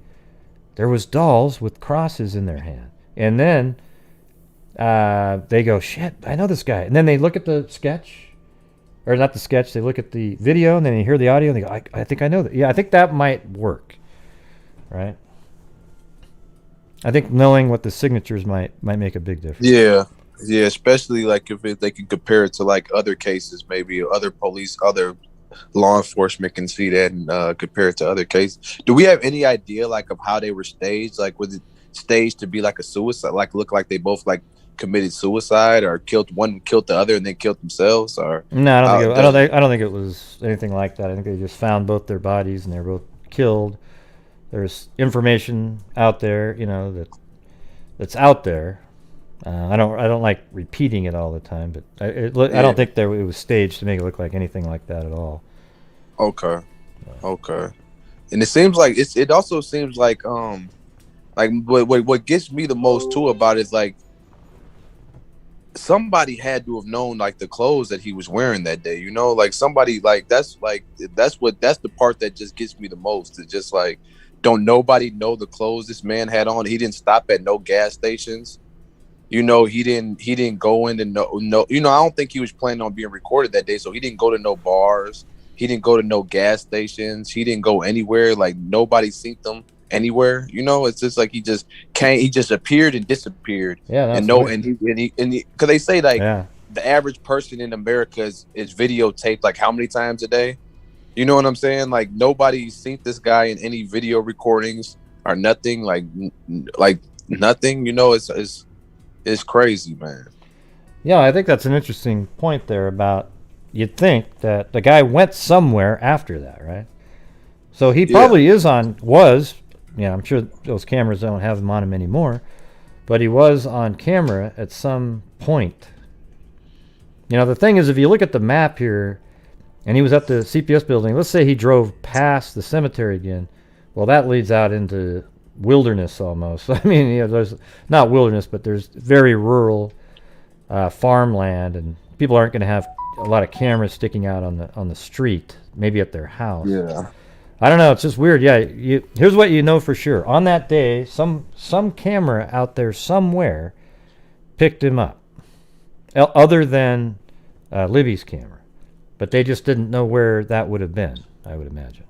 there was dolls with crosses in their hand," and then they go, "Shit, I know this guy," and then they look at the sketch, or not the sketch, they look at the video, and then they hear the audio, and they go, "I think I know that." Yeah, I think that might work, right? I think knowing what the signatures might make a big difference. Yeah, especially like if they can compare it to like other cases, maybe other law enforcement can see that and compare it to other cases. Do we have any idea like of how they were staged? Like was it staged to be like a suicide, like look like they both like committed suicide, or one killed the other and then killed themselves? Or no, I don't think it was anything like that. I think they just found both their bodies and they were both killed. There's information out there, that's out there. I don't like repeating it all the time, but I don't think it was staged to make it look like anything like that at all. Okay. And it seems like it also seems like what gets me the most too about it is like somebody had to have known like the clothes that he was wearing that day, you know, like somebody that's the part that just gets me the most. It's just like, don't nobody know the clothes this man had on. He didn't stop at no gas stations, you know. He didn't go into no you know, I don't think he was planning on being recorded that day, so he didn't go to no bars, he didn't go to no gas stations, he didn't go anywhere. Like nobody seen them anywhere, you know. It's just like he just appeared and disappeared. Yeah, that's and he because they say like the average person in America is videotaped like how many times a day, you know what I'm saying? Like nobody's seen this guy in any video recordings or nothing, like nothing, you know. It's crazy, man. Yeah, I think that's an interesting point there about, you'd think that the guy went somewhere after that, right? So he probably was, I'm sure those cameras don't have him on him anymore, but he was on camera at some point. You know, the thing is, if you look at the map here, and he was at the CPS building, let's say he drove past the cemetery again, well, that leads out into wilderness almost. I mean, you know, there's not wilderness, but there's very rural farmland, and people aren't going to have a lot of cameras sticking out on the street, maybe at their house. Yeah. I don't know. It's just weird. Yeah. Here's what you know for sure. On that day, some camera out there somewhere picked him up, other than Libby's camera, but they just didn't know where that would have been, I would imagine.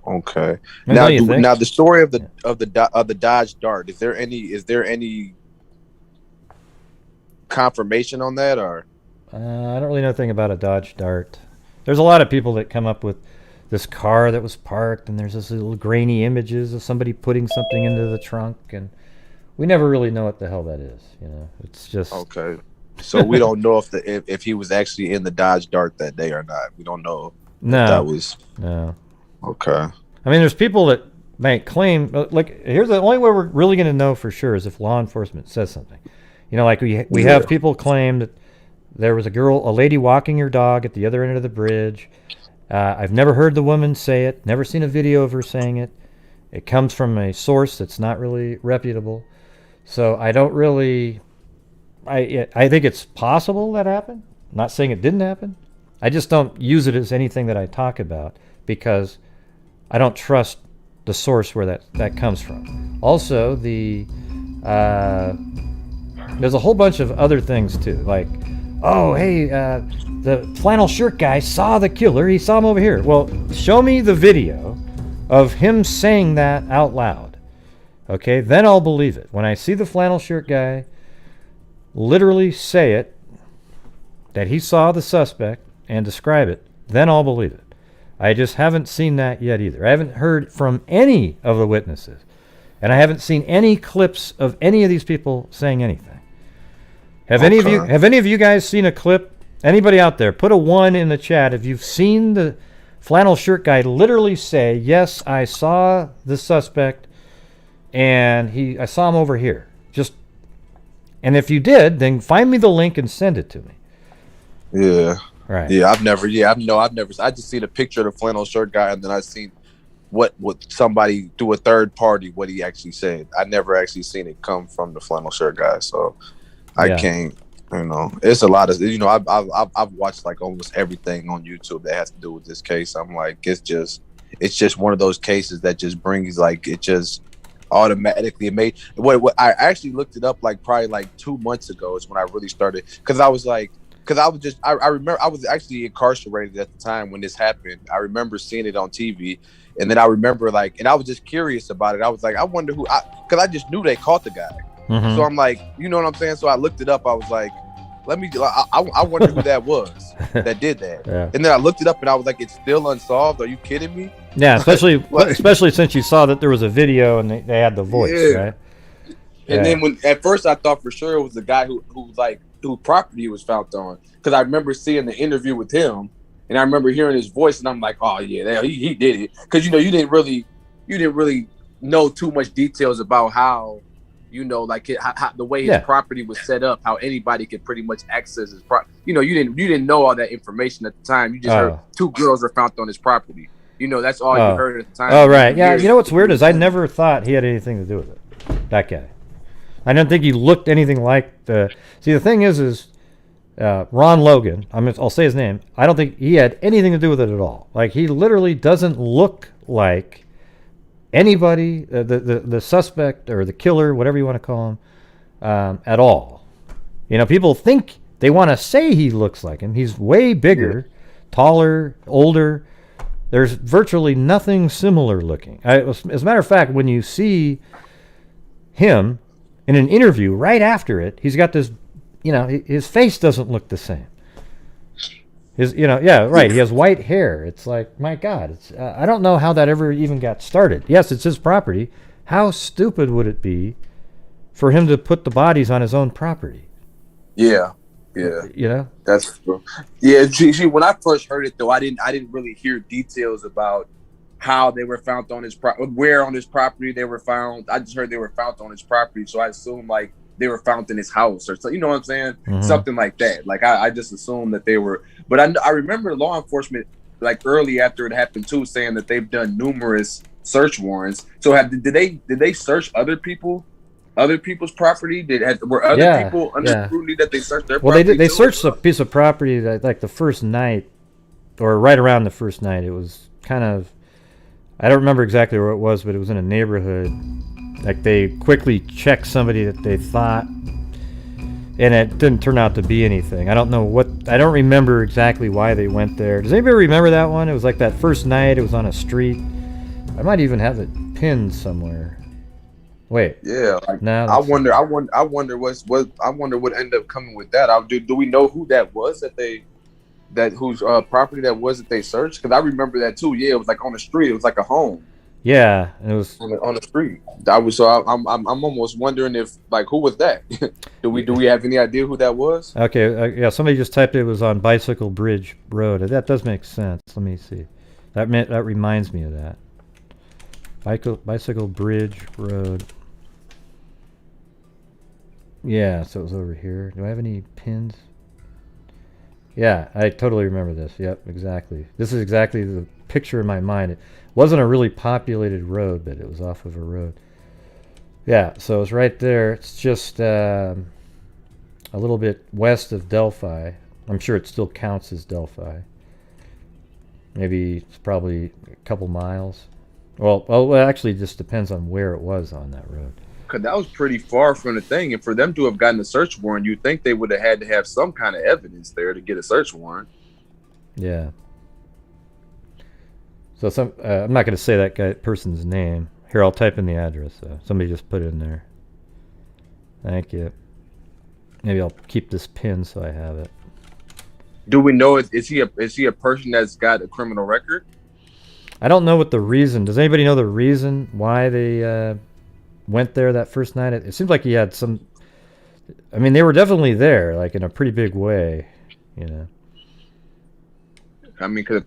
Okay. Now the story of the Dodge Dart. Is there any confirmation on that, or? I don't really know anything about a Dodge Dart. There's a lot of people that come up with this car that was parked, and there's this little grainy images of somebody putting something into the trunk, and we never really know what the hell that is. You know, it's just okay. So we don't know if he was actually in the Dodge Dart that day or not. We don't know. No, if that was no. Okay. I mean, there's people that might claim, like, here's the only way we're really going to know for sure is if law enforcement says something. You know, like we have people claim that there was a lady walking her dog at the other end of the bridge. I've never heard the woman say it, never seen a video of her saying it. It comes from a source that's not really reputable. So I don't really, I think it's possible that happened. I'm not saying it didn't happen. I just don't use it as anything that I talk about because I don't trust the source where that comes from. Also, there's a whole bunch of other things too, like, oh, hey, the flannel shirt guy saw the killer. He saw him over here. Well, show me the video of him saying that out loud. Okay, then I'll believe it. When I see the flannel shirt guy literally say it, that he saw the suspect and describe it, then I'll believe it. I just haven't seen that yet either. I haven't heard from any of the witnesses, and I haven't seen any clips of any of these people saying anything. Have any of you guys seen a clip? Anybody out there, put a 1 in the chat if you've seen the flannel shirt guy literally say, yes, I saw the suspect and I saw him over here. And if you did, then find me the link and send it to me. Yeah. Right. Yeah, I've never. I just seen a picture of the flannel shirt guy, and then I seen what somebody through a third party what he actually said. I never actually seen it come from the flannel shirt guy, so I can't. You know, it's a lot of. You know, I've watched like almost everything on YouTube that has to do with this case. I'm like, it's just one of those cases that just brings like it just automatically made. What I actually looked it up like probably like 2 months ago is when I really started because I was like. Because I remember I was actually incarcerated at the time when this happened. I remember seeing it on TV, and then I remember and I was just curious about it. I was like, I wonder because I just knew they caught the guy. Mm-hmm. So I'm like, you know what I'm saying? So I looked it up. I was like, I wonder who that was that did that. Yeah. And then I looked it up, and I was like, it's still unsolved. Are you kidding me? Yeah, especially since you saw that there was a video and they had the voice, right? And then when at first I thought for sure it was the guy who property was found on, because I remember seeing the interview with him, and I remember hearing his voice, and I'm like, oh yeah, he did it, because you didn't really know too much details about how, how the way his property was set up, how anybody could pretty much access his property. You didn't know all that information at the time. You just heard 2 girls were found on his property. That's all you heard at the time. Oh right, yeah. You know what's weird is I never thought he had anything to do with it. That guy. I don't think he looked anything like the... See, the thing is Ron Logan, I'll say his name, I don't think he had anything to do with it at all. Like, he literally doesn't look like anybody, the suspect or the killer, whatever you want to call him, at all. You know, people think they want to say he looks like him. He's way bigger, taller, older. There's virtually nothing similar looking. As a matter of fact, when you see him in an interview right after it, he's got this, you know, his face doesn't look the same. He has white hair. It's like, my God, I don't know how that ever even got started. Yes, it's his property. How stupid would it be for him to put the bodies on his own property? Yeah. You know? That's true. Yeah, see, when I first heard it though, I didn't really hear details about how they were found on his where on his property they were found. I just heard they were found on his property, so I assumed like they were found in his house or so, you know what I'm saying? Mm-hmm. Something like that. Like I just assumed that they were, but I remember law enforcement like early after it happened too, saying that they've done numerous search warrants. So did they search other people's property? Were other people under scrutiny that they searched their property? Well, they searched a piece of property that, like, the first night, or right around the first night. It was kind of, I don't remember exactly where it was, but it was in a neighborhood. Like, they quickly checked somebody that they thought, and it didn't turn out to be anything. I don't remember exactly why they went there. Does anybody remember that one? It was like that first night. It was on a street. I might even have it pinned somewhere. Wait. Yeah. Like, I wonder what ended up coming with that. Do we know who that was whose property that was that they searched? Because I remember that too. Yeah, it was like on the street. It was like a home. Yeah, and it was on the street. I'm almost wondering if, like, who was that? do we have any idea who that was? Okay, somebody just typed it was on Bicycle Bridge Road. That does make sense. Let me see. That reminds me of that. Bicycle Bridge Road. Yeah, so it was over here. Do I have any pins? Yeah, I totally remember this. Yep, exactly. This is exactly the picture in my mind. It wasn't a really populated road, but it was off of a road. Yeah, so it's right there. It's just a little bit west of Delphi. I'm sure it still counts as Delphi. Maybe it's probably a couple miles. Well, actually, it just depends on where it was on that road. Because that was pretty far from the thing, and for them to have gotten a search warrant, you'd think they would have had to have some kind of evidence there to get a search warrant. Yeah. So I'm not going to say that person's name. Here, I'll type in the address. Somebody just put it in there. Thank you. Maybe I'll keep this pin so I have it. Do we know is he a person that's got a criminal record? I don't know what the reason. Does anybody know the reason why they went there that first night? It seems like he had some. I mean, they were definitely there, like in a pretty big way, you know. I mean, because if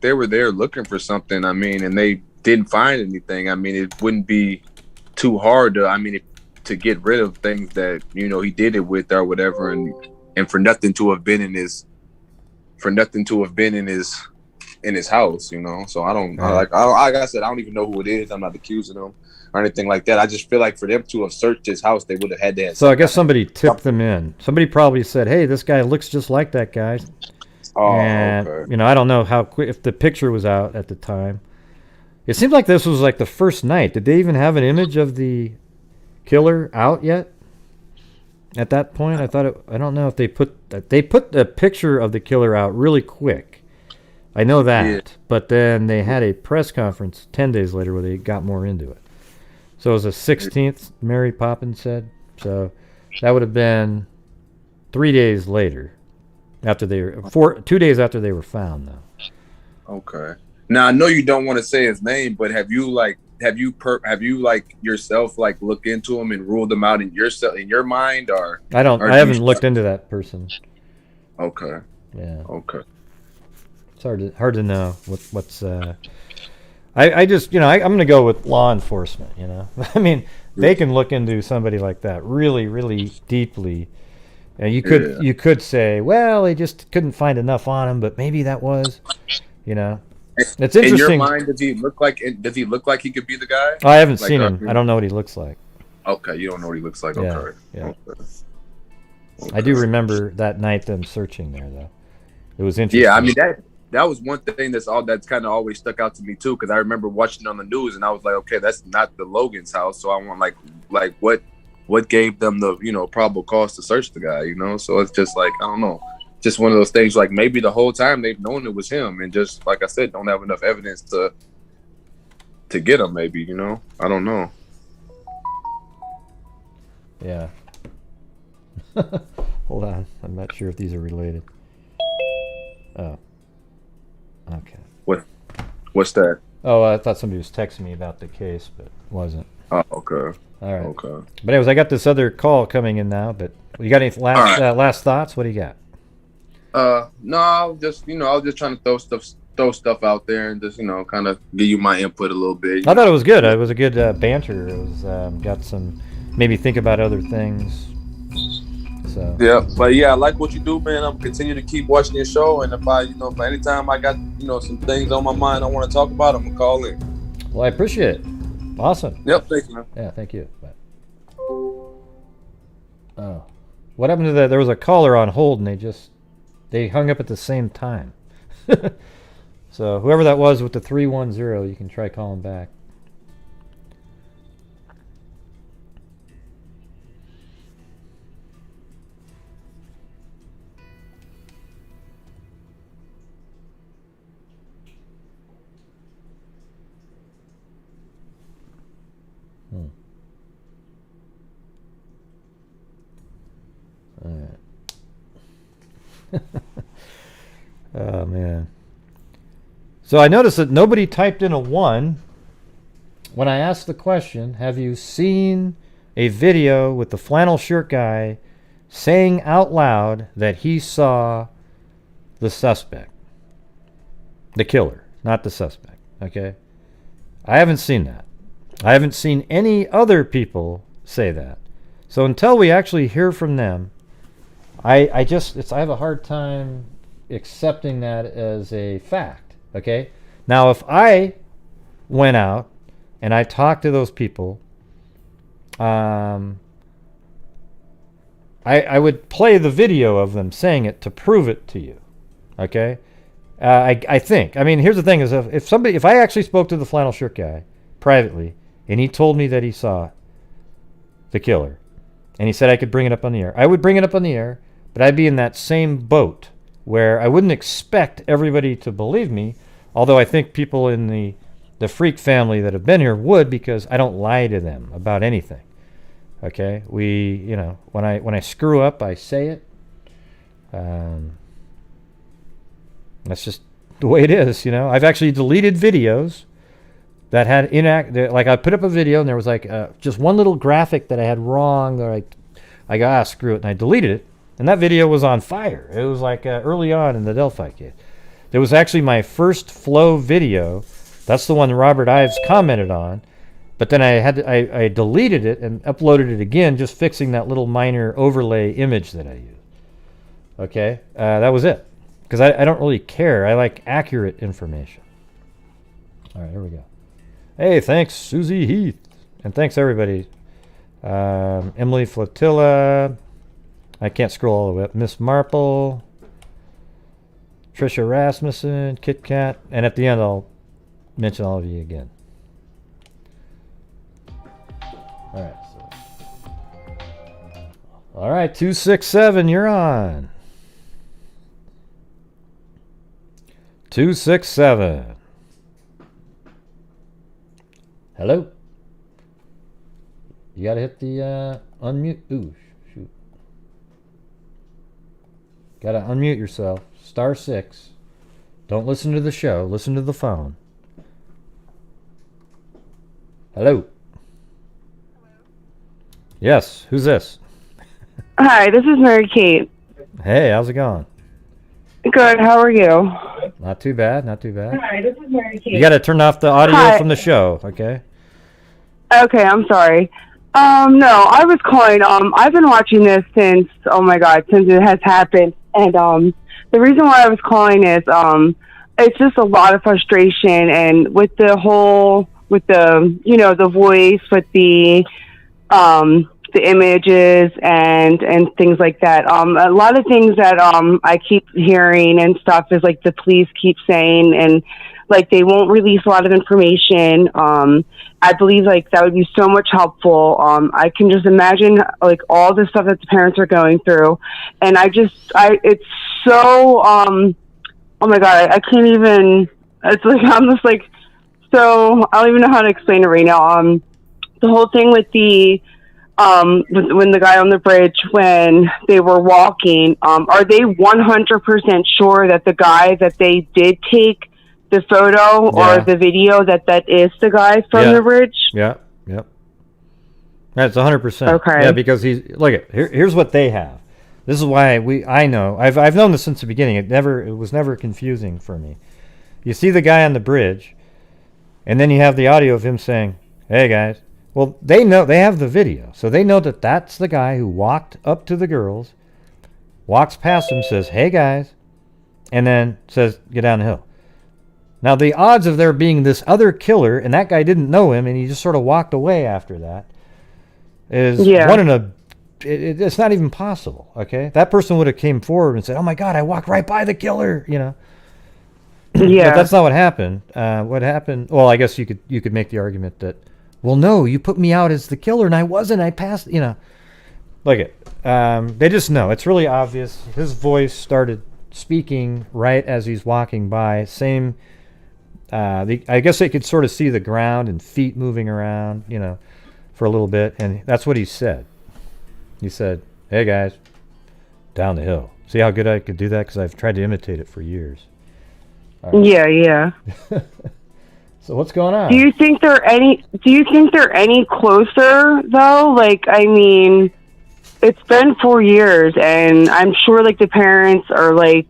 they were there looking for something, I mean, and they didn't find anything, I mean, it wouldn't be too hard to get rid of things that, you know, he did it with or whatever, and for nothing to have been in his house, you know. So like I said, I don't even know who it is. I'm not accusing them or anything like that. I just feel like for them to have searched his house, they would have had to have. So I guess somebody tipped them in. Somebody probably said, "Hey, this guy looks just like that guy." Oh, and, okay. You know, I don't know how quick, if the picture was out at the time. It seemed like this was like the first night. Did they even have an image of the killer out yet? At that point, I don't know if they put a picture of the killer out really quick. I know that, yeah. But then they had a press conference 10 days later where they got more into it. So it was the 16th, Mary Poppins said. So that would have been 3 days later, after 2 days after they were found, though. Okay. Now I know you don't want to say his name, but have you yourself like looked into him and ruled him out in your mind, or I haven't looked into that person. Okay. Yeah. Okay. It's hard to know what's. I just, you know, I'm going to go with law enforcement. You know, I mean, they can look into somebody like that really, really deeply, and you could say, well, they just couldn't find enough on him, but maybe that was, you know. It's interesting. In your mind, does he look like he could be the guy? I haven't seen him. I don't know what he looks like. Okay, you don't know what he looks like. Yeah, Okay. yeah. Okay. I do remember that night them searching there, though. It was interesting. Yeah, I mean that was one thing that's kind of always stuck out to me too, because I remember watching it on the news and I was like, okay, that's not the Logan's house, so I want like what gave them the probable cause to search the guy, So it's just like, I don't know, just one of those things. Like maybe the whole time they've known it was him, and just like I said, don't have enough evidence to get him. Maybe I don't know. Yeah. Hold on, I'm not sure if these are related. Oh. Okay. What's that? Oh, I thought somebody was texting me about the case, but wasn't. Oh, okay. All right. Okay. But anyways, I got this other call coming in now. But you got any last thoughts? What do you got? No, I was just trying to throw stuff out there and just kind of give you my input a little bit. I thought it was good. It was a good banter. It was got some maybe think about other things. So. Yeah, but yeah, I like what you do, man. I'm continue to keep watching your show, and if if anytime I got some things on my mind I want to talk about, I'm gonna call in. Well, I appreciate it. Awesome. Yep, thank you, man. Yeah, thank you. Bye. Oh, what happened to that? There was a caller on hold, and they hung up at the same time. So whoever that was with the 310, you can try calling back. All right. Oh man. So I noticed that nobody typed in a 1 when I asked the question, have you seen a video with the flannel shirt guy saying out loud that he saw the suspect? The killer, not the suspect. Okay? I haven't seen that. I haven't seen any other people say that. So until we actually hear from them, I have a hard time accepting that as a fact. Okay? Now, if I went out and I talked to those people, I would play the video of them saying it to prove it to you. Okay? I think. I mean, here's the thing: is if I actually spoke to the flannel shirt guy privately and he told me that he saw the killer, and he said I could bring it up on the air, I would bring it up on the air, but I'd be in that same boat where I wouldn't expect everybody to believe me, although I think people in the freak family that have been here would, because I don't lie to them about anything. Okay? When I screw up, I say it. That's just the way it is, I've actually deleted videos that had like I put up a video and there was like just one little graphic that I had wrong, or I got screw it, and I deleted it. And that video was on fire. It was like early on in the Delphi case. It was actually my first flow video. That's the one Robert Ives commented on. But then I deleted it and uploaded it again, just fixing that little minor overlay image that I used. Okay? That was it. Because I don't really care. I like accurate information. All right, here we go. Hey, thanks, Susie Heath. And thanks, everybody. Emily Flotilla. I can't scroll all the way up. Miss Marple, Trisha Rasmussen, Kit Kat, and at the end I'll mention all of you again. All right, 267, you're on. 267. Hello. You gotta hit the unmute. Ooh. Gotta unmute yourself. *6. Don't listen to the show. Listen to the phone. Hello. Yes. Who's this? Hi, this is Mary Kate. Hey, how's it going? Good. How are you? Not too bad. Not too bad. Hi, this is Mary Kate. You gotta turn off the audio from the show, okay? Okay, I'm sorry. No, I was calling. I've been watching this since it has happened. And the reason why I was calling is it's just a lot of frustration, and with the whole, the voice, with the the images and things like that. A lot of things that I keep hearing and stuff is like the police keep saying, and like they won't release a lot of information. I believe like that would be so much helpful. I can just imagine like all the stuff that the parents are going through, and it's so oh my god, I can't even. It's like I'm just like so I don't even know how to explain it right now. The whole thing with the when the guy on the bridge, when they were walking, are they 100% sure that the guy that they did take the photo or the video that is the guy from the bridge? Yeah. Yep. That's 100%. Okay. Yeah, because look at here's what they have. This is why I know. I've known this since the beginning. It was never confusing for me. You see the guy on the bridge, and then you have the audio of him saying, "Hey guys." Well, they know, they have the video, so they know that that's the guy who walked up to the girls, walks past them, says, "Hey guys," and then says, "Get down the hill." Now, the odds of there being this other killer, and that guy didn't know him, and he just sort of walked away after that, is one in a... It's not even possible, okay? That person would have came forward and said, "Oh my God, I walked right by the killer," you know? Yeah. But that's not what happened. What happened... Well, I guess you could make the argument that, well, no, you put me out as the killer, and I wasn't. I passed, you know. Look at, they just know. It's really obvious. His voice started speaking right as he's walking by. Same, I guess they could sort of see the ground and feet moving around, you know, for a little bit, and that's what he said. He said, "Hey, guys, down the hill." See how good I could do that? Because I've tried to imitate it for years. Right. Yeah. So what's going on? Do you think they're any closer though? Like, I mean, it's been 4 years, and I'm sure like the parents are like,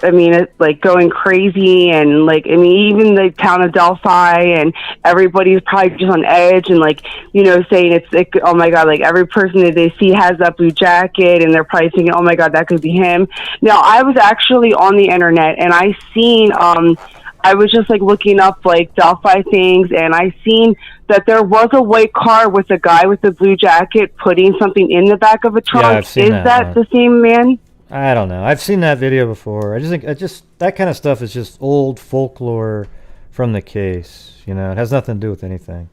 I mean, it's like going crazy, and like, I mean, even the town of Delphi and everybody's probably just on edge, and like, you know, saying it's like, oh my God, like every person that they see has that blue jacket, and they're probably thinking, oh my God, that could be him. Now, I was actually on the internet, and I seen, I was just like looking up like Delphi things, and I seen that there was a white car with a guy with the blue jacket putting something in the back of a trunk. Yeah, I've seen that the same man? I don't know. I've seen that video before. I just think that kind of stuff is just old folklore from the case. You know, it has nothing to do with anything.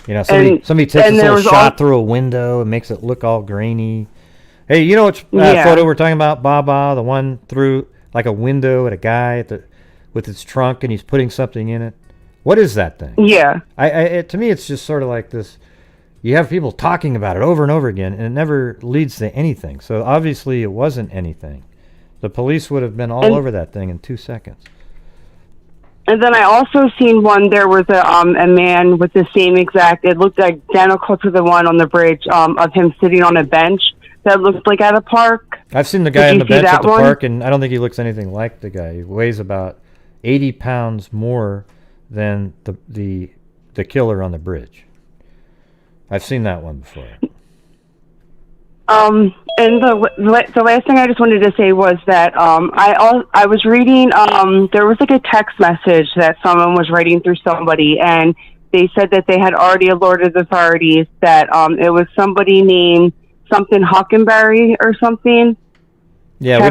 You know, somebody takes this little shot through a window and makes it look all grainy. Hey, you know which photo we're talking about, Baba? The one through like a window at a guy with his trunk, and he's putting something in it. What is that thing? Yeah. To me, it's just sort of like this. You have people talking about it over and over again, and it never leads to anything. So obviously, it wasn't anything. The police would have been all over that thing in 2 seconds. And then I also seen one. There was a man with the same exact. It looked identical to the one on the bridge of him sitting on a bench that looked like at a park. I've seen the guy on the bench at the park, and I don't think he looks anything like the guy. He weighs about 80 pounds more than the killer on the bridge. I've seen that one before. And the last thing I just wanted to say was that I was reading, there was like a text message that someone was writing through somebody, and they said that they had already alerted the authorities that it was somebody named something Hockenberry or something. Yeah, we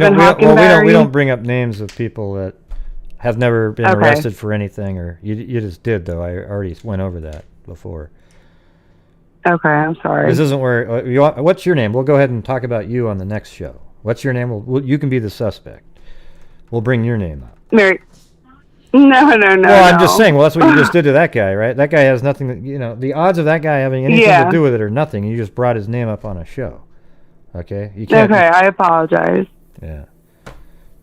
don't bring up names of people that have never been arrested for anything, or you just did, though. I already went over that before. Okay, I'm sorry. This isn't where what's your name? We'll go ahead and talk about you on the next show. What's your name? You can be the suspect. We'll bring your name up. Mary. No. Well, I'm just saying. Well, that's what you just did to that guy, right? That guy has nothing. The odds of that guy having anything to do with it are nothing. You just brought his name up on a show. Okay. You can't. Okay, I apologize. Yeah.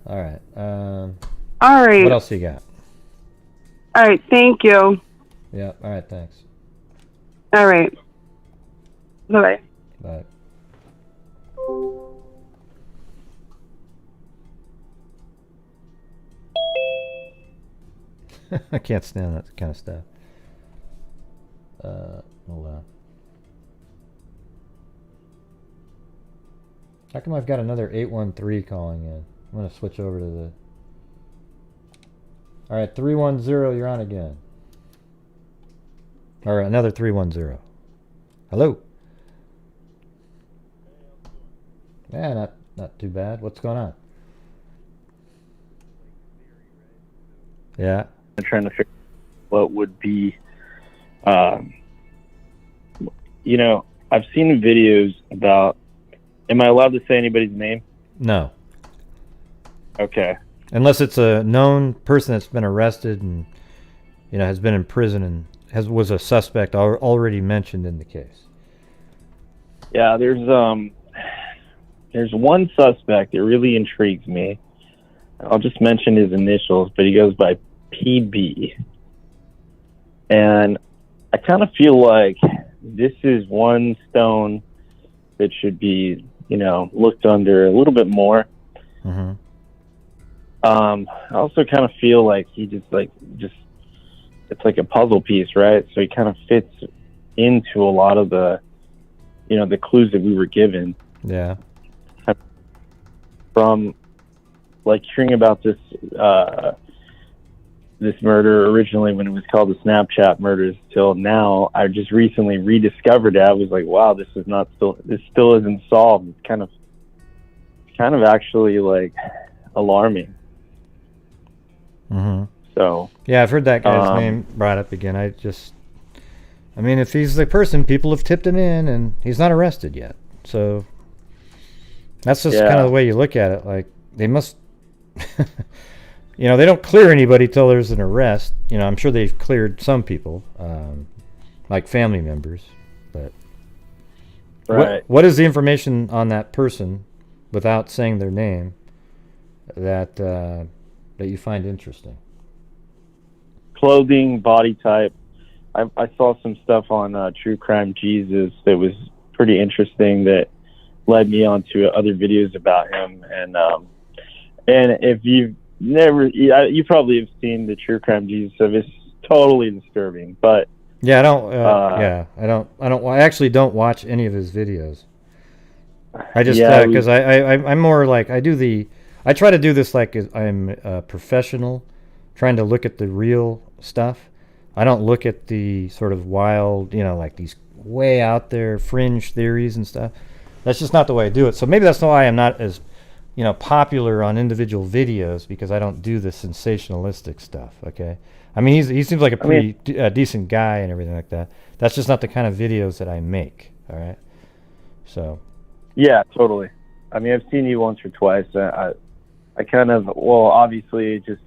All right. All right. What else you got? All right. Thank you. Yeah. All right. Thanks. All right. Bye. Bye. I can't stand that kind of stuff. Hold on. How come I've got another 813 calling in? I'm going to switch over to the... All right, 310, you're on again. Or another 310. Hello. Yeah, not too bad. What's going on? Yeah. I'm trying to figure out what would be, you know, I've seen videos about, am I allowed to say anybody's name? No. Okay. Unless it's a known person that's been arrested and, you know, has been in prison and was a suspect already mentioned in the case. Yeah, there's one suspect that really intrigues me. I'll just mention his initials, but he goes by PB. And I kind of feel like this is one stone that should be, you know, looked under a little bit more. Mm-hmm. I also kind of feel like he just it's like a puzzle piece, right? So he kind of fits into a lot of the, you know, the clues that we were given. Yeah. From like hearing about this this murder originally when it was called the Snapchat murders till now, I just recently rediscovered it. I was like, wow, this still isn't solved. It's kind of actually like alarming. Mm-hmm. So yeah, I've heard that guy's name brought up again. I mean, if he's the person, people have tipped him in, and he's not arrested yet. So that's just kind of the way you look at it. Like they must, you know, they don't clear anybody till there's an arrest. You know, I'm sure they've cleared some people, like family members. But right. What is the information on that person, without saying their name, that you find interesting? Clothing, body type. I saw some stuff on True Crime Jesus that was pretty interesting that led me on to other videos about him. And if you've never, you probably have seen the True Crime Jesus stuff. It's totally disturbing. But yeah, I actually don't watch any of his videos. I just because I'm more like I try to do this like I'm a professional, trying to look at the real stuff. I don't look at the sort of wild, you know, like these way out there fringe theories and stuff. That's just not the way I do it. So maybe that's why I'm not as, you know, popular on individual videos, because I don't do the sensationalistic stuff. Okay, I mean he seems like a pretty decent guy and everything like that. That's just not the kind of videos that I make. All right, so yeah, totally. I mean, I've seen you once or twice. I kind of, well, obviously it just,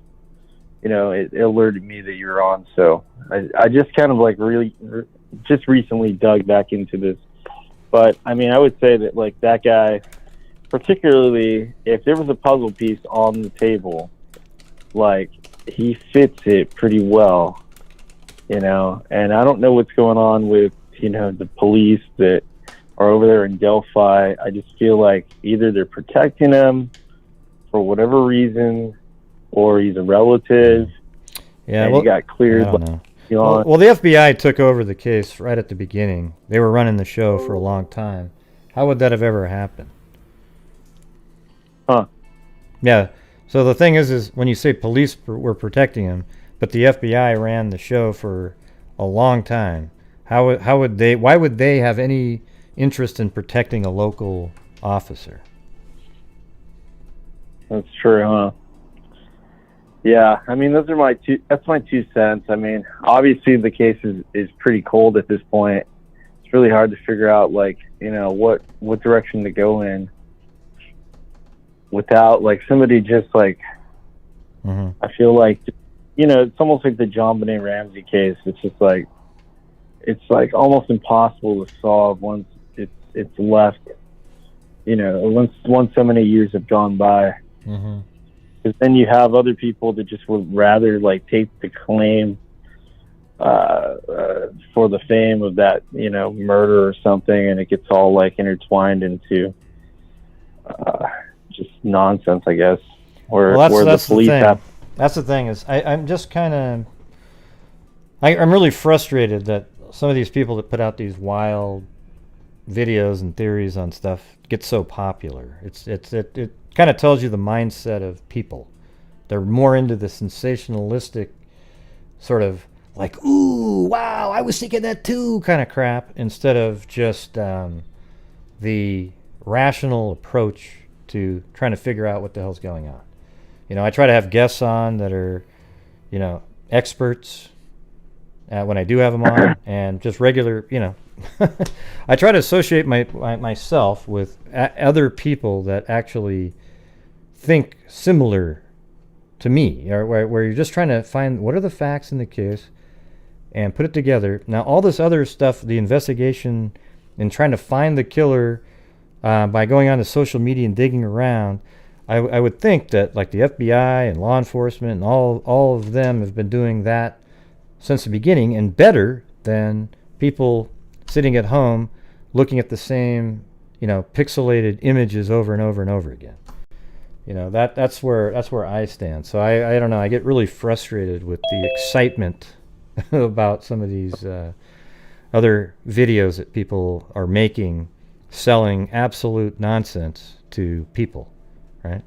you know, it alerted me that you're on. So I just kind of like really just recently dug back into this. But I mean, I would say that like that guy, particularly if there was a puzzle piece on the table, like he fits it pretty well, you know. And I don't know what's going on with, you know, the police that are over there in Delphi. I just feel like either they're protecting him for whatever reason, or he's a relative. Yeah, and he got cleared. I don't know. Well, the FBI took over the case right at the beginning. They were running the show for a long time. How would that have ever happened? Huh. Yeah. So the thing is when you say police were protecting him, but the FBI ran the show for a long time, why would they have any interest in protecting a local officer? That's true, huh? Yeah, I mean, that's my 2 cents. I mean, obviously the case is pretty cold at this point. It's really hard to figure out, like, you know, what direction to go in without, like, somebody just, like, I feel like, you know, it's almost like the John Benet Ramsey case. It's just like, it's like almost impossible to solve once it's left, you know, once so many years have gone by. Mm-hmm. Because then you have other people that just would rather like take the claim for the fame of that, you know, murder or something, and it gets all like intertwined into just nonsense, I guess. Where that's the police have. That's the thing is I'm just kind of I'm really frustrated that some of these people that put out these wild videos and theories on stuff get so popular. It kind of tells you the mindset of people. They're more into the sensationalistic sort of like, ooh, wow, I was thinking that too kind of crap, instead of just the rational approach to trying to figure out what the hell's going on. I try to have guests on that are, experts when I do have them on, and just regular, I try to associate myself with other people that actually think similar to me, or where you're just trying to find what are the facts in the case and put it together. Now, all this other stuff, the investigation and trying to find the killer by going onto social media and digging around, I would think that like the FBI and law enforcement and all of them have been doing that since the beginning, and better than people sitting at home looking at the same, pixelated images over and over and over again. That's where I stand. So I don't know. I get really frustrated with the excitement about some of these other videos that people are making, selling absolute nonsense to people, right?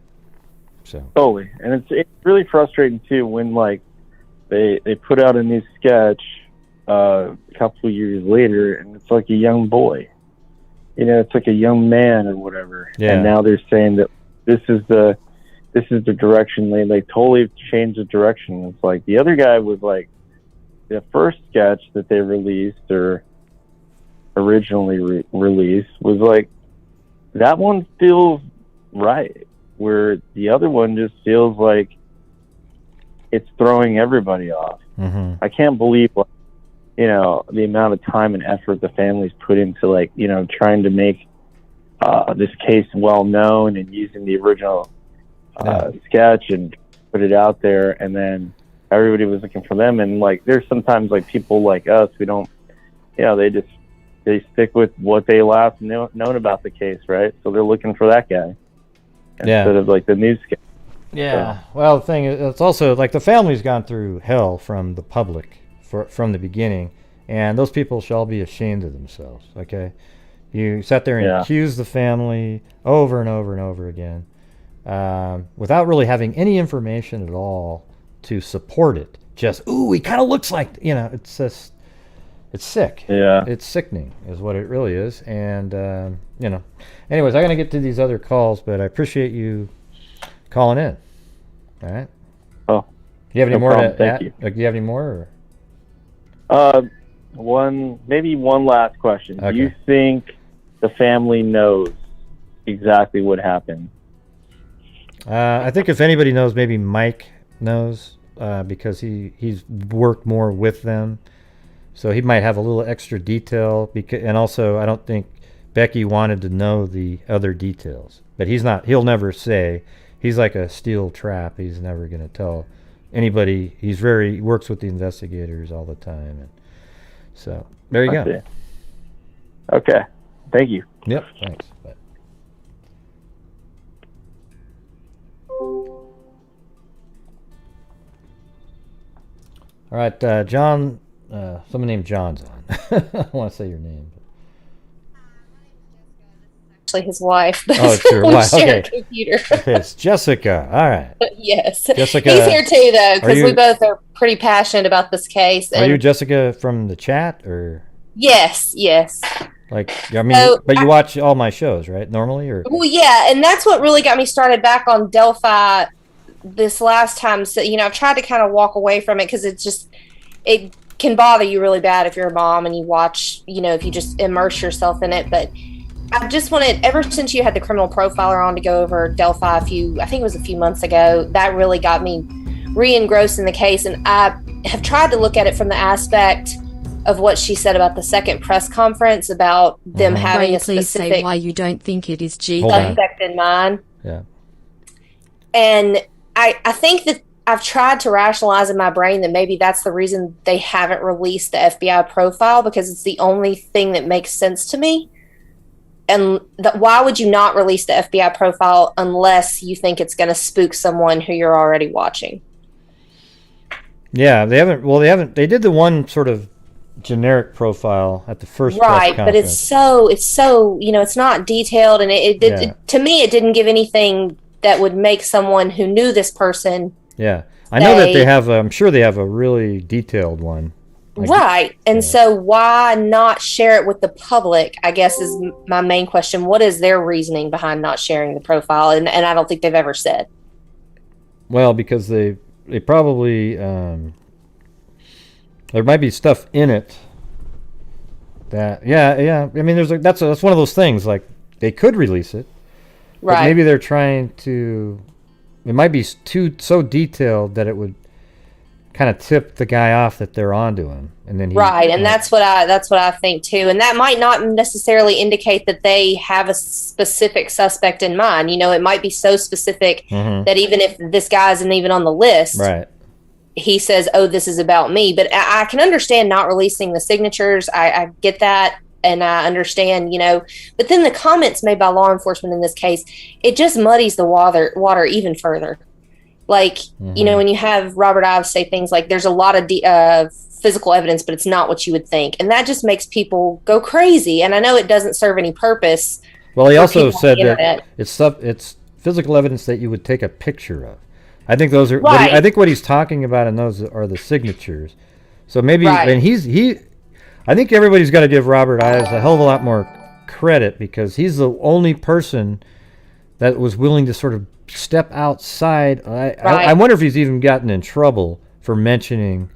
So totally, and it's really frustrating too when like they put out a new sketch a couple of years later, and it's like a young boy, it's like a young man or whatever, and now they're saying that this is the direction they totally changed the direction. It's like the other guy was like the first sketch that they released or originally released was like that one feels right, where the other one just feels like it's throwing everybody off. Mm-hmm. I can't believe the amount of time and effort the families put into trying to make this case well known and using the original sketch and put it out there, and then everybody was looking for them. And like there's sometimes like people like us who don't, they stick with what they last known about the case, right? So they're looking for that guy instead of like the news sketch. Yeah. So. Well, the thing is, it's also like the family's gone through hell from the public from the beginning, and those people shall be ashamed of themselves. Okay, you sat there and accused the family over and over and over again, without really having any information at all to support it. Just he kind of looks like it's just. It's sick. Yeah. It's sickening is what it really is. And, anyways, I'm going to get to these other calls, but I appreciate you calling in. All right. Oh. Do you have any more problem. to Thank add? you. Do you have any more? Maybe one last question. Okay. Do you think the family knows exactly what happened? I think if anybody knows, maybe Mike knows, because he's worked more with them. So he might have a little extra detail, and also I don't think Becky wanted to know the other details. But he'll never say. He's like a steel trap. He's never going to tell anybody. He works with the investigators all the time. And so there you go. See. Okay. Thank you. Yep. Thanks. Bye. All right, John. Someone named John's on. I don't want to say your name. Actually, his wife. Oh, sure. We Wow. share Okay. a computer. Okay, it's Jessica. All right. Yes. Jessica, He's here too, though, because you- we both are pretty passionate about this case. Are you Jessica from the chat, or Yes, yes. like? I mean, So, but you watch all my shows, right? Normally, or Well, yeah, and that's what really got me started back on Delphi this last time. So, I've tried to kind of walk away from it because it can bother you really bad if you're a mom and you watch, if you just immerse yourself in it. But I just wanted, ever since you had the criminal profiler on to go over Delphi I think it was a few months ago, that really got me re-engrossed in the case. And I have tried to look at it from the aspect of what she said about the second press conference about them having a Please specific say why you don't think it is G. suspect in mind. Yeah. And I think that I've tried to rationalize in my brain that maybe that's the reason they haven't released the FBI profile, because it's the only thing that makes sense to me. And why would you not release the FBI profile unless you think it's going to spook someone who you're already watching? yeah, they haven't. Well, they haven't. They did the one sort of generic profile at the first press Right, but it's so it's not detailed, and to me it didn't give anything that would make someone who knew this person. Yeah, I know that they have. I'm sure they have a really detailed one Right. And so why not share it with the public, I guess, is my main question. What is their reasoning behind not sharing the profile? And I don't think they've ever said. Well, because they probably there might be stuff in it that I mean, that's one of those things, like they could release it, but maybe they're trying to. It might be so detailed that it would kind of tip the guy off that they're onto him, and then and that's what I think too. And that might not necessarily indicate that they have a specific suspect in mind. It might be so specific that even if this guy isn't even on the list, he says, "Oh, this is about me." But I can understand not releasing the signatures. I get that, and I understand, But then the comments made by law enforcement in this case, it just muddies the water even further. Like, when you have Robert Ives say things like, there's a lot of physical evidence, but it's not what you would think. And that just makes people go crazy. And I know it doesn't serve any purpose. Well, he also said that it's physical evidence that you would take a picture of. I think those are, I think what he's talking about in those are the signatures. So maybe, and I think everybody's got to give Robert Ives a hell of a lot more credit, because he's the only person that was willing to sort of step outside. I wonder if he's even gotten in trouble for mentioning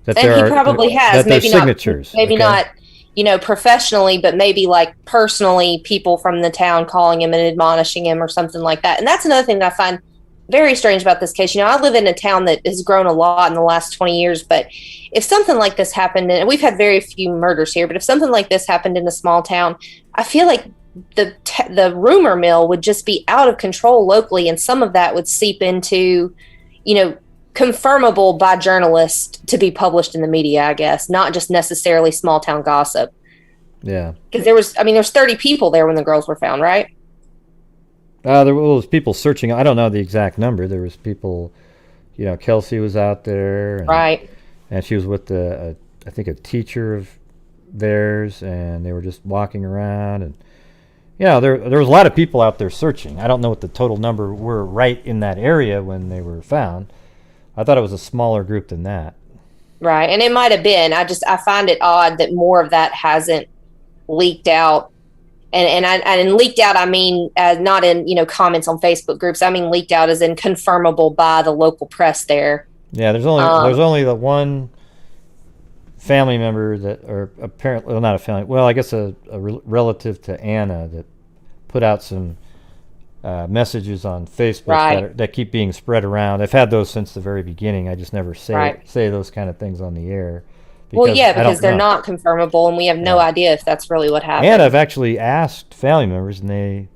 that he probably has. Maybe signatures. Not professionally, but maybe like personally, people from the town calling him and admonishing him or something like that. And that's another thing that I find very strange about this case. I live in a town that has grown a lot in the last 20 years, but if something like this happened, and we've had very few murders here, but if something like this happened in a small town, I feel like the rumor mill would just be out of control locally, and some of that would seep into, confirmable by journalists to be published in the media, I guess, not just necessarily small town gossip. Yeah. Because there's 30 people there when the girls were found, right? There was people searching. I don't know the exact number. There was people, Kelsey was out there. And she was with I think a teacher of theirs, and they were just walking around, and there was a lot of people out there searching. I don't know what the total number were right in that area when they were found. I thought it was a smaller group than that. Right, and it might have been. I find it odd that more of that hasn't leaked out. And leaked out, I mean, not in, comments on Facebook groups. I mean, leaked out as in confirmable by the local press there. Yeah, there's only the one family member that, or apparently, well, not a family, well, I guess a relative to Anna that put out some messages on Facebook that keep being spread around. I've had those since the very beginning. I just never say those kind of things on the air. Because they're not confirmable, and we have no idea if that's really what happened. And I've actually asked family members, and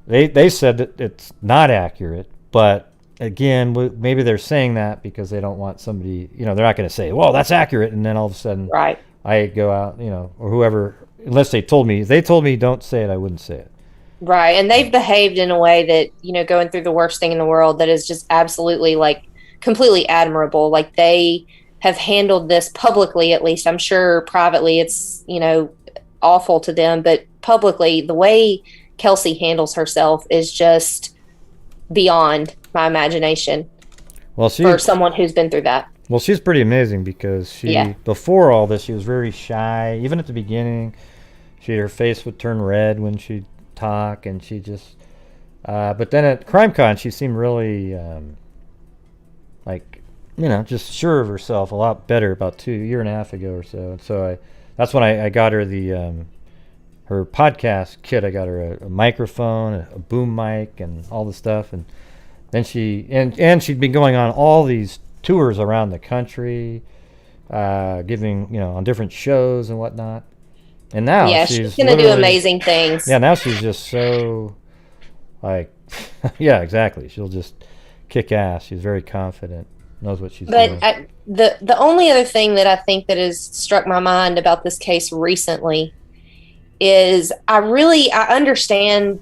they said that it's not accurate, but again, maybe they're saying that because they don't want somebody, they're not going to say, well, that's accurate, and then all of a sudden I go out, or whoever, unless they told me don't say it, I wouldn't say it. Right, and they've behaved in a way that, going through the worst thing in the world, that is just absolutely, completely admirable. Like, they have handled this publicly, at least. I'm sure privately it's, awful to them, but publicly, the way Kelsey handles herself is just beyond my imagination. Well, for someone who's been through that. Well, she's pretty amazing, because before all this, she was very shy. Even at the beginning, her face would turn red when she'd talk, and she just but then at CrimeCon she seemed really just sure of herself, a lot better about a year and a half ago or so. And so that's when I got her her podcast kit. I got her a microphone, a boom mic, and all the stuff. And then she'd been going on all these tours around the country, giving on different shows and whatnot. And now she's gonna do amazing things. Yeah, now she's just so exactly. She'll just kick ass. She's very confident. Knows what she's doing. But the only other thing that I think that has struck my mind about this case recently is I understand,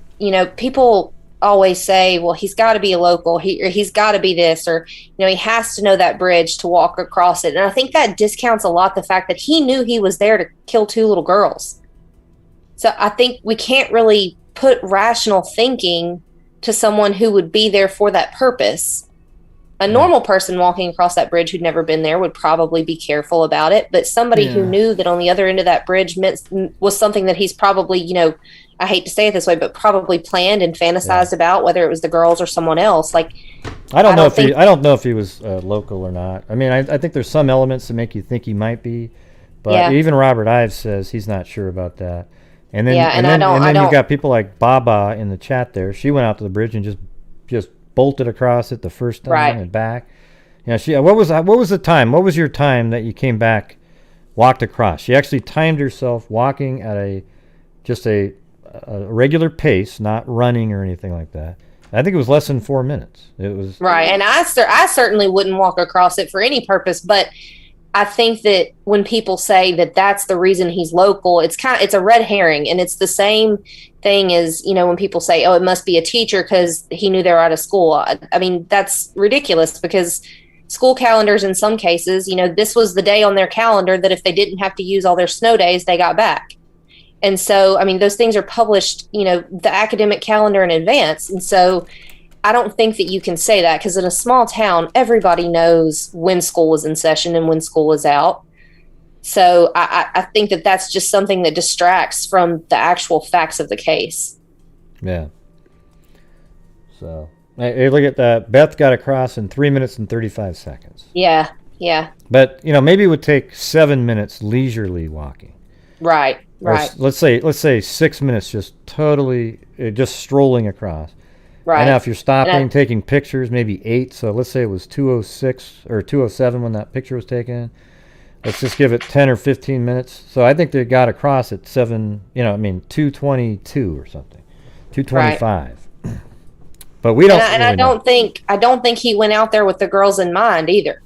people always say, well, he's got to be a local, he's got to be this, or, he has to know that bridge to walk across it. And I think that discounts a lot the fact that he knew he was there to kill 2 little girls. So I think we can't really put rational thinking to someone who would be there for that purpose. A normal person walking across that bridge who'd never been there would probably be careful about it. But somebody who knew that on the other end of that bridge was something that he's probably, you know, I hate to say it this way, but probably planned and fantasized about, whether it was the girls or someone else. Like, I don't know if he was local or not. I mean, I think there's some elements that make you think he might be, but even Robert Ives says he's not sure about that. And then, and then you've got people like Baba in the chat there. She went out to the bridge and just bolted across it the first time and back. You know, what was the time? What was your time that you came back, walked across? She actually timed herself walking at a regular pace, not running or anything like that. I think it was less than 4 minutes. It was right, and I certainly wouldn't walk across it for any purpose, but I think that when people say that that's the reason he's local, it's a red herring, and it's the same thing as, you know, when people say, oh, it must be a teacher because he knew they were out of school. I mean, that's ridiculous, because school calendars in some cases, you know, this was the day on their calendar that if they didn't have to use all their snow days, they got back. And so, I mean, those things are published, you know, the academic calendar in advance. And so I don't think that you can say that, because in a small town, everybody knows when school is in session and when school is out. So I think that that's just something that distracts from the actual facts of the case. Yeah. So, hey, look at that. Beth got across in 3 minutes and 35 seconds. Yeah, yeah. But, you know, maybe it would take 7 minutes leisurely walking. Right, right. Let's say 6 minutes just strolling across. Right. And now if you're stopping, taking pictures, maybe 8. So let's say it was 2:06 or 2:07 when that picture was taken. Let's just give it 10 or 15 minutes. So I think they got across at 2:22 or something, 2:25. Right. But we don't. And I don't think he went out there with the girls in mind either.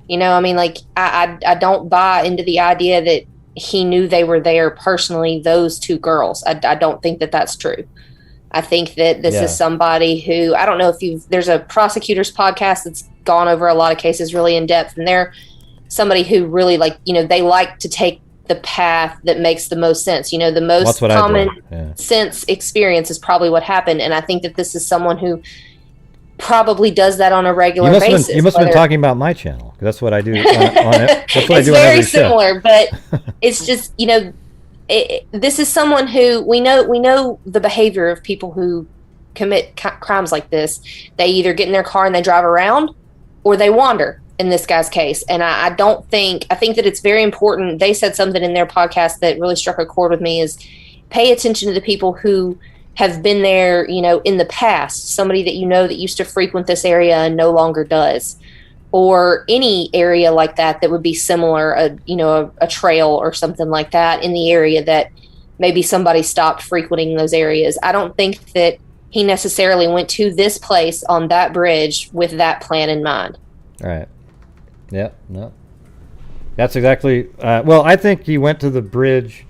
You know, I mean, like I don't buy into the idea that he knew they were there personally, those two girls. I don't think that that's true. I think that this is somebody who, I don't know if there's a prosecutor's podcast that's gone over a lot of cases really in depth, and they're somebody who really, like, you know, they like to take the path that makes the most sense. You know, the most common sense experience is probably what happened. And I think that this is someone who probably does that on a regular basis. You must have been talking about my channel. That's what I do on it. That's what I do on every show. It's very similar, but it's just, you know, this is someone who we know the behavior of people who commit crimes like this. They either get in their car and they drive around, or they wander in this guy's case. And I think that it's very important. They said something in their podcast that really struck a chord with me, is pay attention to the people who have been there, you know, in the past, somebody that you know that used to frequent this area and no longer does. Or any area like that would be similar, a trail or something like that in the area that maybe somebody stopped frequenting those areas. I don't think that he necessarily went to this place on that bridge with that plan in mind. All right. Yeah, no. That's exactly, I think he went to the bridge.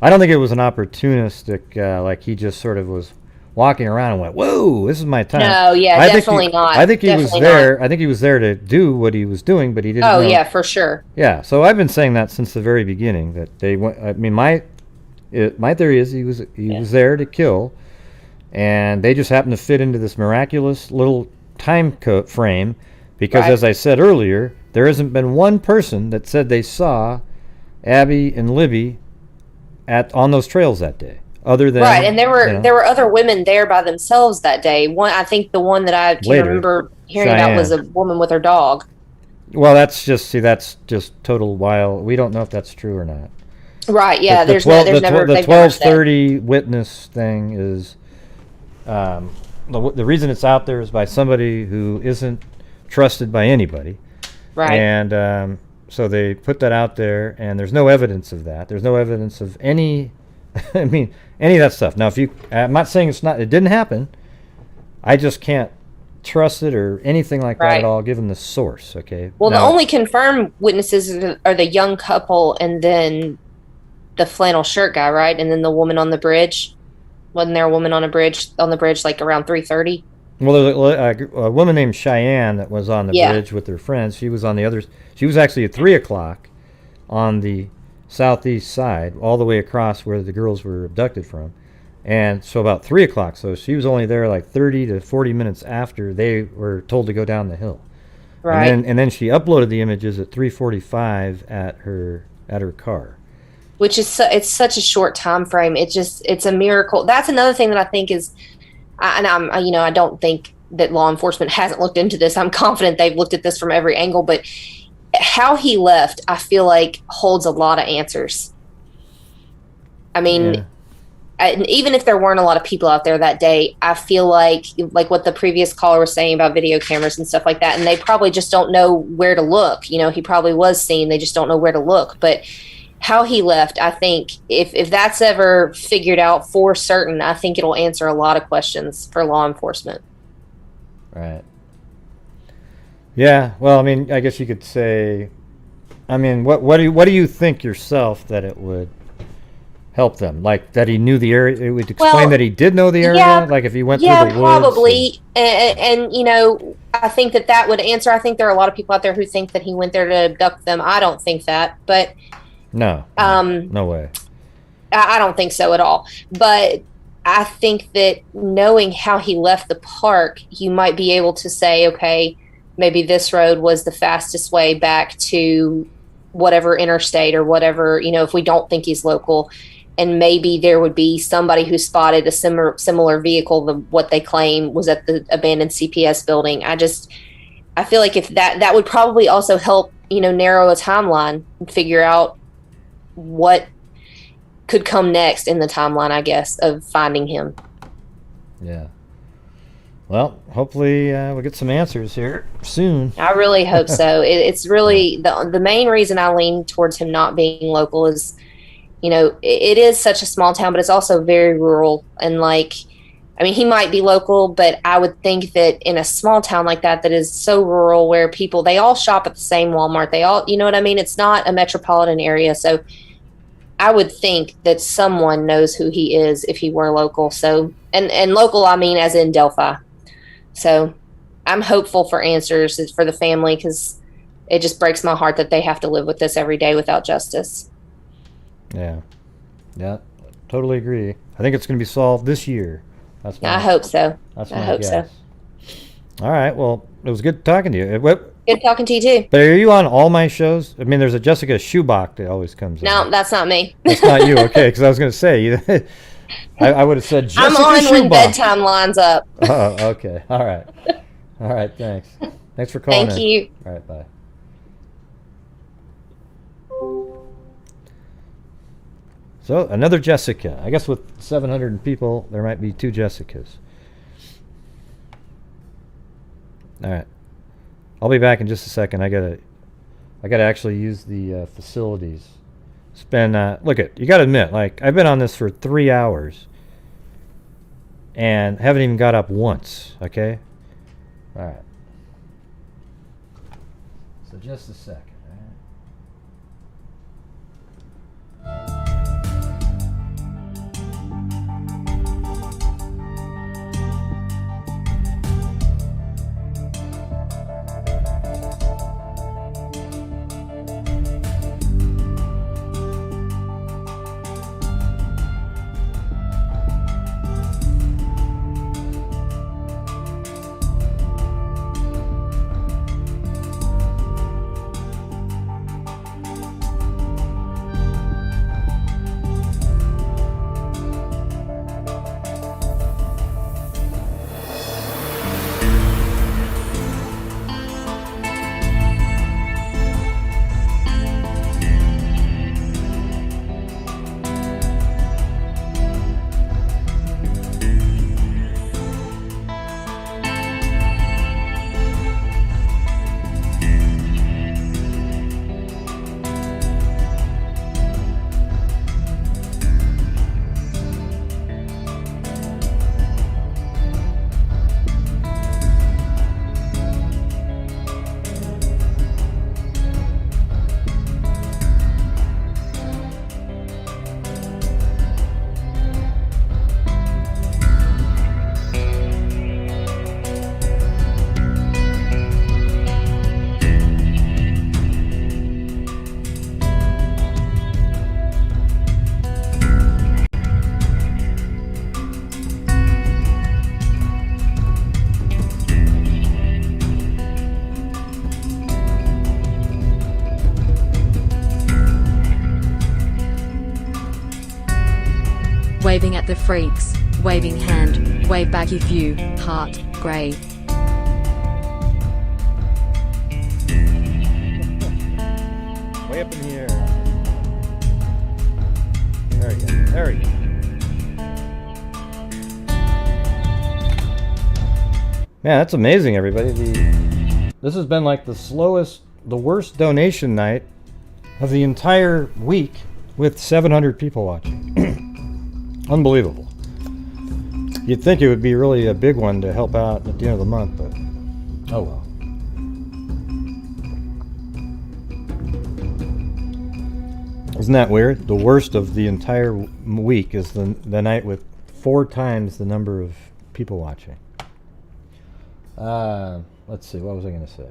I don't think it was an opportunistic, like he just sort of was walking around and went, whoa, this is my time. No, definitely not. I think he was there. I think he was there to do what he was doing, but he didn't know. Yeah, for sure. Yeah, so I've been saying that since the very beginning, that they went. I mean, my theory is he was there to kill, and they just happened to fit into this miraculous little time frame, because as I said earlier, there hasn't been one person that said they saw Abby and Libby on those trails that day. Other than and there were other women there by themselves that day. I think the one that I can remember hearing about was a woman with her dog. Well, that's just total wild. We don't know if that's true or not. Right? Yeah. The 12:30 witness thing is the reason it's out there is by somebody who isn't trusted by anybody. Right. And so they put that out there, and there's no evidence of that. There's no evidence of any. I mean, any of that stuff. Now, I'm not saying it didn't happen. I just can't trust it or anything like that at all, given the source. Okay. Well, the only confirmed witnesses are the young couple, and then the flannel shirt guy, right? And then the woman on the bridge. Wasn't there a woman on the bridge like around 3:30? Well, there's a woman named Cheyenne that was on the bridge with her friends. She was on the other. She was actually at 3:00 on the southeast side, all the way across where the girls were abducted from. And so about 3:00, so she was only there like 30 to 40 minutes after they were told to go down the hill. Right. And then she uploaded the images at 3:45 at her car. Which is it's such a short time frame. It's a miracle. That's another thing that I think is, I don't think that law enforcement hasn't looked into this. I'm confident they've looked at this from every angle, but how he left, I feel like holds a lot of answers. I mean, even if there weren't a lot of people out there that day, I feel like what the previous caller was saying about video cameras and stuff like that, and they probably just don't know where to look. He probably was seen. They just don't know where to look. But how he left, I think if that's ever figured out for certain, I think it'll answer a lot of questions for law enforcement. Right. Yeah. Well, I mean, I guess you could say, I mean, what do you think yourself that it would help them? Like that he knew the area? It would explain that he did know the area? Yeah, like if he went through the woods? Yeah, probably. And I think that would answer. I think there are a lot of people out there who think that he went there to abduct them. I don't think that, but no way. I don't think so at all. But I think that knowing how he left the park, you might be able to say, okay, maybe this road was the fastest way back to whatever interstate or whatever, if we don't think he's local. And maybe there would be somebody who spotted a similar vehicle than what they claim was at the abandoned CPS building. I feel like if that would probably also help, narrow a timeline and figure out what could come next in the timeline, I guess, of finding him. Yeah. Well, hopefully we'll get some answers here soon. I really hope so. It's really the main reason I lean towards him not being local is, it is such a small town, but it's also very rural. And he might be local, but I would think that in a small town like that is so rural where people, they all shop at the same Walmart. They all, what I mean? It's not a metropolitan area. So I would think that someone knows who he is if he were local. So, and local, I mean, as in Delphi. So I'm hopeful for answers for the family because it just breaks my heart that they have to live with this every day without justice. Yeah, totally agree. I think it's going to be solved this year. I hope so. That's I hope so. All right. Well, it was good talking to you. Good talking to you too. But are you on all my shows? I mean, there's a Jessica Schubach that always comes. No, that's not me. That's not you. Okay, because I was going to say I would have said Jessica I'm on Schubach. when bedtime lines up. Oh, okay. All right. Thanks. Thanks for calling. Thank you. All right. Bye. So another Jessica. I guess with 700 people, there might be two Jessicas. All right. I'll be back in just a second. I gotta actually use the facilities. It's been you gotta admit, I've been on this for 3 hours and haven't even got up once. Okay. All right. So just a second. waving at the freaks, waving hand, wave back if you, heart, grey. Way up in the air. There we go. There we go. Man, that's amazing, everybody. This has been like the worst donation night of the entire week with 700 people watching. Unbelievable. You'd think it would be really a big one to help out at the end of the month, but oh well. Isn't that weird? The worst of the entire week is the night with 4 times the number of people watching. Let's see, what was I going to say?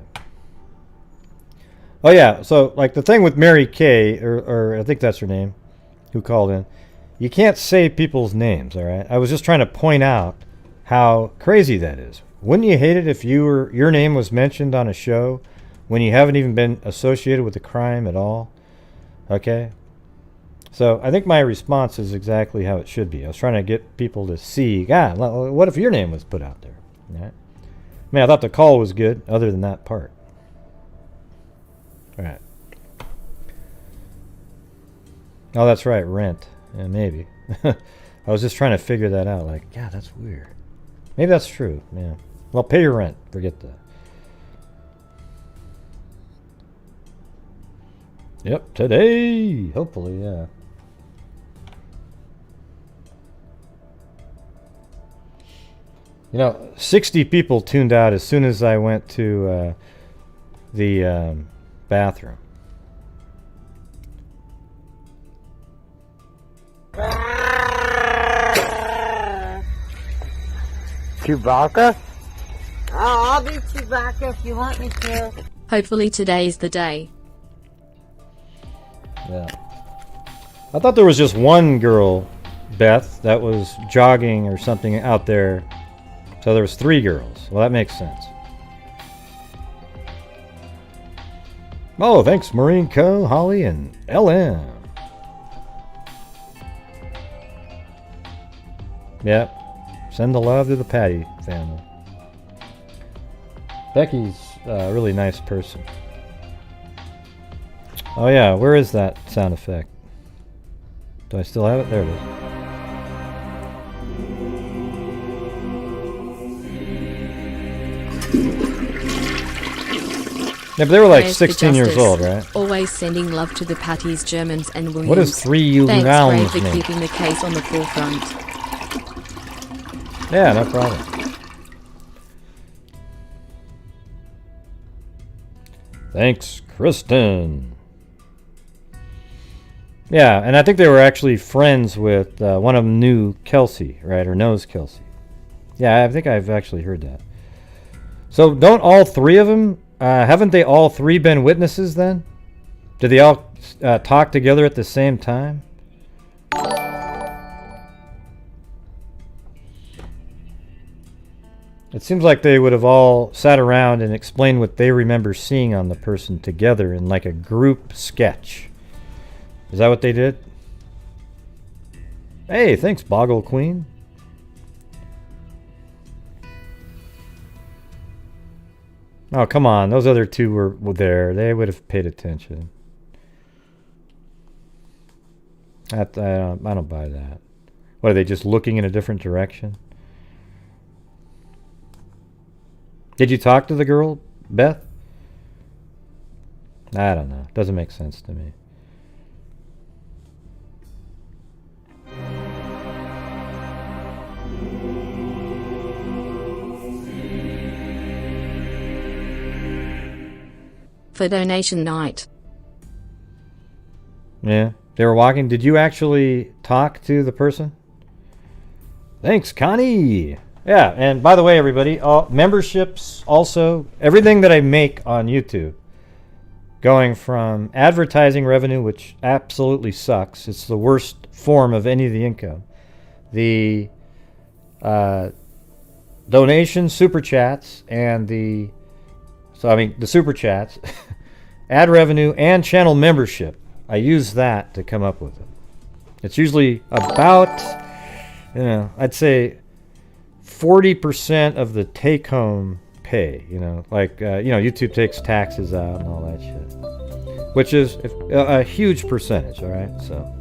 Oh yeah, so like the thing with Mary Kay, or I think that's her name, who called in, you can't say people's names, all right? I was just trying to point out how crazy that is. Wouldn't you hate it if your name was mentioned on a show when you haven't even been associated with the crime at all? Okay? So I think my response is exactly how it should be. I was trying to get people to see, God, what if your name was put out there? All right? I mean, I thought the call was good, other than that part. All right. Oh, that's right, rent. Yeah, maybe. I was just trying to figure that out. Like, yeah, that's weird. Maybe that's true. Yeah. Well, pay your rent. Forget that. Yep, today. Hopefully, yeah. You know, 60 people tuned out as soon as I went to the bathroom. Chewbacca? I'll be Chewbacca if you want me to. Hopefully today's the day. Yeah. I thought there was just one girl, Beth, that was jogging or something out there. So there was 3 girls. Well, that makes sense. Oh, thanks, Marine Co., Holly, and LM. Yep. Send the love to the Patty family. Becky's a really nice person. Oh yeah, where is that sound effect? Do I still have it? There it is. Yeah, but they were like 16 years old, right? Always sending love to the Patties, Germans, and Williams. What is 3 you Thanks, rounds Ray, for mean? keeping the case on the forefront. Yeah, no problem. Thanks, Kristen. Yeah, and I think they were actually friends with one of them knew Kelsey, right? Or knows Kelsey. Yeah, I think I've actually heard that. So don't all 3 of them, haven't they all 3 been witnesses then? Did they all talk together at the same time? It seems like they would have all sat around and explained what they remember seeing on the person together in like a group sketch. Is that what they did? Hey, thanks, Boggle Queen. Oh, come on. Those other 2 were there. They would have paid attention. I don't buy that. What, are they just looking in a different direction? Did you talk to the girl, Beth? I don't know. Doesn't make sense to me. For donation night. Yeah, they were walking. Did you actually talk to the person? Thanks, Connie. Yeah, and by the way, everybody, memberships also, everything that I make on YouTube, going from advertising revenue, which absolutely sucks. It's the worst form of any of the income. The donations, super chats, and the super chats, ad revenue, and channel membership. I use that to come up with it. It's usually about You know, I'd say 40% of the take-home pay. You know, like YouTube takes taxes out and all that shit, which is a huge percentage. All right, so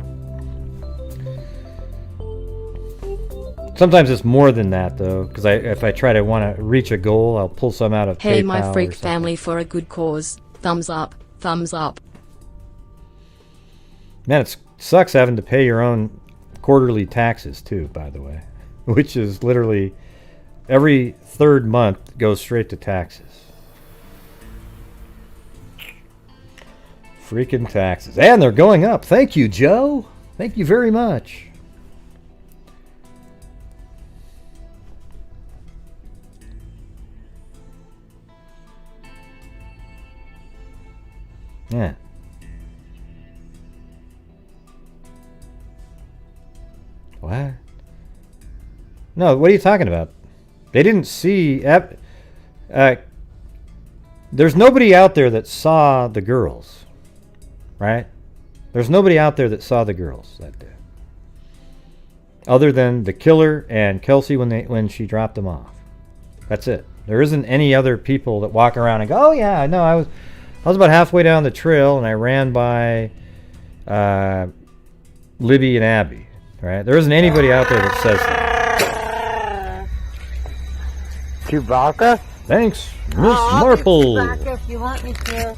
sometimes it's more than that though, because if I try to want to reach a goal, I'll pull some out of Hey, PayPal my freak or something. family for a good cause. Thumbs up, thumbs up. Man, it sucks having to pay your own quarterly taxes too, by the way, which is literally every third month goes straight to taxes. Freaking taxes. And they're going up. Thank you, Joe. Thank you very much. Yeah. What? No, what are you talking about? They didn't see... there's nobody out there that saw the girls. Right? There's nobody out there that saw the girls that day. Other than the killer and Kelsey when she dropped them off. That's it. There isn't any other people that walk around and go, oh yeah, no, I was about halfway down the trail and I ran by Libby and Abby. Right? There isn't anybody out there that says that. Chewbacca? Thanks, Miss Marple. If you want me to.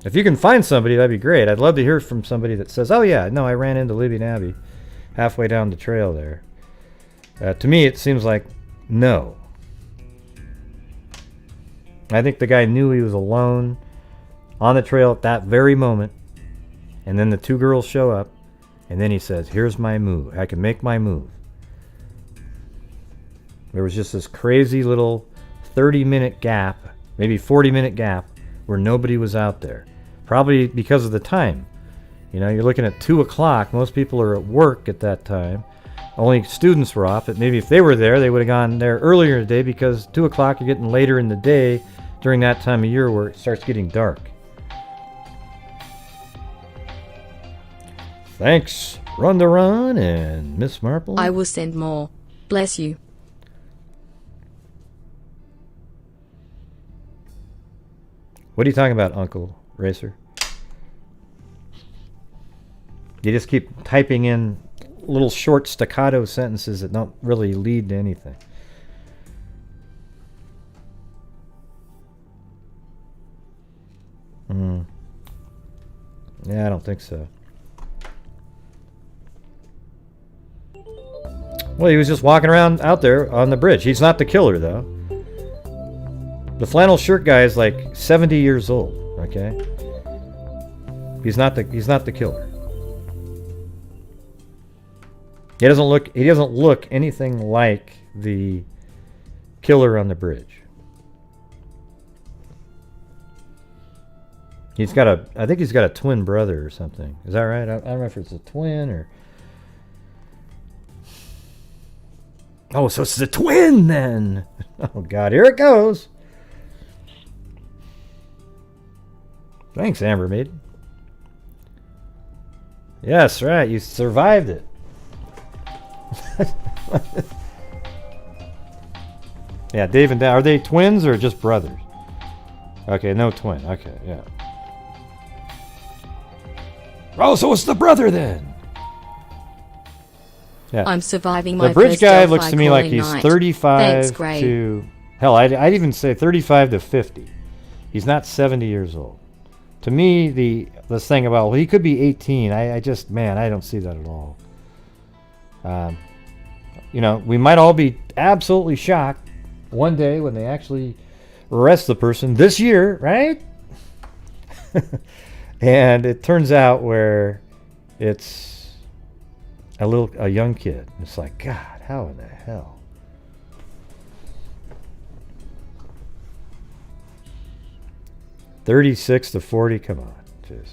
If you can find somebody, that'd be great. I'd love to hear from somebody that says, oh yeah, no, I ran into Libby and Abby halfway down the trail there. To me, it seems like no. I think the guy knew he was alone on the trail at that very moment, and then the two girls show up, and then he says, here's my move. I can make my move. There was just this crazy little 30-minute gap, maybe 40-minute gap, where nobody was out there. Probably because of the time. You know, you're looking at 2 o'clock. Most people are at work at that time. Only students were off. Maybe if they were there, they would have gone there earlier in the day, because 2 o'clock, you're getting later in the day during that time of year where it starts getting dark. Thanks, Run the Run and Miss Marple. I will send more. Bless you. What are you talking about, Uncle Racer? You just keep typing in little short staccato sentences that don't really lead to anything. Yeah, I don't think so. Well, he was just walking around out there on the bridge. He's not the killer, though. The flannel shirt guy is like 70 years old, okay? He's not the killer. He doesn't look anything like the killer on the bridge. I think he's got a twin brother or something. Is that right? I don't know if it's a twin or... Oh, so it's the twin then! Oh God, here it goes! Thanks, Amber Maiden. Yes, right, you survived it. Yeah, Dave and Dan, are they twins or just brothers? Okay, no twin. Okay, yeah. Oh, so it's the brother then. Yeah. I'm surviving my The bridge first guy Delphi looks to me like calling he's night. 35 Thanks, Gray. to... Hell, I'd even say 35 to 50. He's not 70 years old. To me, this thing about, well, he could be 18, I just, man, I don't see that at all. You know, we might all be absolutely shocked one day when they actually arrest the person this year, right? And it turns out where it's a young kid. It's like, God, how in the hell? $36 to $40, come on, jeez.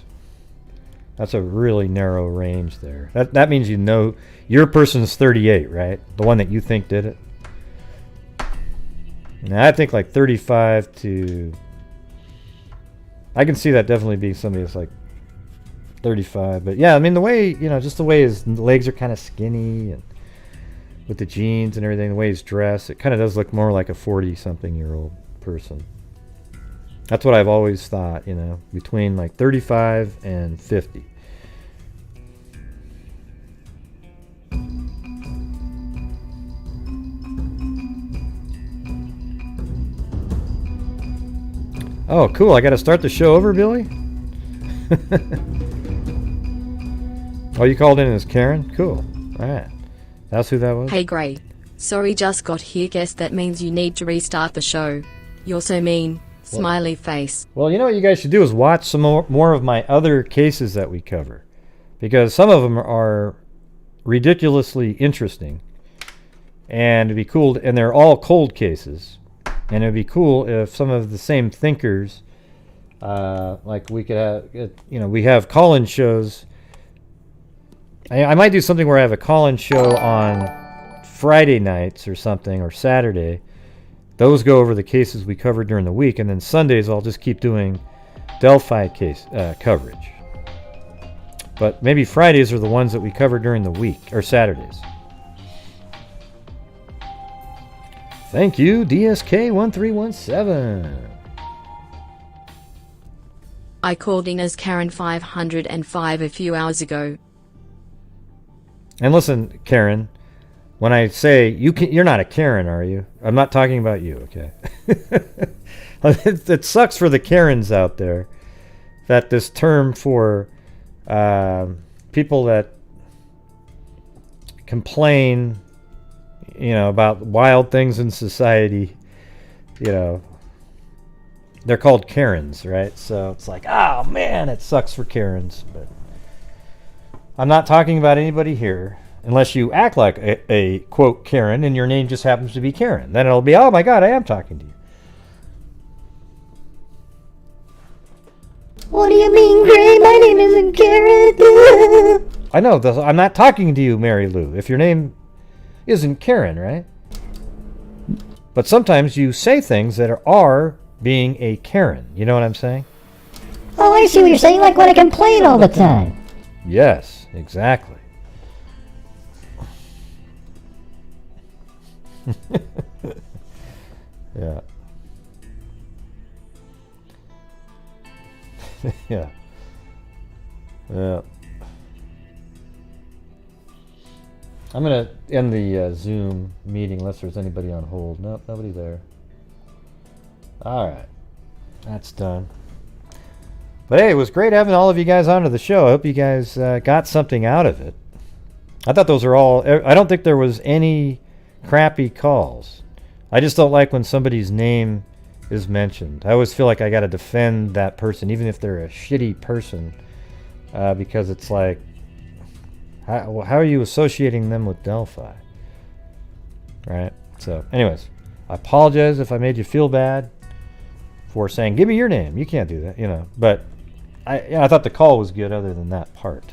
That's a really narrow range there. That means you know your person's 38, right? The one that you think did it. Now I think like 35 to... I can see that definitely being somebody that's like 35. But yeah, I mean the way, just the way his legs are kind of skinny and with the jeans and everything, the way he's dressed, it kind of does look more like a 40-something-year-old person. That's what I've always thought, you know, between like 35 and 50. Oh, cool. I got to start the show over, Billy? Oh, you called in as Karen? Cool. All right. That's who that was? Hey, Gray. Sorry, just got here. Guess that means you need to restart the show. You're so mean. Smiley face. Well, you know what you guys should do is watch some more of my other cases that we cover. Because some of them are ridiculously interesting. And it'd be cool, and they're all cold cases. And it'd be cool if some of the same thinkers, like we could have, you know, we have call-in shows. I might do something where I have a call-in show on Friday nights or something, or Saturday. Those go over the cases we covered during the week, and then Sundays I'll just keep doing Delphi case coverage. But maybe Fridays are the ones that we cover during the week, or Saturdays. Thank you, DSK1317. I called in as Karen 505 a few hours ago. And listen, Karen, when I say you're not a Karen, are you? I'm not talking about you, okay? It sucks for the Karens out there that this term for people that complain, you know, about wild things in society, you know, they're called Karens, right? So it's like, oh man, it sucks for Karens. But I'm not talking about anybody here, unless you act like a quote Karen and your name just happens to be Karen. Then it'll be, oh my God, I am talking to you. What do you mean, Gray? My name isn't Karen. I know, I'm not talking to you, Mary Lou, if your name isn't Karen, right? But sometimes you say things that are being a Karen. You know what I'm saying? Oh, I see what you're saying, like when I complain all the time. Yes, exactly. Yeah. Yeah. Yeah. I'm going to end the Zoom meeting unless there's anybody on hold. Nope, nobody there. All right. That's done. But hey, it was great having all of you guys onto the show. I hope you guys got something out of it. I thought those are all... I don't think there was any crappy calls. I just don't like when somebody's name is mentioned. I always feel like I got to defend that person, even if they're a shitty person, because it's like, how are you associating them with Delphi? Right? So, anyways, I apologize if I made you feel bad for saying, give me your name. You can't do that, you know. But I thought the call was good other than that part.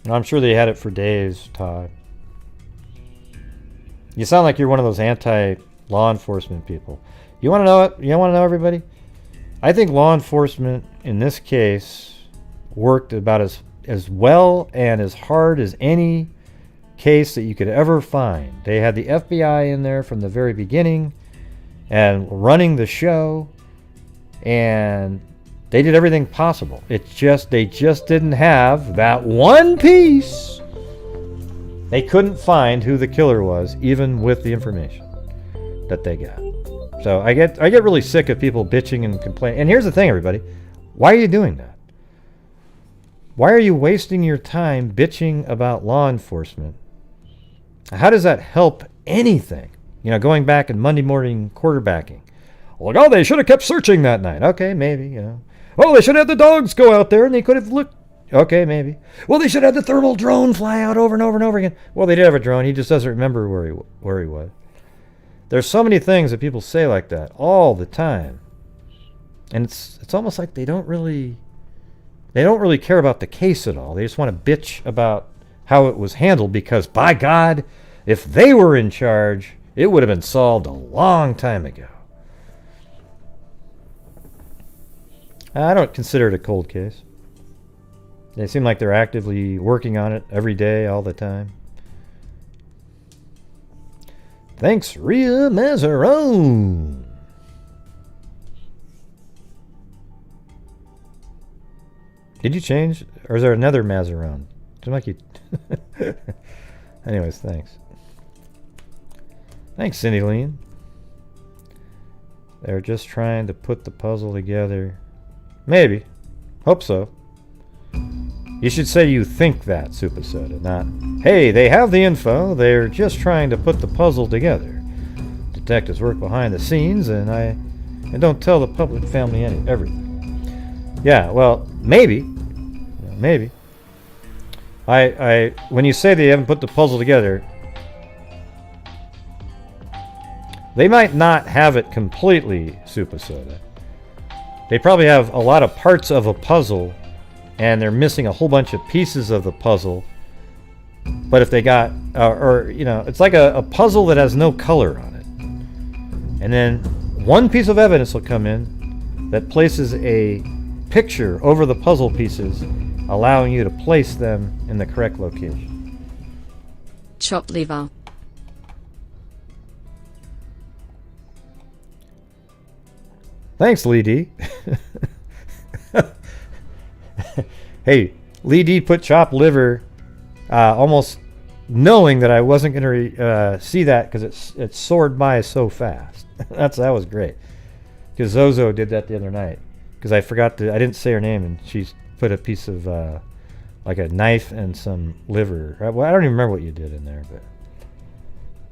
I'm sure they had it for days, Todd. You sound like you're one of those anti-law enforcement people. You want to know it? You want to know, everybody? I think law enforcement in this case worked about as well and as hard as any case that you could ever find. They had the FBI in there from the very beginning and running the show, and they did everything possible. They just didn't have that one piece. They couldn't find who the killer was, even with the information that they got. So I get really sick of people bitching and complaining. And here's the thing, everybody. Why are you doing that? Why are you wasting your time bitching about law enforcement? How does that help anything? You know, going back and Monday morning quarterbacking. Well, oh, they should have kept searching that night. Okay, maybe, you know. Oh, they should have had the dogs go out there and they could have looked. Okay, maybe. Well, they should have had the thermal drone fly out over and over and over again. Well, they did have a drone. He just doesn't remember where he was. There's so many things that people say like that all the time. And it's almost like they don't really care about the case at all. They just want to bitch about how it was handled because, by God, if they were in charge, it would have been solved a long time ago. I don't consider it a cold case. They seem like they're actively working on it every day, all the time. Thanks, Rhea Mazaron. Did you change? Or is there another Mazaron? Seems like you... Anyways, thanks. Thanks, Cindy Lean. They're just trying to put the puzzle together. Maybe. Hope so. You should say you think that, Super Soda, not, hey, they have the info, they're just trying to put the puzzle together. Detectives work behind the scenes, and don't tell the public family everything. Yeah, well, maybe. Maybe. When you say they haven't put the puzzle together, they might not have it completely, Super Soda. They probably have a lot of parts of a puzzle, and they're missing a whole bunch of pieces of the puzzle. But if they got, it's like a puzzle that has no color on it. And then one piece of evidence will come in that places a picture over the puzzle pieces, allowing you to place them in the correct location. Chopped liver. Thanks, Lee D. Hey, Lee D put chopped liver, almost knowing that I wasn't going to see that because it soared by so fast. That was great. Because Zozo did that the other night. Because I didn't say her name, and she put a piece of like a knife and some liver. Well, I don't even remember what you did in there, but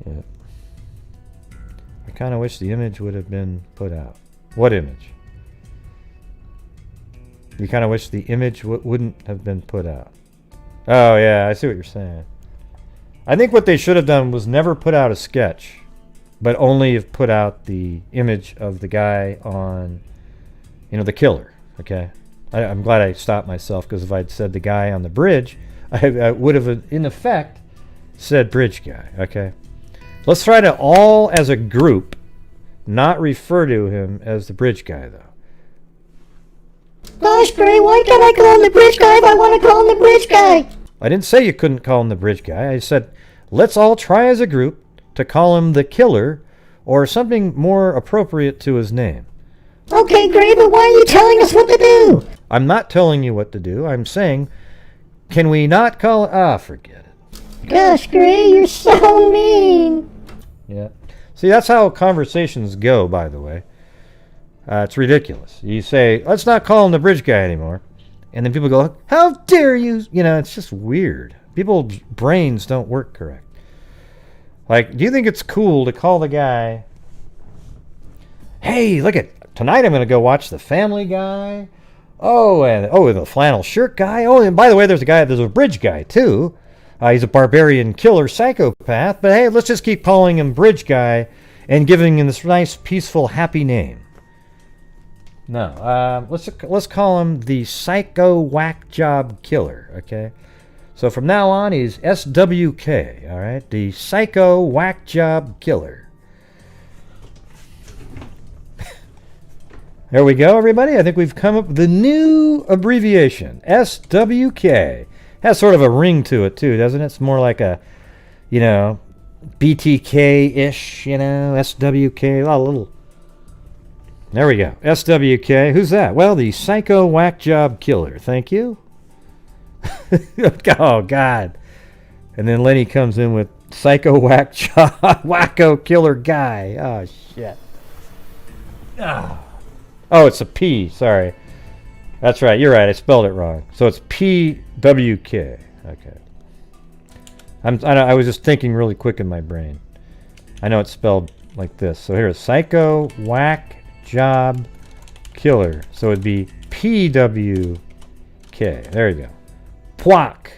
yeah. I kind of wish the image would have been put out. What image? You kind of wish the image wouldn't have been put out. Oh, yeah, I see what you're saying. I think what they should have done was never put out a sketch, but only have put out the image of the guy on, the killer, okay? I'm glad I stopped myself, because if I'd said the guy on the bridge, I would have, in effect, said bridge guy, okay? Let's try to all, as a group, not refer to him as the bridge guy, though. Gosh, Gray, why can't I call him the bridge guy if I want to call him the bridge guy? I didn't say you couldn't call him the bridge guy. I said, let's all try as a group to call him the killer, or something more appropriate to his name. Okay, Gray, but why are you telling us what to do? I'm not telling you what to do. I'm saying, can we not call it... forget it. Gosh, Gray, you're so mean. Yeah. See, that's how conversations go, by the way. It's ridiculous. You say, let's not call him the bridge guy anymore. And then people go, how dare you? It's just weird. People's brains don't work correct. Like, do you think it's cool to call the guy, hey, look tonight I'm going to go watch The Family Guy. And the flannel shirt guy. Oh, and by the way, there's a bridge guy, too. He's a barbarian killer psychopath. But hey, let's just keep calling him bridge guy and giving him this nice, peaceful, happy name. No, let's call him the Psycho Whack Job Killer, okay? So from now on, he's SWK, all right? The Psycho Whack Job Killer. There we go, everybody. I think we've come up with a new abbreviation, SWK. Has sort of a ring to it, too, doesn't it? It's more like a, BTK-ish, SWK, a little... There we go. SWK. Who's that? Well, the Psycho Whack Job Killer. Thank you. Oh, God. And then Lenny comes in with Psycho Whack Job Wacko Killer Guy. Oh, shit. Oh, it's a P. Sorry. That's right. You're right. I spelled it wrong. So it's PWK. Okay. I was just thinking really quick in my brain. I know it's spelled like this. So here's Psycho Whack Job Killer. So it'd be PWK. There you go. Pwak.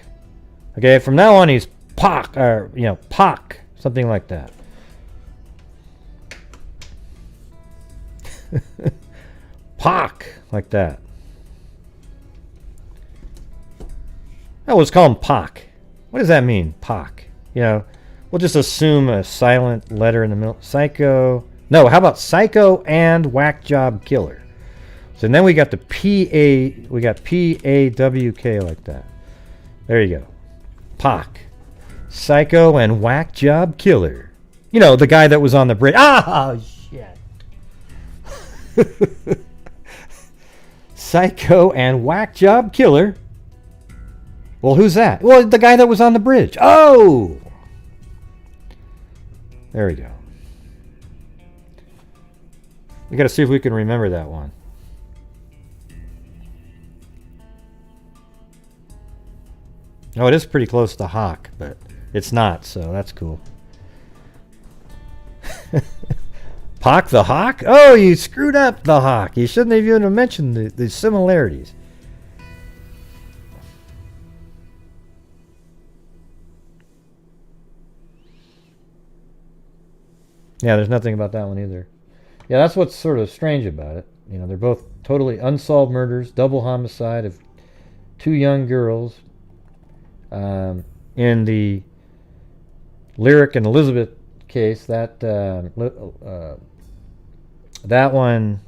Okay, from now on he's Pock, or Pock, something like that. Pock, like that. Oh, let's call him Pock. What does that mean, Pock? We'll just assume a silent letter in the middle. Psycho. No, how about Psycho and Whack Job Killer? So then we got the P-A, we got P-A-W-K like that. There you go. Pac. Psycho and whack job killer. You know, the guy that was on the bridge. Ah, shit. Psycho and whack job killer. Well, who's that? Well, the guy that was on the bridge. Oh! There we go. We got to see if we can remember that one. Oh, it is pretty close to Hawk, but it's not, so that's cool. Pac the Hawk? Oh, you screwed up the Hawk. You shouldn't have even mentioned the similarities. Yeah, there's nothing about that one either. Yeah, that's what's sort of strange about it. You know, they're both totally unsolved murders, double homicide of 2 young girls. In the Lyric and Elizabeth case, that one,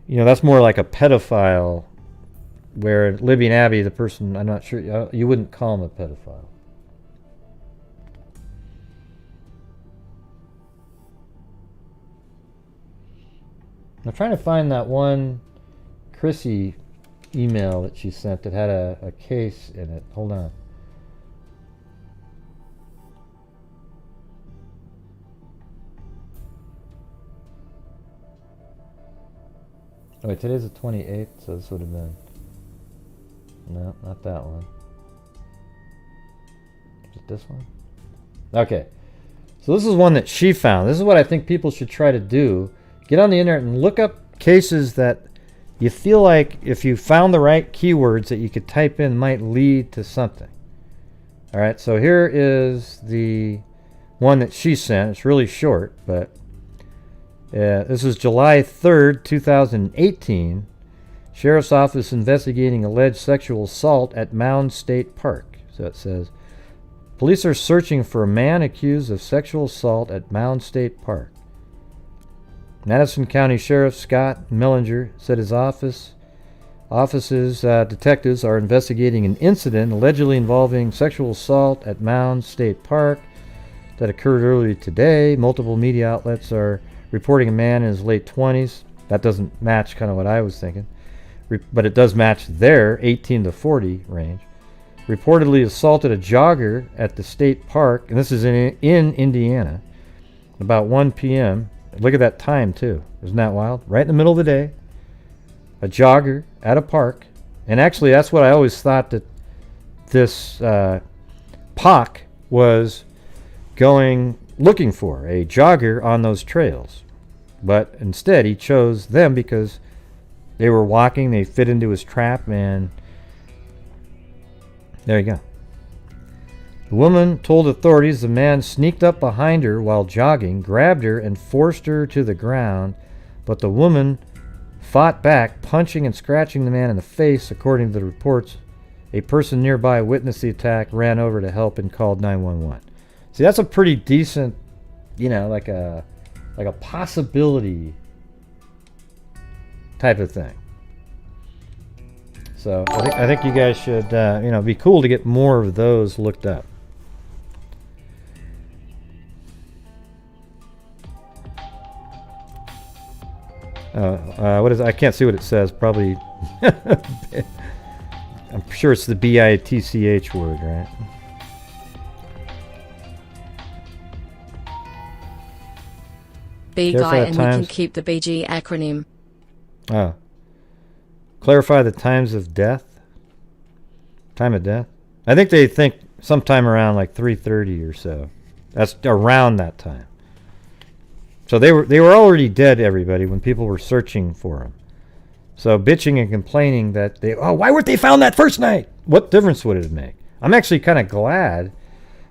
you know, that's more like a pedophile, where Libby and Abby, the person, I'm not sure, you wouldn't call him a pedophile. I'm trying to find that one Chrissy email that she sent that had a case in it. Hold on. Oh wait, today's the 28th, so this would have been... No, not that one. Is it this one? Okay. So this is one that she found. This is what I think people should try to do. Get on the internet and look up cases that you feel like if you found the right keywords that you could type in might lead to something. Alright, so here is the one that she sent. It's really short, but this is July 3rd, 2018. Sheriff's Office investigating alleged sexual assault at Mound State Park. So it says, police are searching for a man accused of sexual assault at Mound State Park. Madison County Sheriff Scott Mellinger said his office's detectives are investigating an incident allegedly involving sexual assault at Mound State Park that occurred earlier today. Multiple media outlets are reporting a man in his late 20s. That doesn't match kind of what I was thinking, but it does match their 18 to 40 range. Reportedly assaulted a jogger at the state park, and this is in Indiana, about 1 p.m. Look at that time, too. Isn't that wild? Right in the middle of the day. A jogger at a park. And actually, that's what I always thought that this Pac was looking for. A jogger on those trails. But instead, he chose them because they were walking. They fit into his trap. And there you go. The woman told authorities the man sneaked up behind her while jogging, grabbed her, and forced her to the ground, but the woman fought back, punching and scratching the man in the face. According to the reports, a person nearby witnessed the attack, ran over to help, and called 911. See, that's a pretty decent, you know, like a possibility type of thing. So I think you guys should, you know, be cool to get more of those looked up. What is it? I can't see what it says. Probably, I'm sure it's the BITCH word, right? B guy, and we can keep the BG acronym. Oh. Clarify the times of death. Time of death. I think they think sometime around like 3:30 or so. That's around that time. So they were already dead, everybody, when people were searching for them. So bitching and complaining that why weren't they found that first night? What difference would it make? I'm actually kind of glad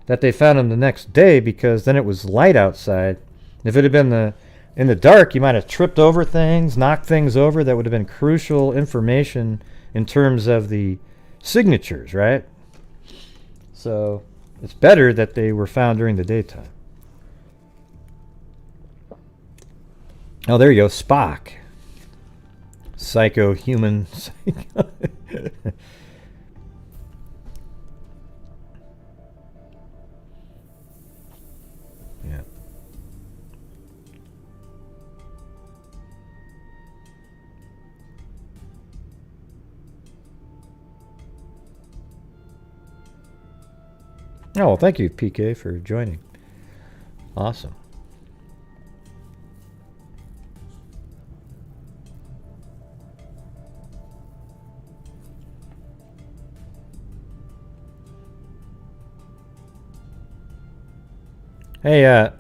that they found them the next day, because then it was light outside. If it had been in the dark, you might have tripped over things, knocked things over. That would have been crucial information in terms of the signatures, right? So it's better that they were found during the daytime. Oh, there you go, Spock. Psycho-human. Yeah. Oh, well, thank you, PK, for joining. Awesome. Hey,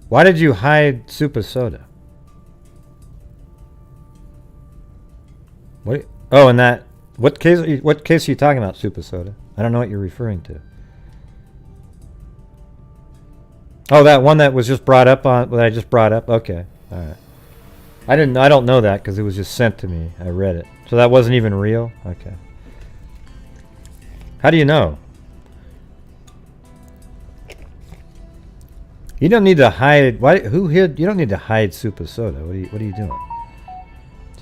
why did you hide Super Soda? What? Oh, and that. What case are you talking about, Super Soda? I don't know what you're referring to. Oh, that one that was just brought up on. That I just brought up. Okay, all right. I don't know that because it was just sent to me. I read it, so that wasn't even real. Okay. How do you know? You don't need to hide. Why? Who hid? You don't need to hide Super Soda. What are you doing?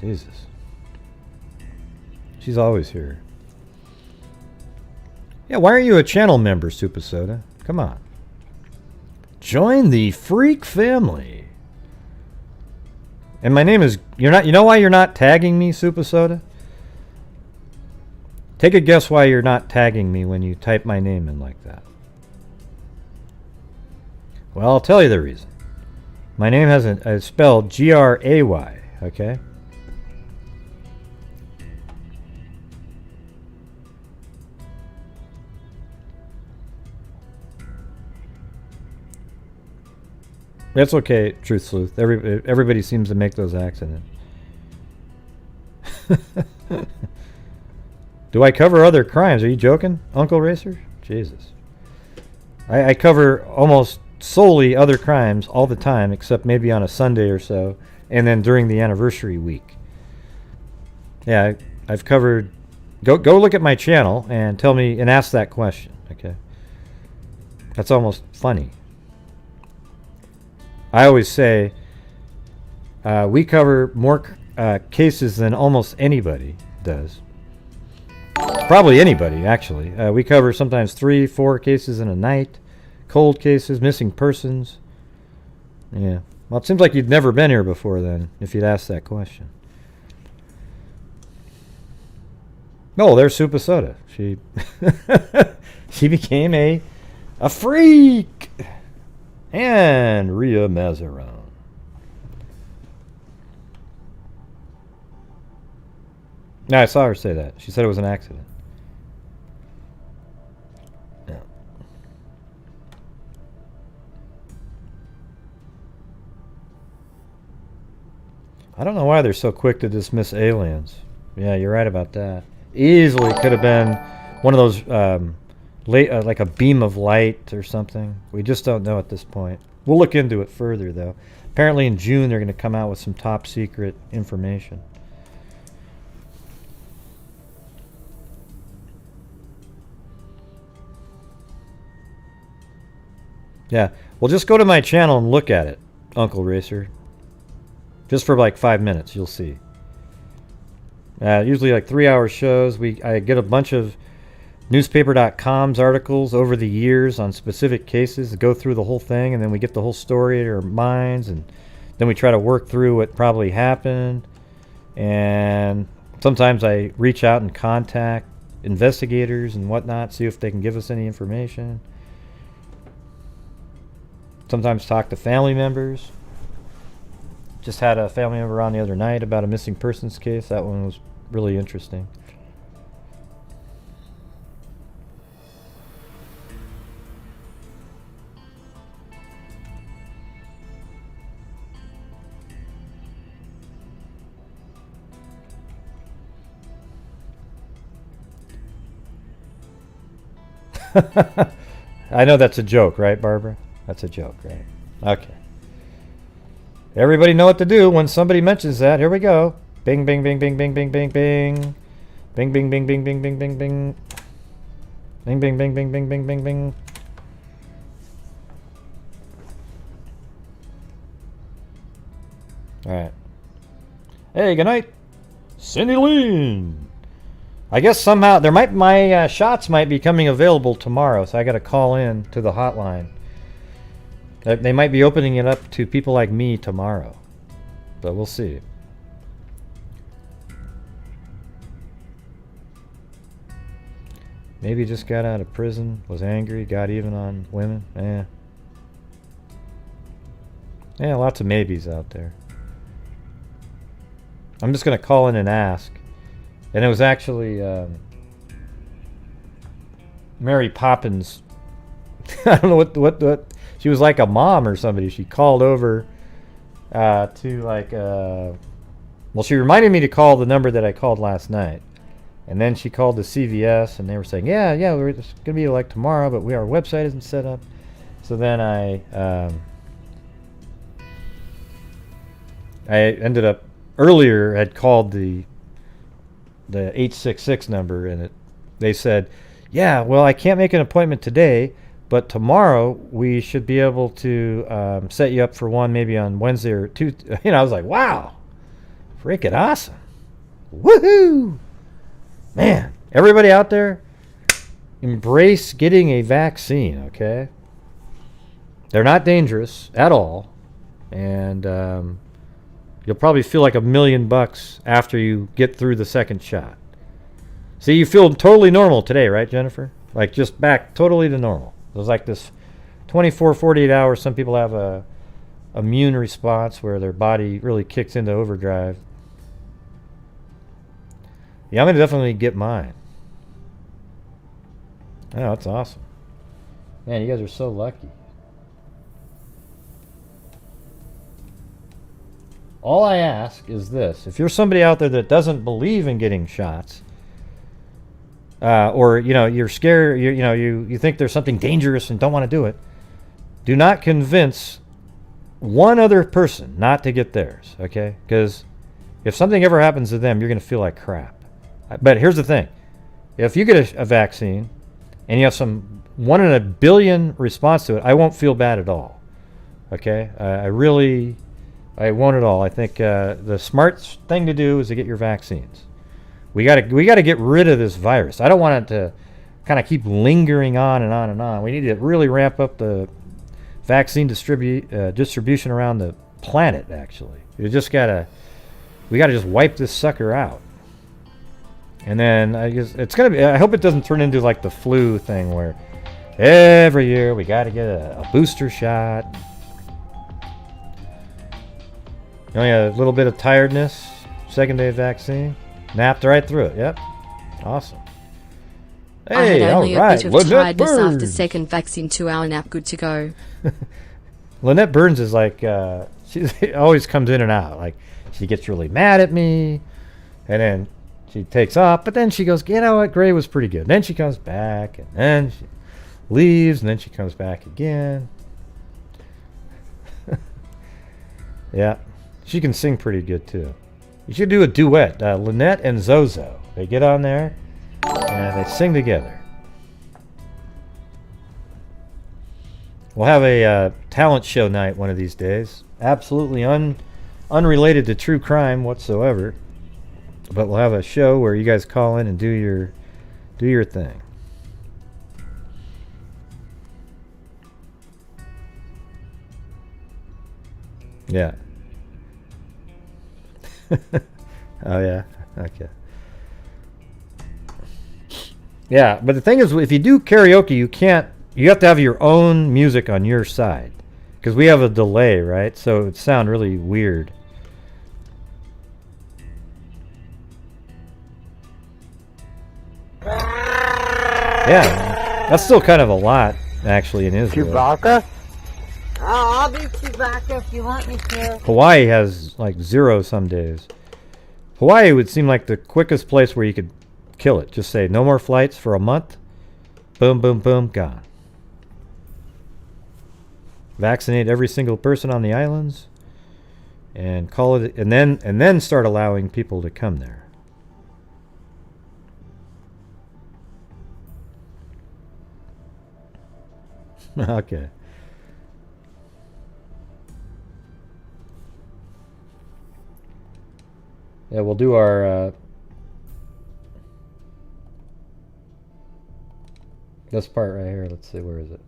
Jesus. She's always here. Yeah. Why aren't you a channel member, Super Soda? Come on. Join the freak family. And my name is. You're not. You know why you're not tagging me, Super Soda? Take a guess why you're not tagging me when you type my name in like that. Well, I'll tell you the reason. My name is spelled Gray, okay? That's okay, Truth Sleuth. Everybody seems to make those accidents. Do I cover other crimes? Are you joking, Uncle Racer? Jesus. I cover almost solely other crimes all the time, except maybe on a Sunday or so, and then during the anniversary week. Yeah, I've covered. Go look at my channel and tell me and ask that question. Okay, that's almost funny. I always say we cover more cases than almost anybody does. Probably anybody, actually. We cover sometimes 3-4 cases in a night. Cold cases, missing persons. Yeah. Well, it seems like you'd never been here before then, if you'd asked that question. No, there's Super Soda. She she became a freak. And Rhea Mazaron. No, I saw her say that. She said it was an accident. Yeah. I don't know why they're so quick to dismiss aliens. Yeah, you're right about that. Easily could have been one of those, like a beam of light or something. We just don't know at this point. We'll look into it further, though. Apparently in June they're going to come out with some top secret information. Yeah, well, just go to my channel and look at it, Uncle Racer. Just for like 5 minutes, you'll see. Usually like 3-hour shows. I get a bunch of newspaper.com's articles over the years on specific cases, go through the whole thing, and then we get the whole story in our minds, and then we try to work through what probably happened. And sometimes I reach out and contact investigators and whatnot, see if they can give us any information. Sometimes talk to family members. Just had a family member on the other night about a missing persons case. That one was really interesting. I know that's a joke, right, Barbara? That's a joke, right? Okay. Everybody know what to do when somebody mentions that. Here we go. Bing, bing, bing, bing, bing, bing, bing, bing. Bing, bing, bing, bing, bing, bing, bing, bing. Bing, bing, bing, bing, bing, bing, bing, bing. All right. Hey, good night, Cindy Lean. I guess somehow my shots might be coming available tomorrow, so I got to call in to the hotline. They might be opening it up to people like me tomorrow, but we'll see. Maybe just got out of prison, was angry, got even on women. Yeah, lots of maybes out there. I'm just going to call in and ask. And it was actually Mary Poppins. I don't know what she was like a mom or somebody. She called over to like well, she reminded me to call the number that I called last night. And then she called the CVS, and they were saying, yeah, it's going to be like tomorrow, but our website isn't set up. So then I ended up earlier had called the 866 number, and they said, yeah, well, I can't make an appointment today, but tomorrow we should be able to set you up for one maybe on Wednesday or Tuesday. I was like, wow, freaking awesome. Woohoo! Man, everybody out there, embrace getting a vaccine, okay? They're not dangerous at all, and you'll probably feel like $1 million after you get through the second shot. See, you feel totally normal today, right, Jennifer? Like just back totally to normal. It was like this 24, 48 hours. Some people have a immune response where their body really kicks into overdrive. Yeah, I'm going to definitely get mine. Oh, that's awesome. Man, you guys are so lucky. All I ask is this. If you're somebody out there that doesn't believe in getting shots, or, you're scared, you think there's something dangerous and don't want to do it, do not convince one other person not to get theirs, okay? Because if something ever happens to them, you're going to feel like crap. But here's the thing. If you get a vaccine and you have some 1 in a billion response to it, I won't feel bad at all. Okay? I won't at all. I think the smart thing to do is to get your vaccines. We got to get rid of this virus. I don't want it to kind of keep lingering on and on and on. We need to really ramp up the vaccine distribution around the planet, actually. We got to just wipe this sucker out. And then I hope it doesn't turn into like the flu thing where every year we got to get a booster shot. Only a little bit of tiredness, second day of vaccine, napped right through it. Yep, awesome. Hey, I had only all right. a bit of tiredness Burns. after second vaccine, 2-hour nap, good to go. Lynette Burns is like, she always comes in and out. Like, she gets really mad at me, and then she takes off, but then she goes, you know what, Gray was pretty good. And then she comes back, and then she leaves, and then she comes back again. Yeah, she can sing pretty good, too. You should do a duet, Lynette and Zozo. They get on there, and they sing together. We'll have a talent show night one of these days. Absolutely unrelated to true crime whatsoever. But we'll have a show where you guys call in and do your thing. Yeah. Oh yeah. Okay. Yeah, but the thing is, if you do karaoke, you have to have your own music on your side, because we have a delay, right? So it would sound really weird. Yeah, that's still kind of a lot, actually, in Israel. Chewbacca? I'll do Chewbacca if you want me to. Hawaii has like 0 some days. Hawaii would seem like the quickest place where you could kill it. Just say no more flights for a month. Boom, boom, boom, gone. Vaccinate every single person on the islands, and call it, and then start allowing people to come there. Okay. Yeah, we'll do our this part right here. Let's see, where is it?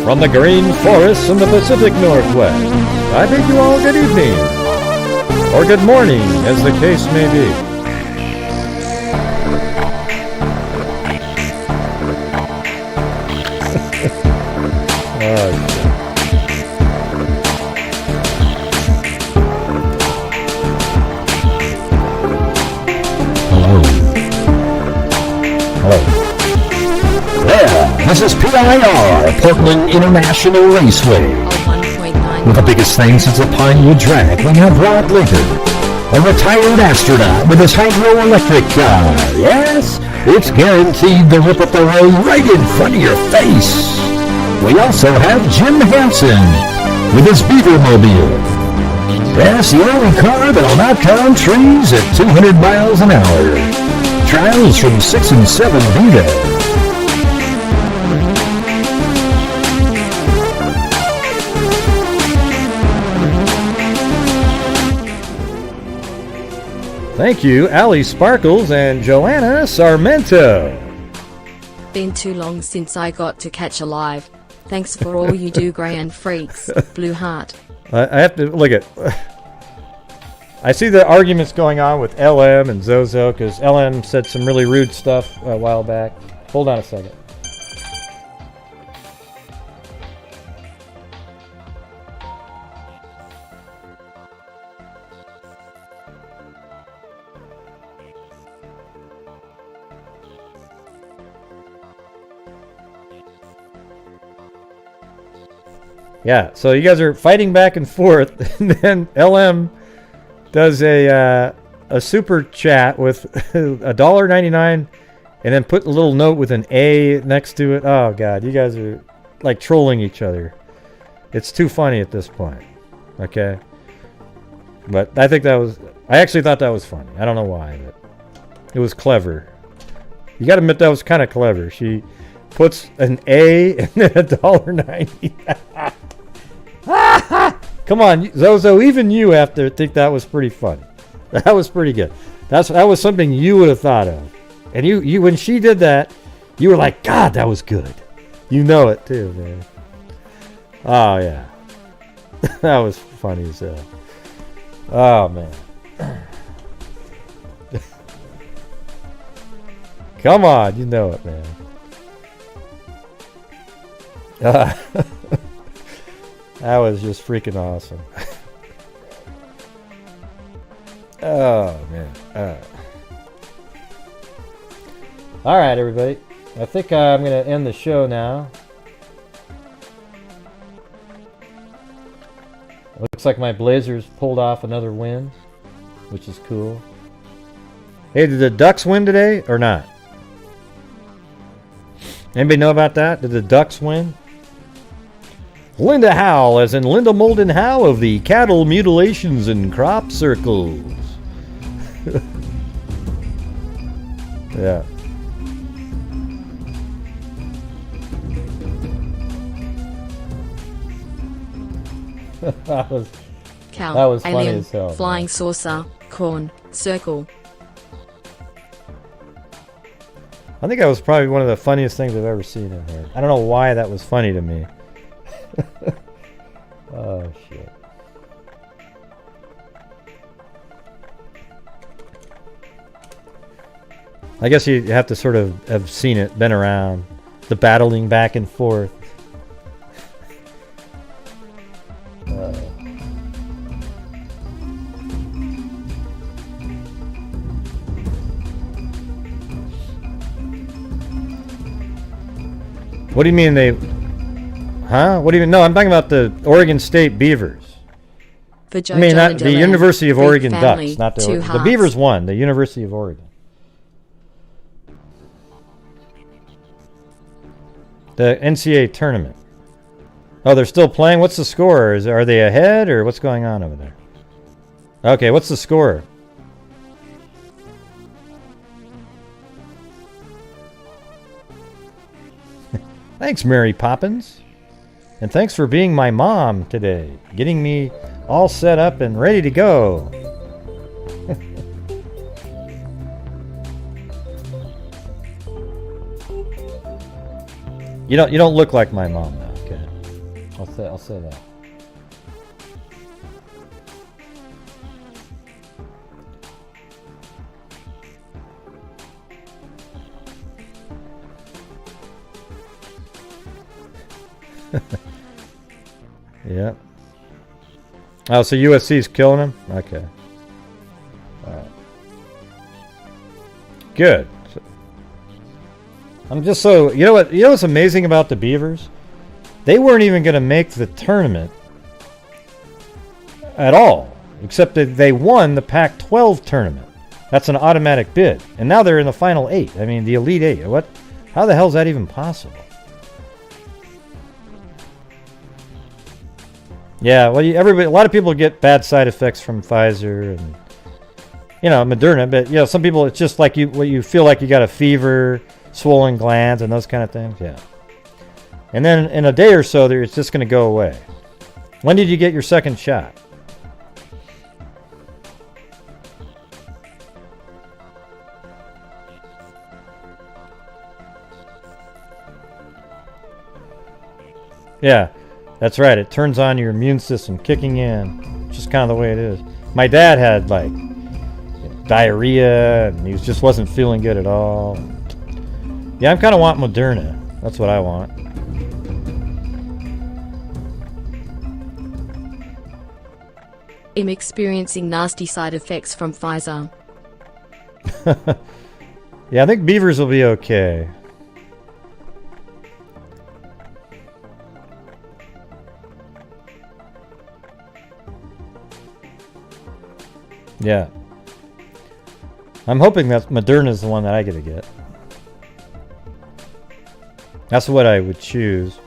From the green forests in the Pacific Northwest, I bid you all good evening, or good morning, as the case may be. This is PIR, Portland International Raceway. With the biggest thing since the Pinewood track, we have Rod Lincoln, a retired astronaut with his hydroelectric car. Yes, it's guaranteed to rip up the road right in front of your face. We also have Jim Hansen with his Beavermobile. That's the only car that'll knock down trees at 200 miles an hour. Trials from 6 and 7 Vita. Thank you, Allie Sparkles and Joanna Sarmento. Been too long since I got to catch a live. Thanks for all you do, Grand Freaks. Blue Heart. I have to look at. I see the arguments going on with LM and Zozo because LM said some really rude stuff a while back. Hold on a second. Yeah, so you guys are fighting back and forth, and then LM does a super chat with $1.99, and then put a little note with an A next to it. Oh god, you guys are like trolling each other. It's too funny at this point. Okay, but I actually thought that was funny. I don't know why, but it was clever. You got to admit that was kind of clever. She puts an A and then $1.90. Come on, Zozo, even you have to think that was pretty funny. That was pretty good. That was something you would have thought of. And you when she did that, you were like, God, that was good. You know it too, man. Oh yeah. That was funny as hell. Oh man. Come on, you know it, man. That was just freaking awesome. Oh man. All right, everybody. I think I'm going to end the show now. Looks like my Blazers pulled off another win, which is cool. Hey, did the Ducks win today or not? Anybody know about that? Did the Ducks win? Linda Howe, as in Linda Molden Howe of the Cattle Mutilations and Crop Circles. Yeah. that was funny alien, as hell. flying saucer, corn, circle. I think that was probably one of the funniest things I've ever seen in here. I don't know why that was funny to me. Oh shit. I guess you have to sort of have seen it, been around, the battling back and forth. What do you mean they... Huh? What do you mean? No, I'm talking about the Oregon State Beavers. I mean, not the University of Oregon Ducks, not the Beavers won, the University of Oregon. The NCAA tournament. Oh, they're still playing? What's the score? Are they ahead, or what's going on over there? Okay, what's the score? Thanks, Mary Poppins. And thanks for being my mom today. Getting me all set up and ready to go. You don't look like my mom now, okay? I'll say that. Yeah. Oh, so USC's killing him? Okay. Good. I'm just so... You know what's amazing about the Beavers? They weren't even going to make the tournament at all. Except that they won the Pac-12 tournament. That's an automatic bid. And now they're in the final 8. I mean, the Elite 8. What? How the hell is that even possible? Yeah, well, a lot of people get bad side effects from Pfizer and, Moderna. But, some people, it's just like you feel like you got a fever, swollen glands, and those kind of things. Yeah. And then in a day or so, it's just going to go away. When did you get your second shot? Yeah. That's right. It turns on your immune system kicking in. It's just kind of the way it is. My dad had diarrhea, and he just wasn't feeling good at all. Yeah, I kind of want Moderna. That's what I want. I'm experiencing nasty side effects from Pfizer. Yeah, I think beavers will be okay. Yeah. I'm hoping that Moderna is the one that I get to get. That's what I would choose.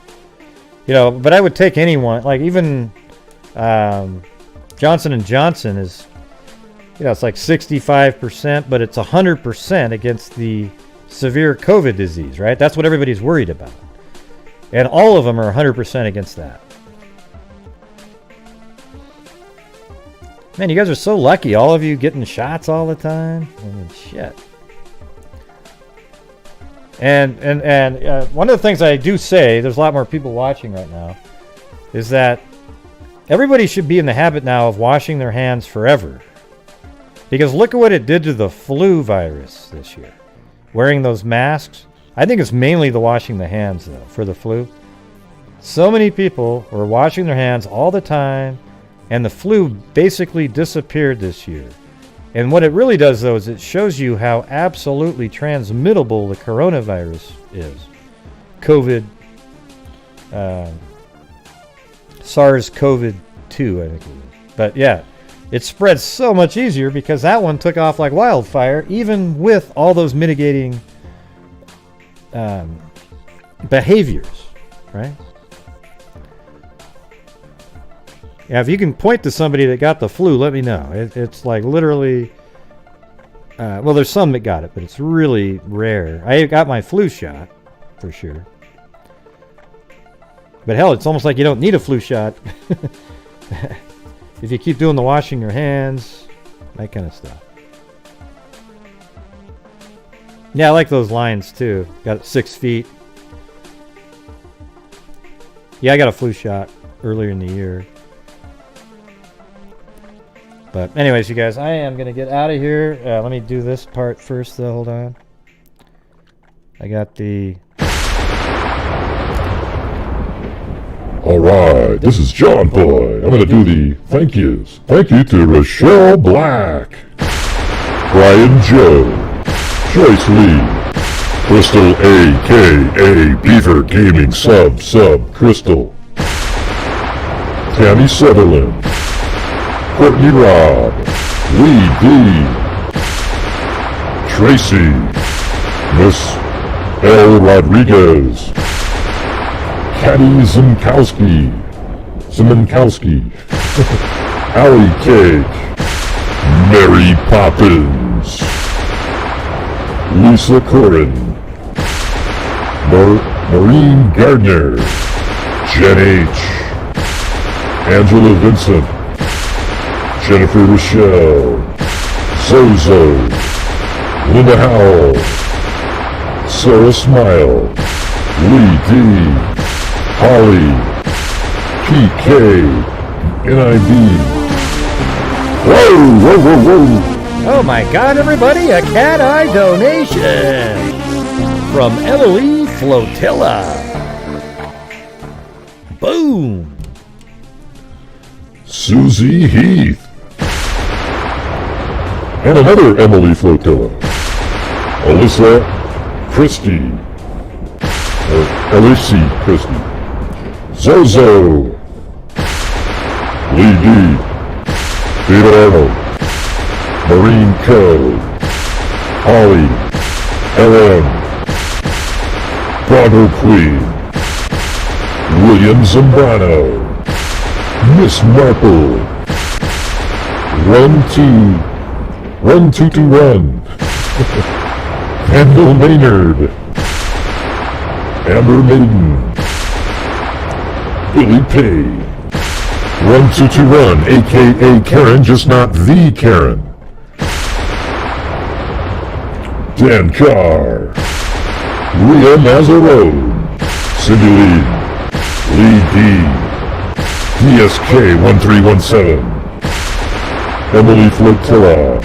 But I would take anyone. Like even Johnson & Johnson is, it's like 65%, but it's 100% against the severe COVID disease, right? That's what everybody's worried about. And all of them are 100% against that. Man, you guys are so lucky. All of you getting shots all the time. I mean, shit. And one of the things I do say, there's a lot more people watching right now, is that everybody should be in the habit now of washing their hands forever. Because look at what it did to the flu virus this year. Wearing those masks. I think it's mainly the washing the hands, though, for the flu. So many people were washing their hands all the time. And the flu basically disappeared this year. And what it really does, though, is it shows you how absolutely transmittable the coronavirus is. COVID, SARS-CoV-2, I think it is. But yeah, it spreads so much easier because that one took off like wildfire, even with all those mitigating behaviors, right? Yeah, if you can point to somebody that got the flu, let me know. It's like literally... well, there's some that got it, but it's really rare. I got my flu shot, for sure. But hell, it's almost like you don't need a flu shot. If you keep doing the washing your hands, that kind of stuff. Yeah, I like those lines, too. Got 6 feet. Yeah, I got a flu shot earlier in the year. But anyways, you guys, I am going to get out of here. Let me do this part first, though. Hold on. I got the... Alright, this is John Boy. I'm going to do the thank yous. Thank you to Rochelle Black, Brian Joe, Joyce Lee, Crystal A.K.A. Beaver Gaming Sub Crystal, Tammy Sutherland, Courtney Robb, Lee D, Tracy, Miss L. Rodriguez, Caddy Zimkowski, Allie Cake, Mary Poppins, Lisa Curran, Maureen Gardner, Jen H, Angela Vincent, Jennifer Rochelle, Zozo, Linda Howell, Sarah Smile, Lee D, Holly, PK, NIB. Whoa! Oh my God, everybody, a cat eye donation from Emily Flotilla. Boom! Susie Heath. And another Emily Flotilla. Alyssa Christie. Or Alicia Christie. Zozo. Lee D. Peter Arnold. Maureen Coe. Holly. LM. Bravo Queen. William Zambrano. Miss Marple. Run 221. Kendall Maynard. Amber Maiden. Billy Pay. 1221, aka Karen, just not the Karen. Dan Carr. Leah Mazarone. Cindy Lee. Lee D. DSK 1317. Emily Flotilla.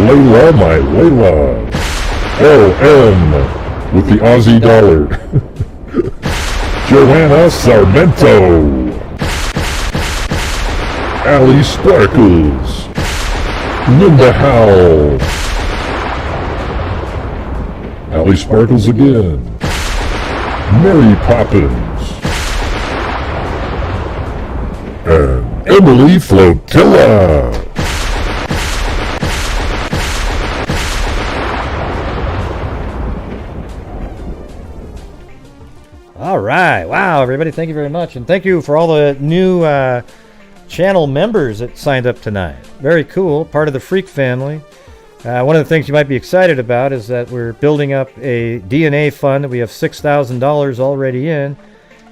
Layla, my Layla. LM with the Aussie dollar. Joanna Sarmento. Allie Sparkles. Linda Howell. Allie Sparkles again. Mary Poppins. And Emily Flotilla. All right. Wow, everybody, thank you very much. And thank you for all the new channel members that signed up tonight. Very cool. Part of the Freak family. One of the things you might be excited about is that we're building up a DNA fund. We have $6,000 already in.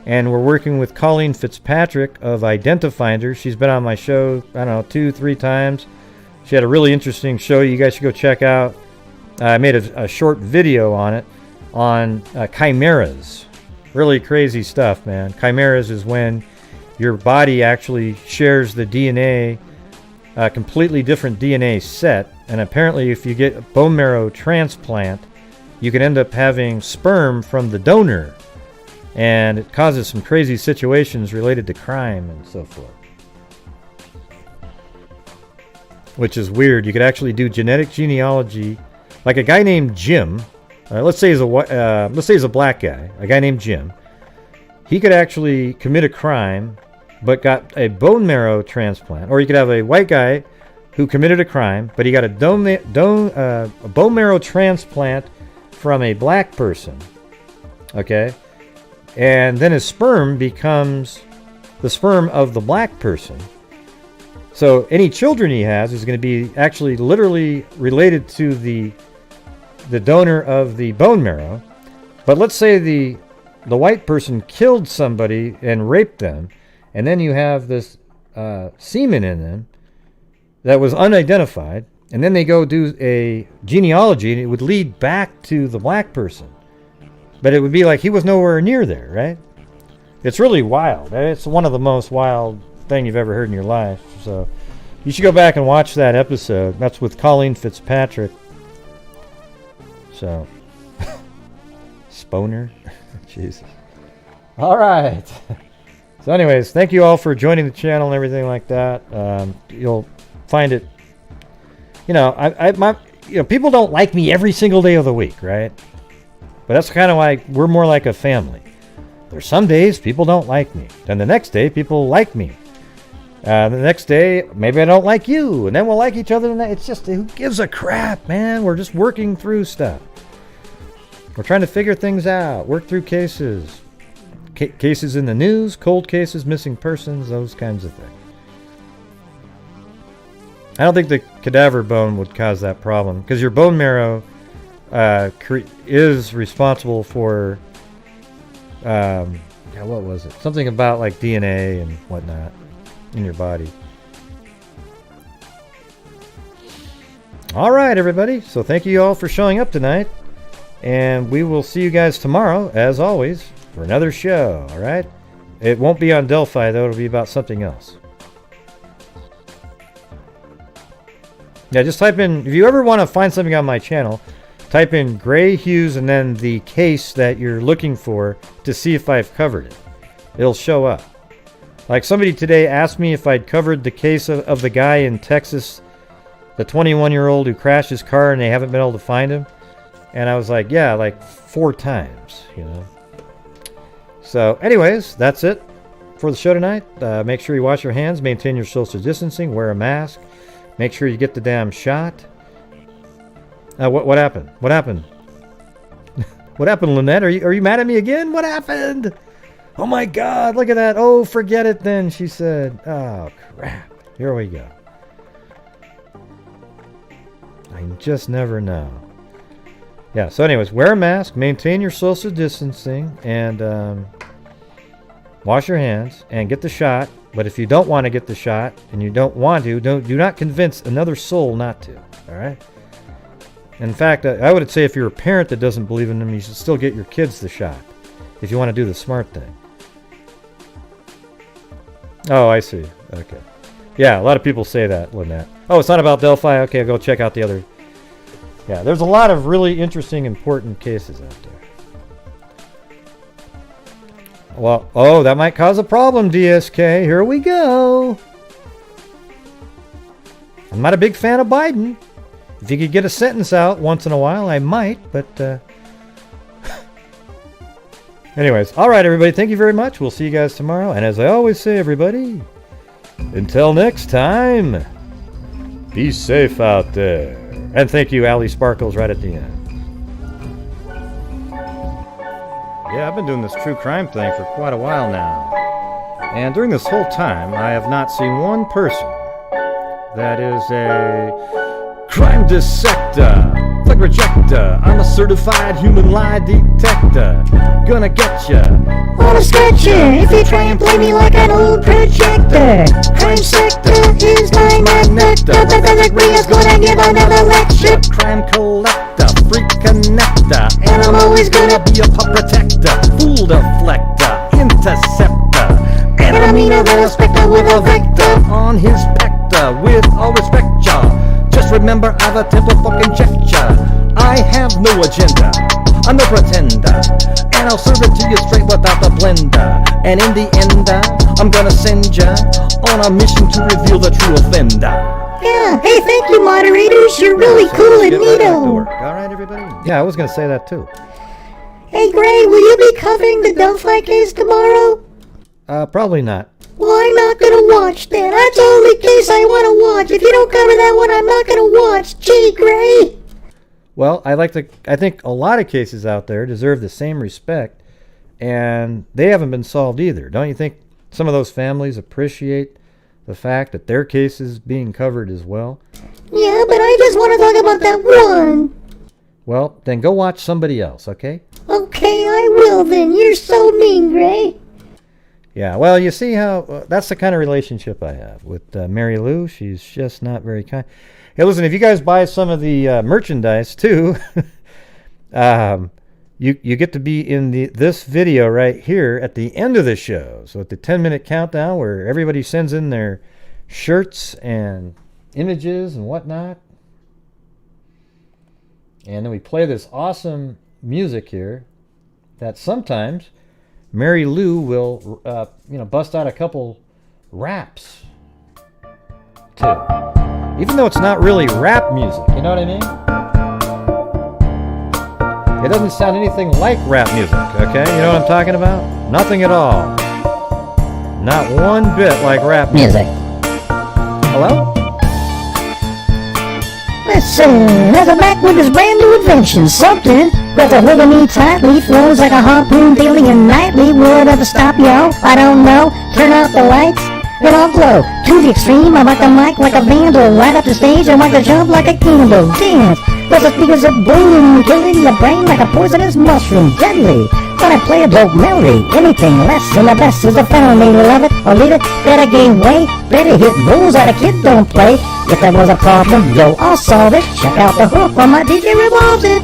And we're working with Colleen Fitzpatrick of Identifinder. She's been on my show, I don't know, 2-3 times. She had a really interesting show you guys should go check out. I made a short video on it on chimeras. Really crazy stuff, man. Chimeras is when your body actually shares the DNA, a completely different DNA set. And apparently if you get a bone marrow transplant, you can end up having sperm from the donor. And it causes some crazy situations related to crime and so forth. Which is weird. You could actually do genetic genealogy. Like a guy named Jim. Let's say he's a black guy. A guy named Jim. He could actually commit a crime, but got a bone marrow transplant. Or you could have a white guy who committed a crime, but he got a bone marrow transplant from a black person. Okay? And then his sperm becomes the sperm of the black person. So any children he has is going to be actually literally related to the donor of the bone marrow. But let's say the white person killed somebody and raped them, and then you have this semen in them that was unidentified, and then they go do a genealogy, and it would lead back to the black person. But it would be like he was nowhere near there, right? It's really wild. It's one of the most wild thing you've ever heard in your life. So you should go back and watch that episode. That's with Colleen Fitzpatrick. So, Sponer. Jesus. All right. So anyways, thank you all for joining the channel and everything like that. You'll find it, people don't like me every single day of the week, right? But that's kind of why we're more like a family. There's some days people don't like me. Then the next day, people like me. The next day, maybe I don't like you. And then we'll like each other. And it's just, who gives a crap, man? We're just working through stuff. We're trying to figure things out. Work through cases. cases in the news, cold cases, missing persons, those kinds of things. I don't think the cadaver bone would cause that problem because your bone marrow is responsible for, what was it? Something about like DNA and whatnot in your body. All right, everybody. So thank you all for showing up tonight. And we will see you guys tomorrow, as always, for another show. All right? It won't be on Delphi, though. It'll be about something else. Yeah, just type in, if you ever want to find something on my channel, type in gray hues and then the case that you're looking for to see if I've covered it. It'll show up. Like somebody today asked me if I'd covered the case of the guy in Texas, the 21-year-old who crashed his car and they haven't been able to find him. And I was like, yeah, like 4 times, you know. So anyways, that's it for the show tonight. Make sure you wash your hands, maintain your social distancing, wear a mask. Make sure you get the damn shot. What happened? What happened? What happened, Lynette? Are you mad at me again? What happened? Oh my God, look at that. Oh, forget it then, she said. Oh, crap. Here we go. I just never know. Yeah, so anyways, wear a mask, maintain your social distancing, and wash your hands, and get the shot. But if you don't want to get the shot, and you don't want to, do not convince another soul not to, all right? In fact, I would say if you're a parent that doesn't believe in them, you should still get your kids the shot, if you want to do the smart thing. Oh, I see. Okay. Yeah, a lot of people say that, Lynette. Oh, it's not about Delphi? Okay, I'll go check out the other. Yeah, there's a lot of really interesting, important cases out there. Well, oh, that might cause a problem, DSK. Here we go. I'm not a big fan of Biden. If you could get a sentence out once in a while, I might, but... Anyways, all right, everybody. Thank you very much. We'll see you guys tomorrow. And as I always say, everybody, until next time, be safe out there. And thank you, Allie Sparkles, right at the end. Yeah, I've been doing this true crime thing for quite a while now. And during this whole time, I have not seen one person that is a crime dissector, flag rejector. I'm a certified human lie detector. Gonna get ya. Wanna sketch ya if you try and play me like an old projector. Crime sector is my nectar. Pathetic Ray is gonna give another lecture. Crime collector, freak connector, and I'm always gonna be a pup protector. Fool deflector, interceptor, enemy of the specter with a vector on his pector. With all respect, y'all, just remember I've a temper fucking checked ya. I have no agenda, I'm no pretender, and I'll serve it to you straight without the blender. And in the end, I'm gonna send ya on a mission to reveal the true offender. Yeah, hey, thank you, moderators. You're really cool and neato. All right, everybody? Yeah, I was gonna say that too. Hey, Gray, will you be covering the Delphi case tomorrow? Probably not. Well, I'm not gonna watch that. That's the only case I want to watch. If you don't cover that one, I'm not gonna watch. Gee, Gray. Well, I think a lot of cases out there deserve the same respect, and they haven't been solved either. Don't you think some of those families appreciate the fact that their case is being covered as well? Yeah, but I just want to talk about that one. Well, then go watch somebody else, okay? Okay, I will then. You're so mean, Gray. Yeah, well, you see how that's the kind of relationship I have with Mary Lou. She's just not very kind. Hey, listen, if you guys buy some of the merchandise too, you get to be in this video right here at the end of the show. So at the 10-minute countdown where everybody sends in their shirts and images and whatnot. And then we play this awesome music here that sometimes Mary Lou will, bust out a couple raps too. Even though it's not really rap music, you know what I mean? It doesn't sound anything like rap music, okay? You know what I'm talking about? Nothing at all. Not one bit like rap music. Hello? Listen, as I'm back with this brand new invention, something grabs a hold of me tightly, flows like a harpoon daily and nightly. Would ever stop, yo? I don't know. Turn out the lights, it all glow to the extreme. I rock the mic like a vandal, right up the stage and rock the jump like a candle. Dance, cause the speakers are boom, killing your brain like a poisonous mushroom, deadly. When I play a dope melody, anything less than the best is a felony. Love it or leave it, better gain weight, better hit bulls that a kid don't play. If there was a problem, yo, I'll solve it. Check out the hook on my DJ revolves it.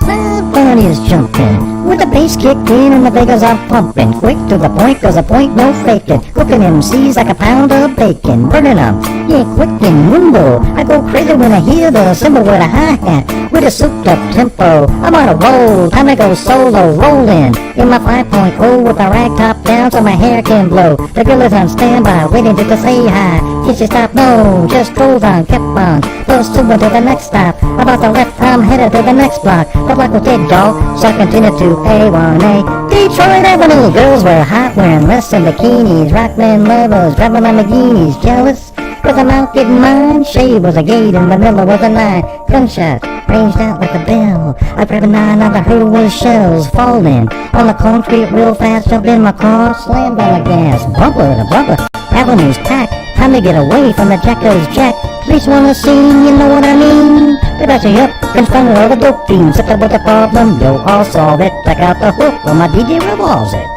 Everybody is jumping with the bass kicked in and the Vegas are pumping. Quick to the point, cause the point no faking. Cooking MCs like a pound of bacon. Burning them, yeah, quick and nimble. I go crazy when I hear the cymbal with a hi-hat. With a souped up tempo, I'm on a roll. Time to go solo, rolling in my 5.0 with the rag top down so my hair can blow. The girl is on standby, waiting just to say hi. Did she stop? No, just drove on, kept on. Close to to the next stop. About the left, I'm headed to the next block. The block will take, dog, so I continue to A1A. Detroit Avenue, girls were hot, wearing less than bikinis. Rockman lovers, driving Lamborghinis, jealous? Cause I'm out getting mine. Shade was a gate and vanilla was a 9. Gunshots ranged out like a bell. I grabbed a 9 out of her with shells falling on the concrete real fast. Jumped in my car, slammed on the gas, bumper to bumper. Avenue's packed. Time to get away from the Jacko's Jack. Police wanna see, you know what I mean? They bash you up in front of all the dope fiends. Set up with the problem, yo, I'll solve it. Check out the hook when my DJ revolves it.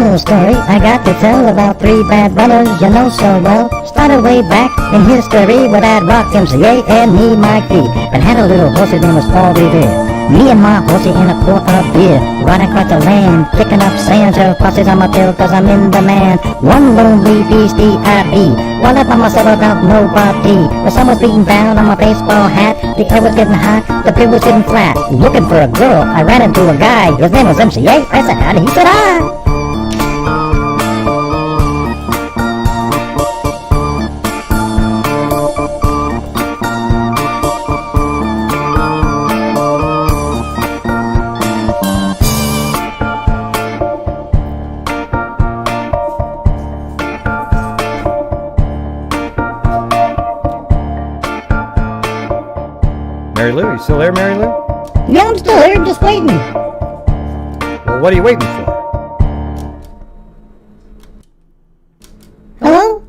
Little story I got to tell about 3 bad brothers you know so well. Started way back in history with that rock MCA and me, Mike D. But had a little horsey name was Paul Revere. Me and my horsey in a quart of beer, riding across the land, picking up sand. Sheriff posses on my tail cause I'm in demand. One lonely beastie I be, while I by myself about nobody. The sun was beating down on my baseball hat, the air was getting hot, the beer was getting flat. Looking for a girl, I ran into a guy, his name was MCA. I said howdy, he said hi. Mary Lou, you still there, Mary Lou? Yeah, I'm still here, just waiting. Well, what are you waiting for? Hello?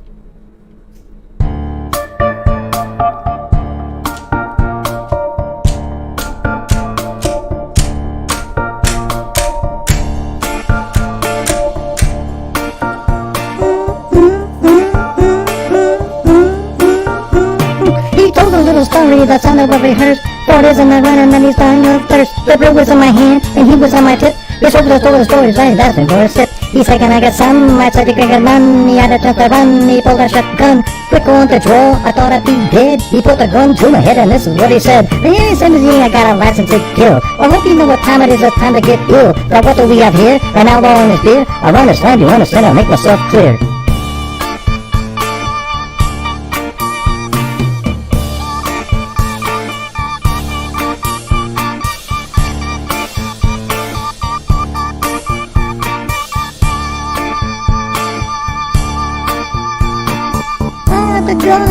He told a little story that sounded well rehearsed. 4 days in the run and then he's dying of thirst. The brew was in my hand and he was on my tip. Yes, over the story, right, that's been for a sip. He said, can I get some? I said, you can get none. He had a chance to run, he pulled a shotgun. Quick on the draw, I thought I'd be dead. He put the gun to my head and this is what he said. Yes, MZ, I got a license to kill. I hope you know what time it is, it's time to get ill. Now what do we have here? An outlaw in his beer? I run this land, you understand, I'll make myself clear.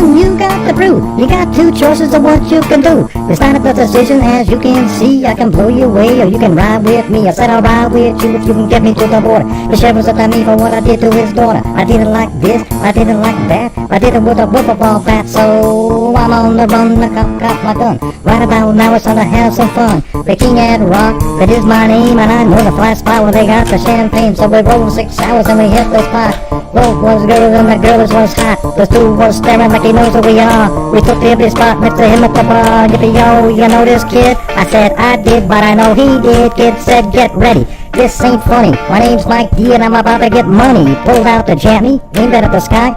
You got the brew. You got 2 choices of what you can do. It's not a decision, as you can see. I can blow you away or you can ride with me. I said I'll ride with you if you can get me to the border. The sheriff was at me for what I did to his daughter. I did it like this, I did it like that. I did it with a whip ball bat. So I'm on the run, I got my gun. Right about now it's time to have some fun. The King at Rock, that is my name. And I know the fly spot where they got the champagne. So we rolled 6 hours and we hit the spot. Both was good and the girls was hot. The two was staring like he knows who we are. We took the empty spot next to him at the bar. Yippee-yo, you know this kid? I said I did, but I know he did. Kid said get ready, this ain't funny. My name's Mike D and I'm about to get money. Pulled out the jammy, aimed it at the sky.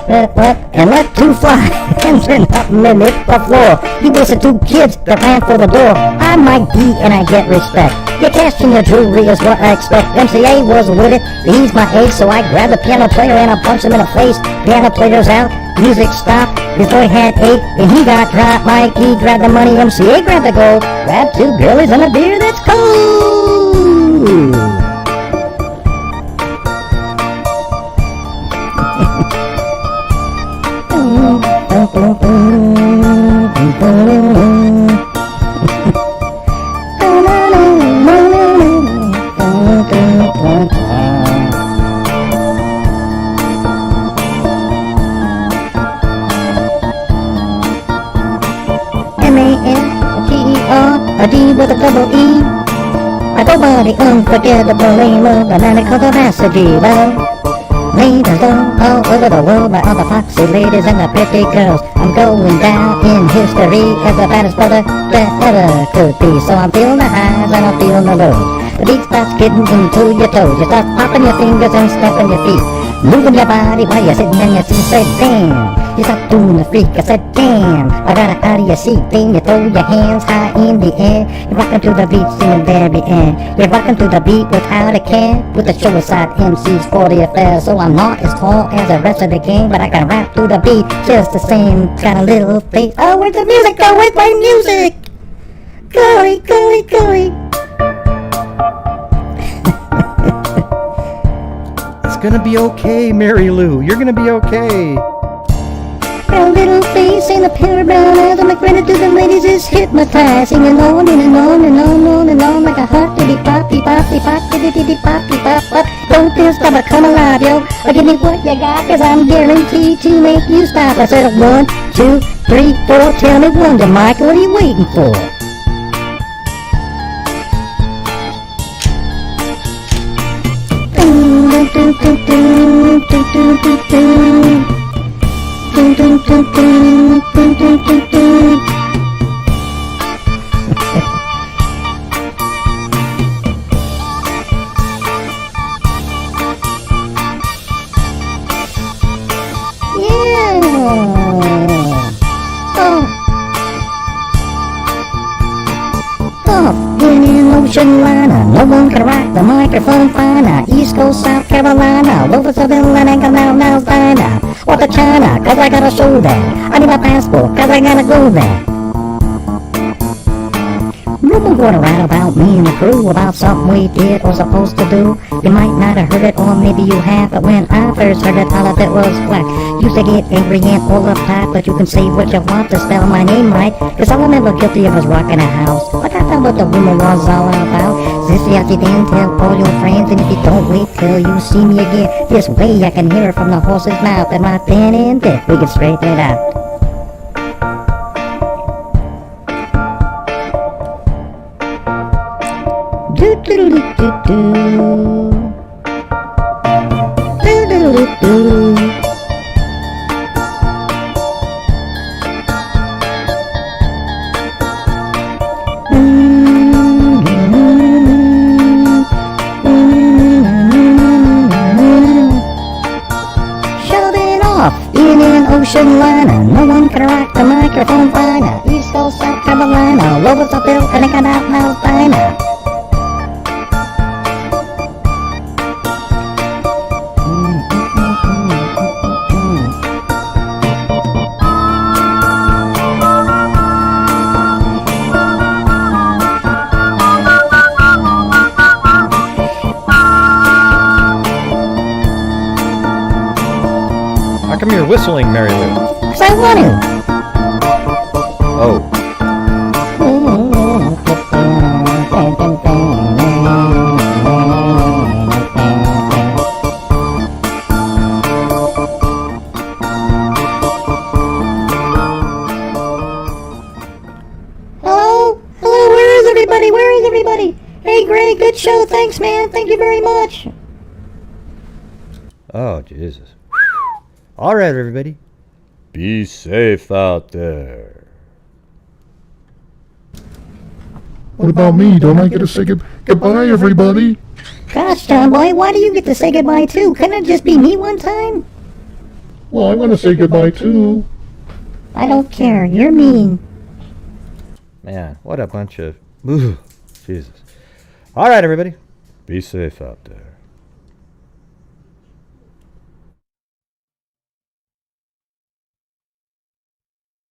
and let two fly, and then up and then hit the floor. He wasted 2 kids that ran for the door. I might be and I get respect. Your cash and your jewelry is what I expect. MCA was with it, he's my age, so I grabbed the piano player and I punched him in the face. Piano player's out, music stopped before he had 8, and he got dropped. Mikey grabbed the money, MCA grabbed the gold, grabbed 2 girlies and a beer that's cold. A D with a double E. I go by the unforgettable name of the man called the Massachusetts. Ladies done all over the world by all the foxy ladies and the pretty girls. I'm going down in history as the baddest brother that ever could be. So I'm feeling the highs and I'm feeling the lows. The beat starts getting into your toes. You start popping your fingers and stepping your feet, moving your body while you're sitting in your seat. Say damn, you start doing the freak. I said damn, I got it out of your seat. Then you throw your hands high in the air. You're rocking to the beat, singing very end. You're rocking to the beat without a care. With the suicide MCs for the affair. So I'm not as tall as the rest of the gang, but I can rap to the beat just the same. Got a little face. Oh, where's the music go? Where's my music? Golly, golly, golly. It's gonna be okay, Mary Lou. You're gonna be okay. Her little face and a pair of brown eyes. I'm like ready to the ladies is hypnotized. Singing on and on and on and on and on like a hot diddy poppy poppy poppy diddy poppy pop pop. Don't feel stop but come alive, yo. Give me what you got, cause I'm guaranteed to make you stop. I said 1, 2, 3, 4. Tell me wonder, Mike, what are you waiting for? No one can rock the microphone finer. East Coast, South Carolina, over Seville and now Dina. Or to China, cause I gotta show that. I need my passport, cause I gotta go there. Rumor going around about me and the crew, about something we did or supposed to do. You might not have heard it, or maybe you have, but when I first heard it, all of it was whack. Used to get angry and all uptight, but you can say what you want to spell my name right, cause all I'm ever guilty of is rocking a house. Like I found what the rumor was all about. Sissy, I then tell all your friends, and if you don't wait till you see me again, this way I can hear it from the horse's mouth, and right then and there we can straighten it out. Do do do do do do do do do. In an ocean liner, no one can rock the microphone finer. East Coast, South Carolina, over the bill, and I got out now finer. How come you're whistling, Mary Lou? Cause I want to. Oh. Hello? Hello, where is everybody? Where is everybody? Hey, Greg, good show. Thanks, man. Thank you very much. Oh, Jesus. All right, everybody. Be safe out there. What about me? Don't I get to say goodbye, everybody? Gosh, John Boy, why do you get to say goodbye too? Couldn't it just be me one time? Well, I'm going to say goodbye too. I don't care. You're mean. Man, what a bunch of... Ooh, Jesus. All right, everybody. Be safe out there.